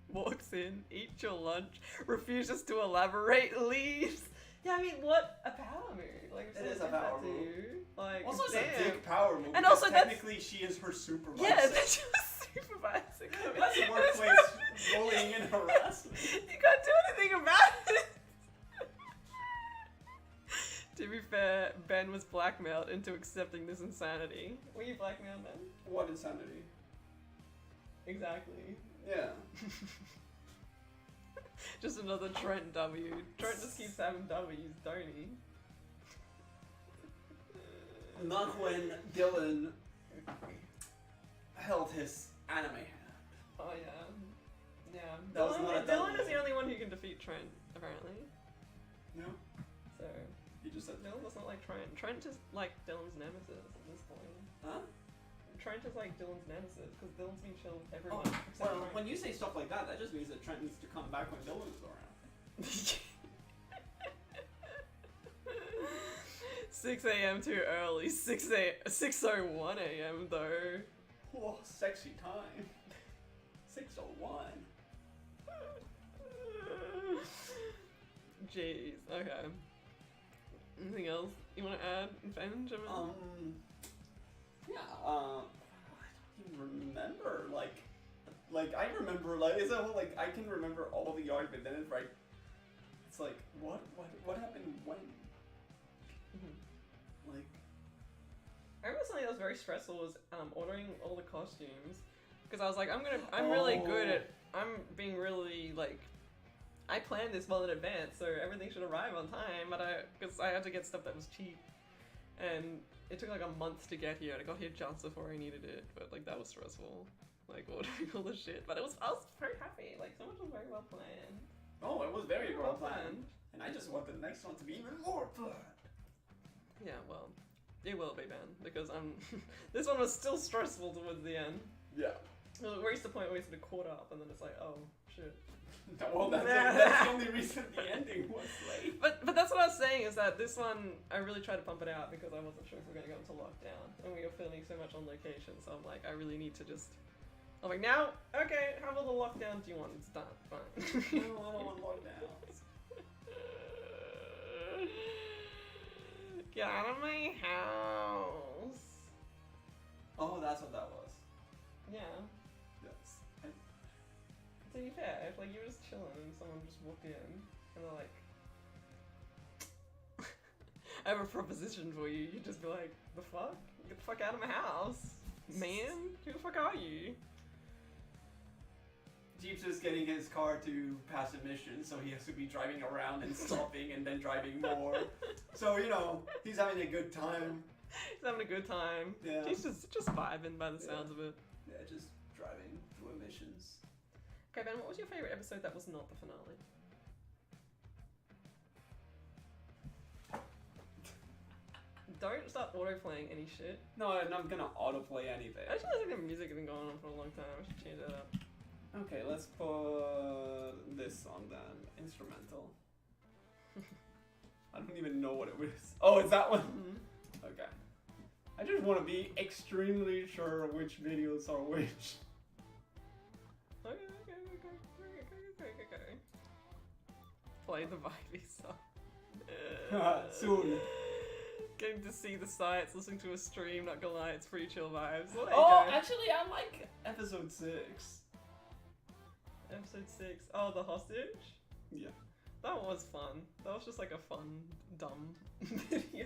walks in, eats your lunch, refuses to elaborate, leaves. Yeah, I mean, what a power move. Like, It if is someone a did that power to move. you, like, Also, it's damn. a dick power move. And because also that's- technically she is her supervisor. Yeah, they're just supervising. I mean, That's it's workplace not- bullying and harassment. You can't do anything about it. To be fair, Ben was blackmailed into accepting this insanity. Were you blackmailed, Ben? What insanity? Exactly. Yeah. Just another Trent W. Trent just keeps having W's, don't he? Not when Dylan held his anime hand. Oh yeah. Yeah. That was not a Dylan W. is the only one who can defeat Trent, apparently. No? So He just said, Dylan does not like Trent. Trent is like Dylan's nemesis at this point. huh? Trent is like Dylan's nemesis because Dylan's been chill with everyone Oh, except well, Trent. when you say stuff like that, that just means that Trent needs to come back when Dylan's around. 6 a.m. too early. 6:01 a.m. though. Oh, sexy time. 6:01. Jeez. Okay. Anything else you want to add, Benjamin? Yeah, I don't even remember, like, I remember, like, it's a whole, like, I can remember all the arc, but then it's like, what happened when? Mhm. Like, I remember something that was very stressful was ordering all the costumes because I was like, I'm really good at, I'm being really like, I planned this well in advance, so everything should arrive on time. But because I had to get stuff that was cheap, and it took like a month to get here. And I got here just before I needed it, but like that was stressful, like ordering all the shit. But I was very happy. Like so much was very well planned. oh, it was very well planned. And I just want the next one to be even more planned. Yeah, well, it will be, man, because this one was still stressful towards the end. Yeah. We reached the point where we sort of caught up, and then it's like, oh shit. Well, that's the only reason the ending was late. But that's what I was saying is that this one I really tried to pump it out because I wasn't sure if we were gonna go into lockdown, and we were filming so much on location. So I'm like, I really need to just. I'm like, now, okay, how about the lockdown do you want? It's done, fine. No, I don't want lockdowns. Get out of my house. Oh, that's what that was. Yeah. Yes. To be fair, if like you were just chilling and someone just walked in and they're like, I have a proposition for you, you'd just be like, the fuck? Get the fuck out of my house, man. Who the fuck are you? Jeep's just getting his car to pass a mission, so he has to be driving around and stopping and then driving more. So, you know, he's having a good time. He's having a good time. Yeah. He's just vibing by the sounds of it. Yeah, just driving through missions. Okay, Ben, what was your favorite episode that was not the finale? Don't start auto-playing any shit. No, I'm not gonna autoplay anything. Actually, I think the music has been going on for a long time. I should change that up. Okay, let's put this on then. Instrumental. I don't even know what it was. Oh, it's that one? Mhm. Okay. I just want to be extremely sure which videos are which. Okay. Play the Vivey song. Soon. Getting to see the sights, listening to a stream, not gonna lie, it's pretty chill vibes. Well, there you Oh, go. actually, I like episode 6. Episode 6. Oh, the hostage? Yeah. That was fun. That was just like a fun, dumb video.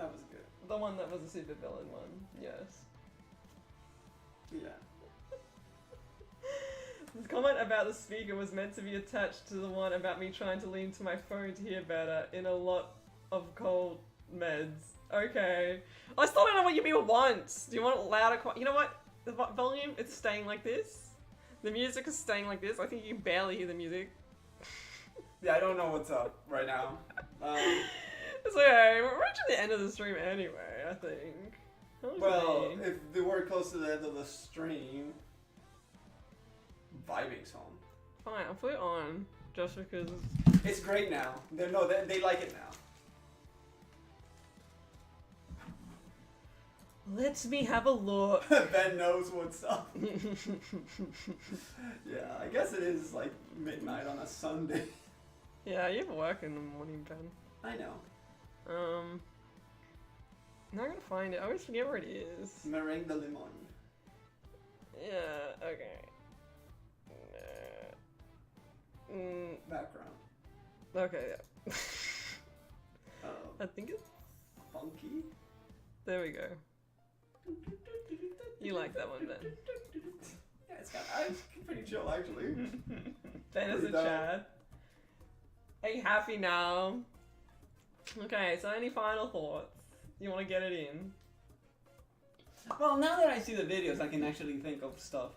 That was good. The one that was a super villain one, yes. Yeah. The comment about the speaker was meant to be attached to the one about me trying to lean to my phone to hear better in a lot of cold meds. Okay. I still don't know what you mean once. Do you want it louder? You know what? The volume, it's staying like this. The music is staying like this. I think you can barely hear the music. Yeah, I don't know what's up right now. It's okay. We're reaching the end of the stream anyway, I think. How long does it Well, be? if we were close to the end of the stream, vibing song. Fine, I'll put it on. Just because... It's great now. They like it now. Let me have a look. Ben knows what's up. Yeah, I guess it is like midnight on a Sunday. Yeah, you have work in the morning, Ben. I know. Now I'm gonna find it. I always forget where it is. Meringue de limon. Yeah, okay. Background. Okay, yeah. I Uh, think it's... funky. There we go. You like that one, Ben. Yeah, it's pretty chill actually. Ben is a Pretty dope. Chad. Are you happy now? Okay, so any final thoughts? You want to get it in? Well, now that I see the videos, I can actually think of stuff.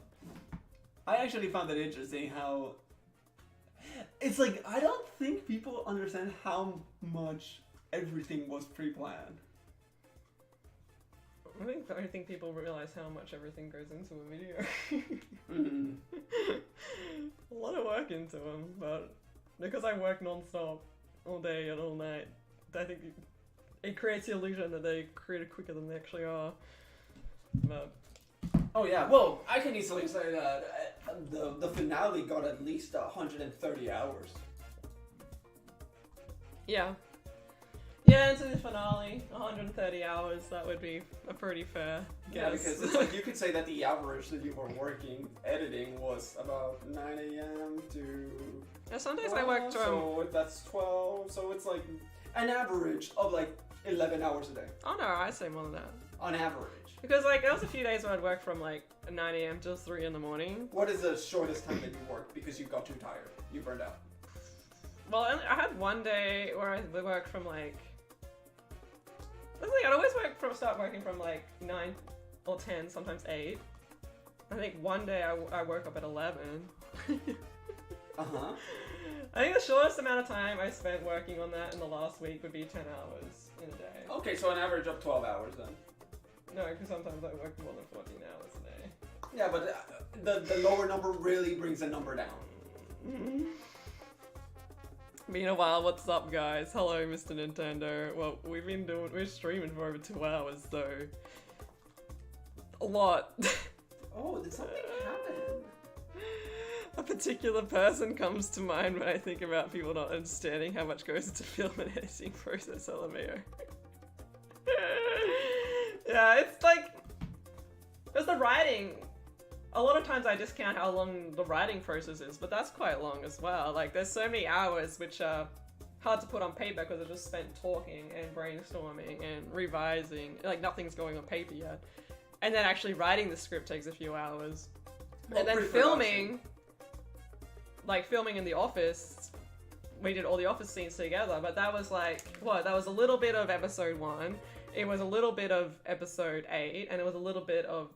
I actually found it interesting how it's like I don't think people understand how much everything was pre-planned. I don't think people realize how much everything goes into a video. Mm-hmm. A lot of work into them, but because I work non-stop all day and all night, I think it creates the illusion that they created quicker than they actually are. But Oh yeah, well, I can easily say that the finale got at least 130 hours. yeah. Yeah, into the finale, 130 hours, that would be a pretty fair Yeah, guess. because it's like you could say that the average that you were working editing was about 9 a.m. to Yeah, sometimes I work so that's 12, so it's like an average of like 11 hours a day Oh no, I'd say more than that. on average. Because like there was a few days where I'd work from like 9 a.m. till 3 in the morning. What is the shortest time that you worked because you got too tired? You burned out. Well, I had one day where I worked from like... I think I'd always start working from like 9 or 10, sometimes 8. I think one day I woke up at 11. Uh-huh. I think the shortest amount of time I spent working on that in the last week would be 10 hours in a day. Okay, so an average of 12 hours then. No, because sometimes I work more than 14 hours a day. Yeah, but the lower number really brings the number down. Been a while, what's up guys? Hello Mr. Nintendo. Well, we're streaming for over 2 hours, so... A lot. Oh, did something happen? A particular person comes to mind when I think about people not understanding how much goes into film and editing process, LMAO. Yeah, it's like... There's the writing. A lot of times I discount how long the writing process is, but that's quite long as well. Like, there's so many hours which are hard to put on paper because I just spent talking and brainstorming and revising. Like, nothing's going on paper yet. And then actually writing the script takes a few hours. Well, And then pre-production. filming, like filming in the office, we did all the office scenes together, but that was like, what, that was a little bit of episode 1, it was a little bit of episode 8, and it was a little bit of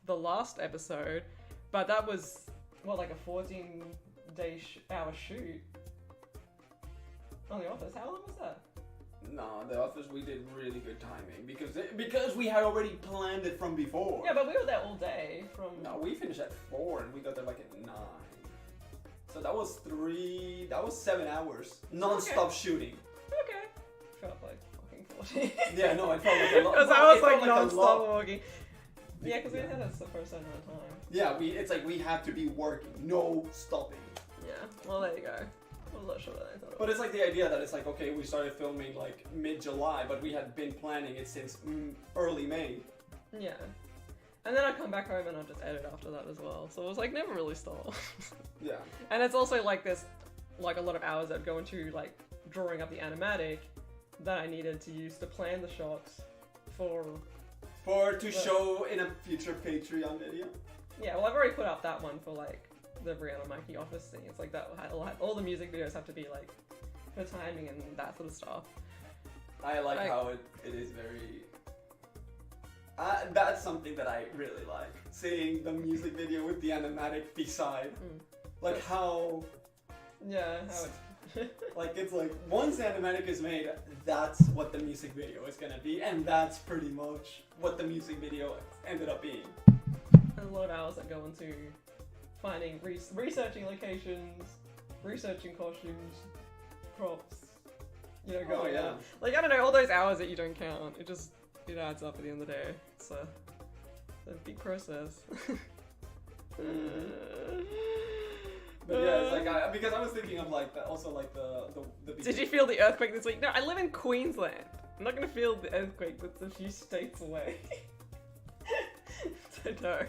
the last episode, but that was, what, like a 14-day hour shoot on the office. How long was that? No, the office we did really good timing because we had already planned it from before. Yeah, but we were there all day from... No, we finished at 4 and we got there like at 9. So that was 7 hours non-stop shooting. Okay. Felt like fucking 40. Yeah, no, it felt like a lot. Because I was it felt like a non-stop lot. walking. Yeah, because we had us for a certain amount of time. Yeah, it's like we had to be working, no stopping. Yeah, well there you go. I was not sure that I thought it But was. it's like the idea that it's like, okay, we started filming like mid-July, but we had been planning it since early May. Yeah. And then I'd come back home and I'd just edit after that as well. So it was like never really stopped. Yeah. And it's also like there's like a lot of hours that go into like drawing up the animatic that I needed to use to plan the shots for. To show in a future Patreon video. Yeah, well, I've already put up that one for like the Brianna Mikey office thing. It's like that. All the music videos have to be like for timing and that sort of stuff. I like how it is very. That's something that I really like. Seeing the music video with the animatic beside. Like how. Yeah, how it's. Like it's like once the animatic is made, that's what the music video is gonna be, and that's pretty much what the music video ended up being. There's a lot of hours that go into finding, researching locations, researching costumes, props. You know, going out. Like I don't know, all those hours that you don't count. It adds up at the end of the day. It's a big process. But yeah, it's like because I was thinking of like also like the Did you feel the earthquake this week? No, I live in Queensland. I'm not gonna feel the earthquake that's a few states away. So no.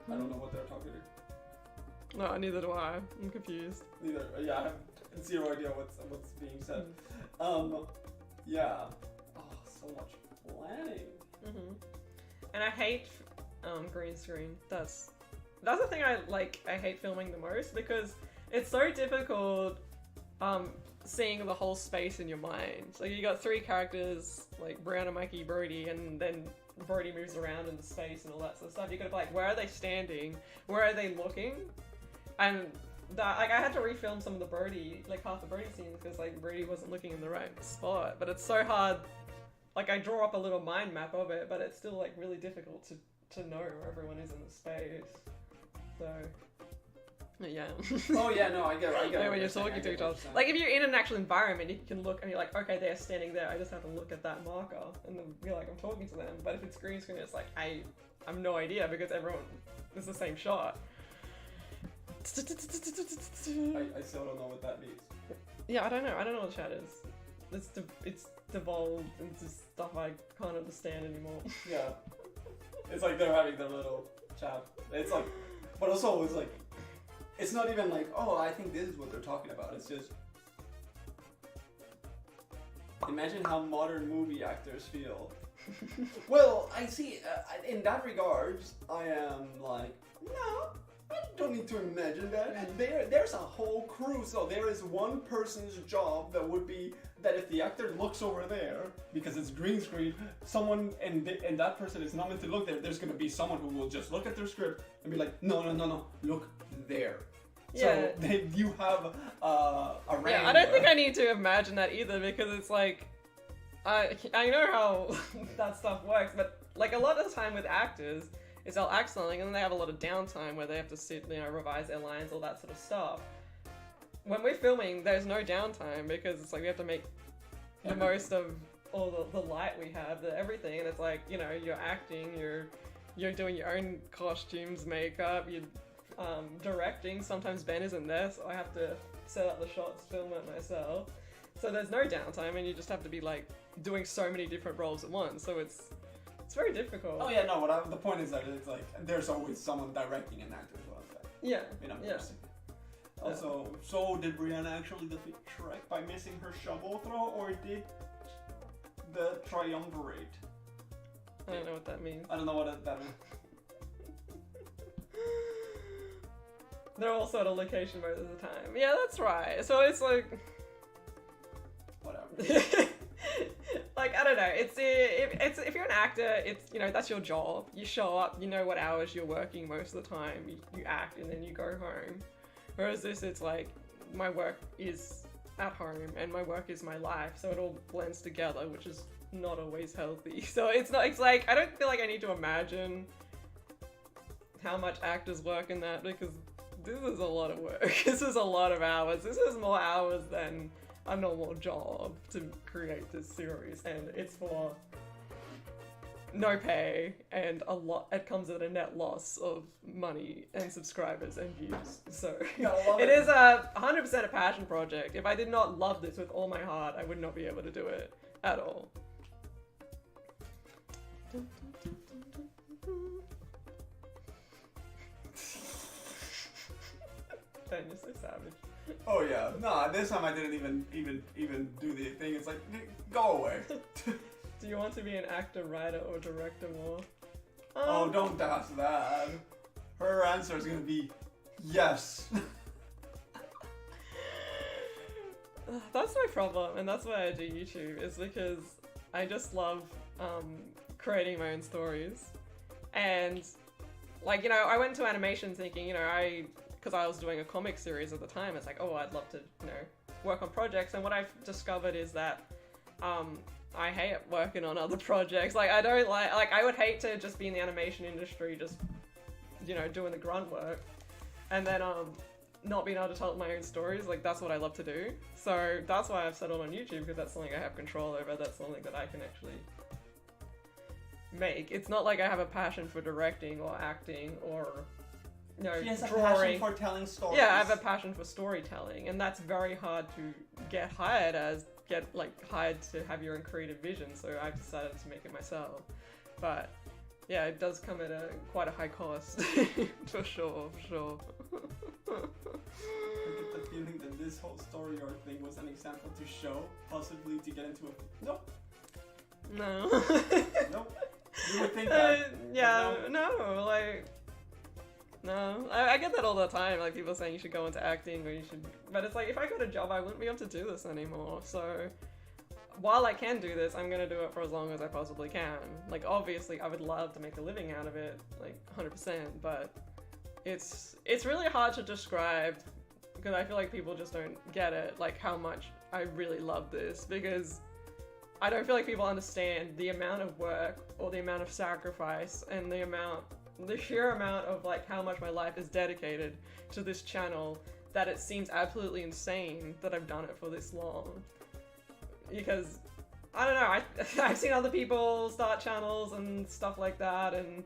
I don't know what they're talking to. No, neither do I. I'm confused. Neither. Yeah, I have zero idea what's being said. Yeah. Oh, so much planning. And I hate green screen. That's the thing I hate filming the most because it's so difficult seeing the whole space in your mind. So you got three characters like Brianna, Mikey, Brody, and then Brody moves around in the space and all that sort of stuff. You gotta be like, where are they standing? Where are they looking? And that, like, I had to refilm some of the Brody, like half the Brody scenes because like Brody wasn't looking in the right spot. But it's so hard. Like I draw up a little mind map of it, but it's still like really difficult to know where everyone is in the space. So yeah. Oh yeah, no, I get yeah, when you're talking to each other. Like if you're in an actual environment, you can look and you're like, okay, they're standing there. I just have to look at that marker and then be like, I'm talking to them. But if it's green screen, it's like I have no idea because everyone is the same shot. I still don't know what that means. Yeah, I don't know. I don't know what chat is. It's devolved into stuff I can't understand anymore. Yeah. It's like they're having their little chat. It's like, but also it's like, it's not even like, oh, I think this is what they're talking about. It's just, imagine how modern movie actors feel. Well, I see, in that regards, I am like, no, I don't need to imagine that. There's a whole crew, so there is one person's job that would be that if the actor looks over there, because it's green screen, someone, and that person is not meant to look there, there's gonna be someone who will just look at their script and be like, no, look there. Yeah. So you have a range. Yeah, I don't think I need to imagine that either because it's like, I know how that stuff works, but like a lot of the time with actors, is they'll act something and then they have a lot of downtime where they have to sit, revise their lines, all that sort of stuff. When we're filming, there's no downtime because it's like we have to make the most of all the light we have, everything, and it's like, you're acting, you're doing your own costumes, makeup, you're directing. Sometimes Ben isn't there, so I have to set up the shots, film it myself. So there's no downtime, and you just have to be like doing so many different roles at once. So it's very difficult. Oh yeah, no. The point is that it's like there's always someone directing an actor as well. So, yeah. Yeah. Also, so did Brianna actually defeat Shrek by missing her shovel throw, or did the triumvirate? I don't know what that means. I don't know what that means. They're all sort of location most of the time. Yeah, that's right. So it's like, whatever. Like, I don't know. If you're an actor, it's that's your job. You show up. You know what hours you're working most of the time. You act and then you go home. Whereas this, it's like my work is at home and my work is my life. So it all blends together, which is not always healthy. So it's like I don't feel like I need to imagine how much actors work in that because this is a lot of work. This is a lot of hours. This is more hours than a normal job to create this series, and it's for no pay and a lot. It comes at a net loss of money and subscribers and views. So it is 100% a passion project. If I did not love this with all my heart, I would not be able to do it at all. Ben, you're so savage. Oh yeah, no, this time I didn't even do the thing. It's like, go away. Do you want to be an actor, writer, or director more? Oh, don't ask that. Her answer is gonna be yes. That's my problem, and that's why I do YouTube, is because I just love creating my own stories. And, like, you know, I went to animation thinking, you know, because I was doing a comic series at the time, it's like, oh, I'd love to, you know, work on projects. And what I've discovered is that I hate working on other projects. Like, I don't like, I would hate to just be in the animation industry, just, you know, doing the grunt work. And then, not being able to tell my own stories, like, that's what I love to do. So that's why I've settled on YouTube, because that's something I have control over. That's something that I can actually make. It's not like I have a passion for directing or acting or, you know, She has a drawing. passion for telling stories. Yeah, I have a passion for storytelling, and that's very hard to get hired to have your own creative vision. So I've decided to make it myself. But yeah, it does come at quite a high cost, for sure. I get the feeling that this whole story arc thing was an example to show, possibly to get into a. Nope. No. Nope. You would think that. Yeah, no, like, no. I get that all the time, like people saying you should go into acting or you should, but it's like, if I got a job, I wouldn't be able to do this anymore. So while I can do this, I'm gonna do it for as long as I possibly can. Like, obviously, I would love to make a living out of it, like 100%, but it's really hard to describe, because I feel like people just don't get it, like how much I really love this, because I don't feel like people understand the amount of work or the amount of sacrifice and the sheer amount of like how much my life is dedicated to this channel, that it seems absolutely insane that I've done it for this long. Because, I don't know, I've seen other people start channels and stuff like that, and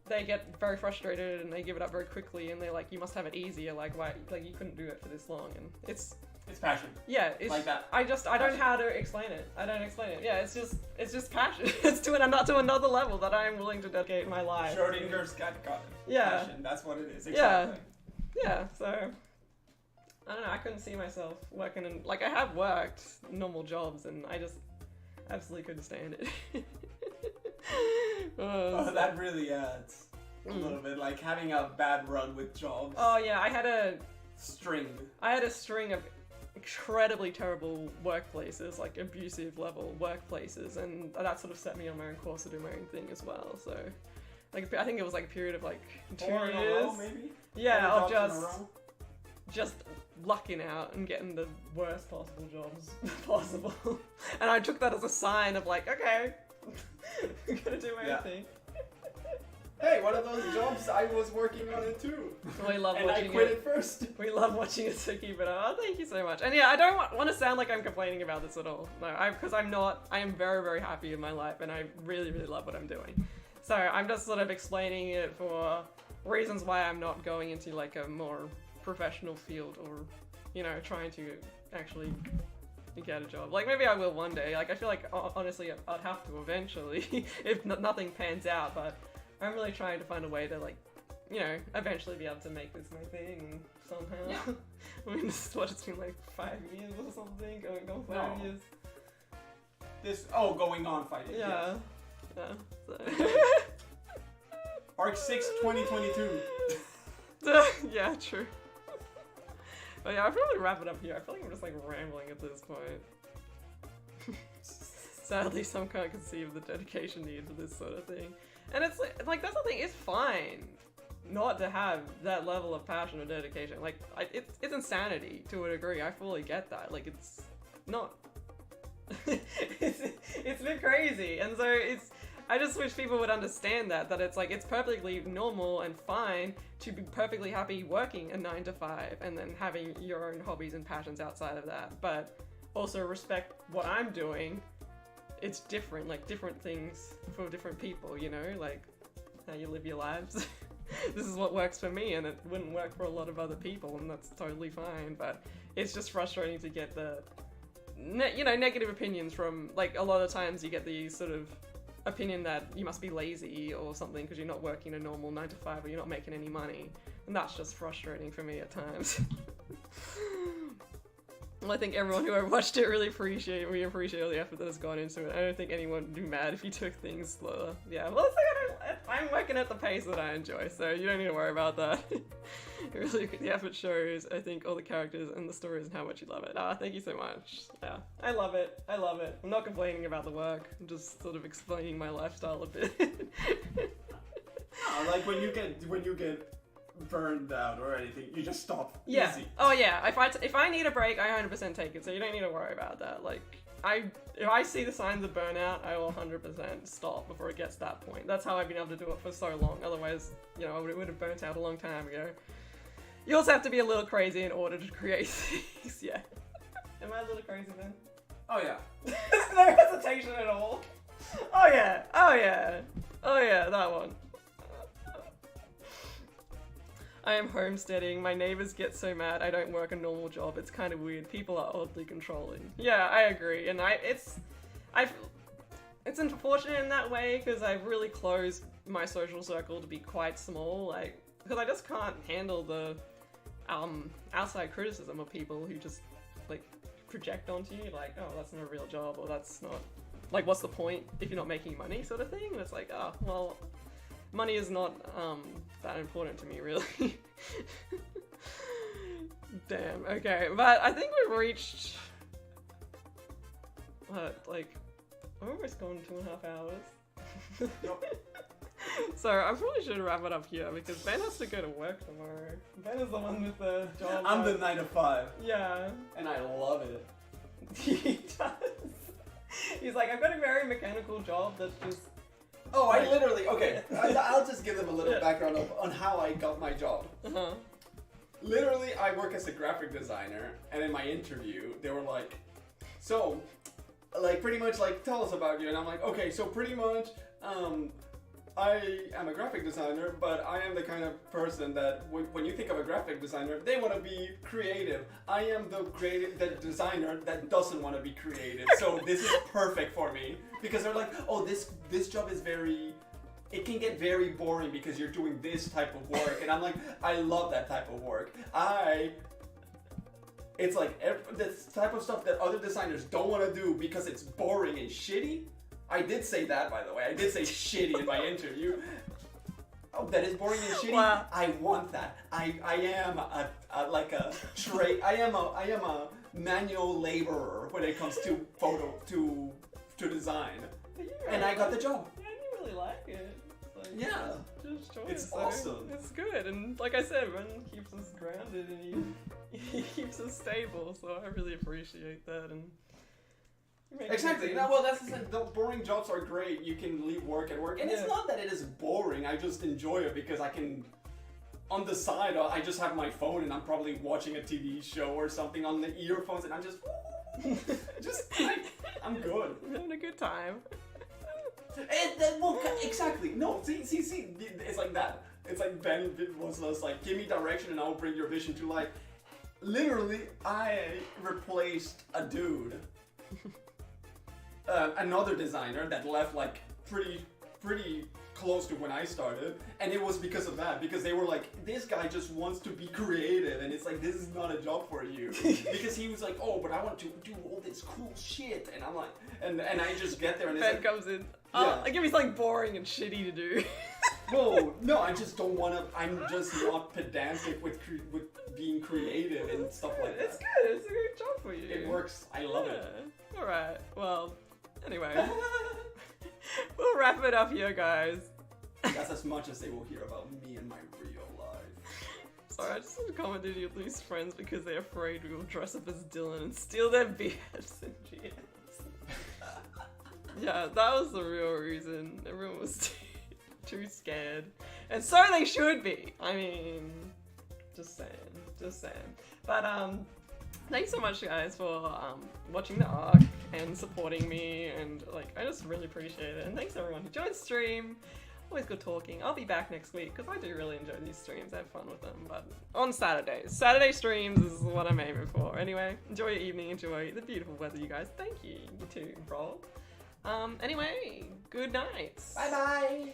they get very frustrated and they give it up very quickly, and they're like, you must have it easier, like why, like you couldn't do it for this long, and it's passion. yeah, it's Like that. I don't know how to explain it. I don't explain it. Yeah, it's just passion. It's not to another level that I am willing to dedicate my life. Schrodinger's cat got it. Yeah. Passion. That's what it is. Yeah. Exactly. Yeah, so I don't know, I couldn't see myself working in, like, I have worked normal jobs and I just absolutely couldn't stand it. Oh, that really adds a little bit, like having a bad run with jobs. Oh yeah, I had a String. string of incredibly terrible workplaces, like abusive level workplaces, and that sort of set me on my own course to do my own thing as well. So, like, I think it was like a period of like 2 4 in a years. row, maybe? Yeah, 4 of jobs in a row? just lucking out and getting the worst possible jobs possible. And I took that as a sign of like, okay, I'm gonna do my Yeah. own thing. Hey, one of those jobs I was working on it too. We love And I watching quit it. it first. We love watching it to keep it up. Oh, thank you so much. And yeah, I don't want to sound like I'm complaining about this at all. No, because I'm not. I am very, very happy in my life, and I really, really love what I'm doing. So I'm just sort of explaining it for reasons why I'm not going into like a more professional field, or, you know, trying to actually get a job. Like, maybe I will one day. Like, I feel like honestly I'd have to eventually if nothing pans out, but I'm really trying to find a way to, like, you know, eventually be able to make this my thing somehow. Yeah. I mean, this is what, it's been like 5 years or something, going 5 No. years. Going on fighting. Yeah. Yes. Yeah. So. Arc 6 2022. Yeah, true. But yeah, I'll probably wrap it up here. I feel like I'm just like rambling at this point. Sadly, some can't conceive the dedication needed to this sort of thing. And it's like that's the thing, it's fine not to have that level of passion or dedication. Like, it's insanity to a degree. I fully get that. Like, it's not... it's a bit crazy. And so I just wish people would understand that it's like, it's perfectly normal and fine to be perfectly happy working a 9 to 5 and then having your own hobbies and passions outside of that. But also respect what I'm doing. It's different, like different things for different people, you know, like how you live your lives. This is what works for me, and it wouldn't work for a lot of other people, and that's totally fine. But it's just frustrating to get the, you know, negative opinions from, like, a lot of times you get the sort of opinion that you must be lazy or something because you're not working a normal 9 to 5 or you're not making any money, and that's just frustrating for me at times. Well, I think everyone who watched it really appreciate all the effort that has gone into it. I don't think anyone would be mad if you took things slower. Yeah, well, it's like I'm working at the pace that I enjoy, so you don't need to worry about that. Really, the effort shows, I think, all the characters and the stories and how much you love it. Thank you so much. Yeah, I love it. I love it. I'm not complaining about the work. I'm just sort of explaining my lifestyle a bit. No, like when you get burned out or anything, you just stop. Yeah. Easy. Oh yeah. If I need a break, I 100% take it. So you don't need to worry about that. Like if I see the signs of burnout, I will 100% stop before it gets to that point. That's how I've been able to do it for so long. Otherwise, you know, I would have burnt out a long time ago. You also have to be a little crazy in order to create things. Yeah. Am I a little crazy then? Oh yeah. There's no hesitation at all. Oh yeah. Oh yeah. Oh yeah. That one. I am homesteading. My neighbors get so mad I don't work a normal job. It's kind of weird. People are oddly controlling. Yeah, I agree. And it's unfortunate in that way because I've really closed my social circle to be quite small. Like, because I just can't handle the outside criticism of people who just like project onto you like, oh, that's not a real job, or that's not like, what's the point if you're not making money, sort of thing. And it's like, oh, well, money is not that important to me, really. Damn, okay, but I think we've reached what, like, we're almost gone 2.5 hours. So I probably should wrap it up here because Ben has to go to work tomorrow. Ben is the one with the job. I'm the 9 to 5. Yeah. And I love it. He does. He's like, I've got a very mechanical job that's just... Oh, I literally, okay, I'll just give them a little Yeah. background on how I got my job. Uh-huh. Literally, I work as a graphic designer, and in my interview, they were like, so, like, pretty much, like, tell us about you, and I'm like, okay, so pretty much, I am a graphic designer, but I am the kind of person that when you think of a graphic designer, they want to be creative. I am the designer that doesn't want to be creative. So this is perfect for me because they're like, oh, this job is it can get very boring because you're doing this type of work, and I'm like, I love that type of work. It's like this type of stuff that other designers don't want to do because it's boring and shitty. I did say that, by the way. I did say shitty in my interview. Oh, that is boring and shitty. Wow. I want that. I am I am a manual laborer when it comes to to design. And I got the job. Yeah, you really like it. It's like, Yeah. Just choice, It's so awesome. It's good, and like I said, Ben keeps us grounded and he keeps us stable, so I really appreciate that. And Exactly. No, well, that's the thing. The boring jobs are great. You can leave work at work. And Yeah. it's not that it is boring. I just enjoy it because I can... On the side, I just have my phone and I'm probably watching a TV show or something on the earphones and I'm just... just like... I'm good. having a good time. And then, well, exactly. No, see. It's like that. It's like Ben was just like, give me direction and I'll bring your vision to life. Literally, I replaced a dude. Another designer that left like pretty close to when I started, and it was because of that, because they were like, this guy just wants to be creative, and it's like, this is not a job for you. Because he was like, oh, but I want to do all this cool shit, and I'm like, and I just get there and it's Ben like, comes in. Yeah. Like, give me something boring and shitty to do. whoa, no, I just don't want to, I'm just not pedantic with being creative and stuff like that. It's good. It's a good job for you. It works. I love it. All right. Well, anyway, we'll wrap it up here, guys. That's as much as they will hear about me and my real life. Sorry, I just commented you lose friends because they're afraid we will dress up as Dylan and steal their BFs and GMs. Yeah, that was the real reason. Everyone was too scared. And so they should be. I mean, just saying. But, thanks so much, guys, for watching the arc and supporting me, and like, I just really appreciate it. And thanks everyone who joined the stream. Always good talking. I'll be back next week because I do really enjoy these streams. I have fun with them, but on Saturdays. Saturday streams is what I'm aiming for. Anyway, enjoy your evening. Enjoy the beautiful weather, you guys. Thank you. You too, Roll. Anyway, good night. Bye bye.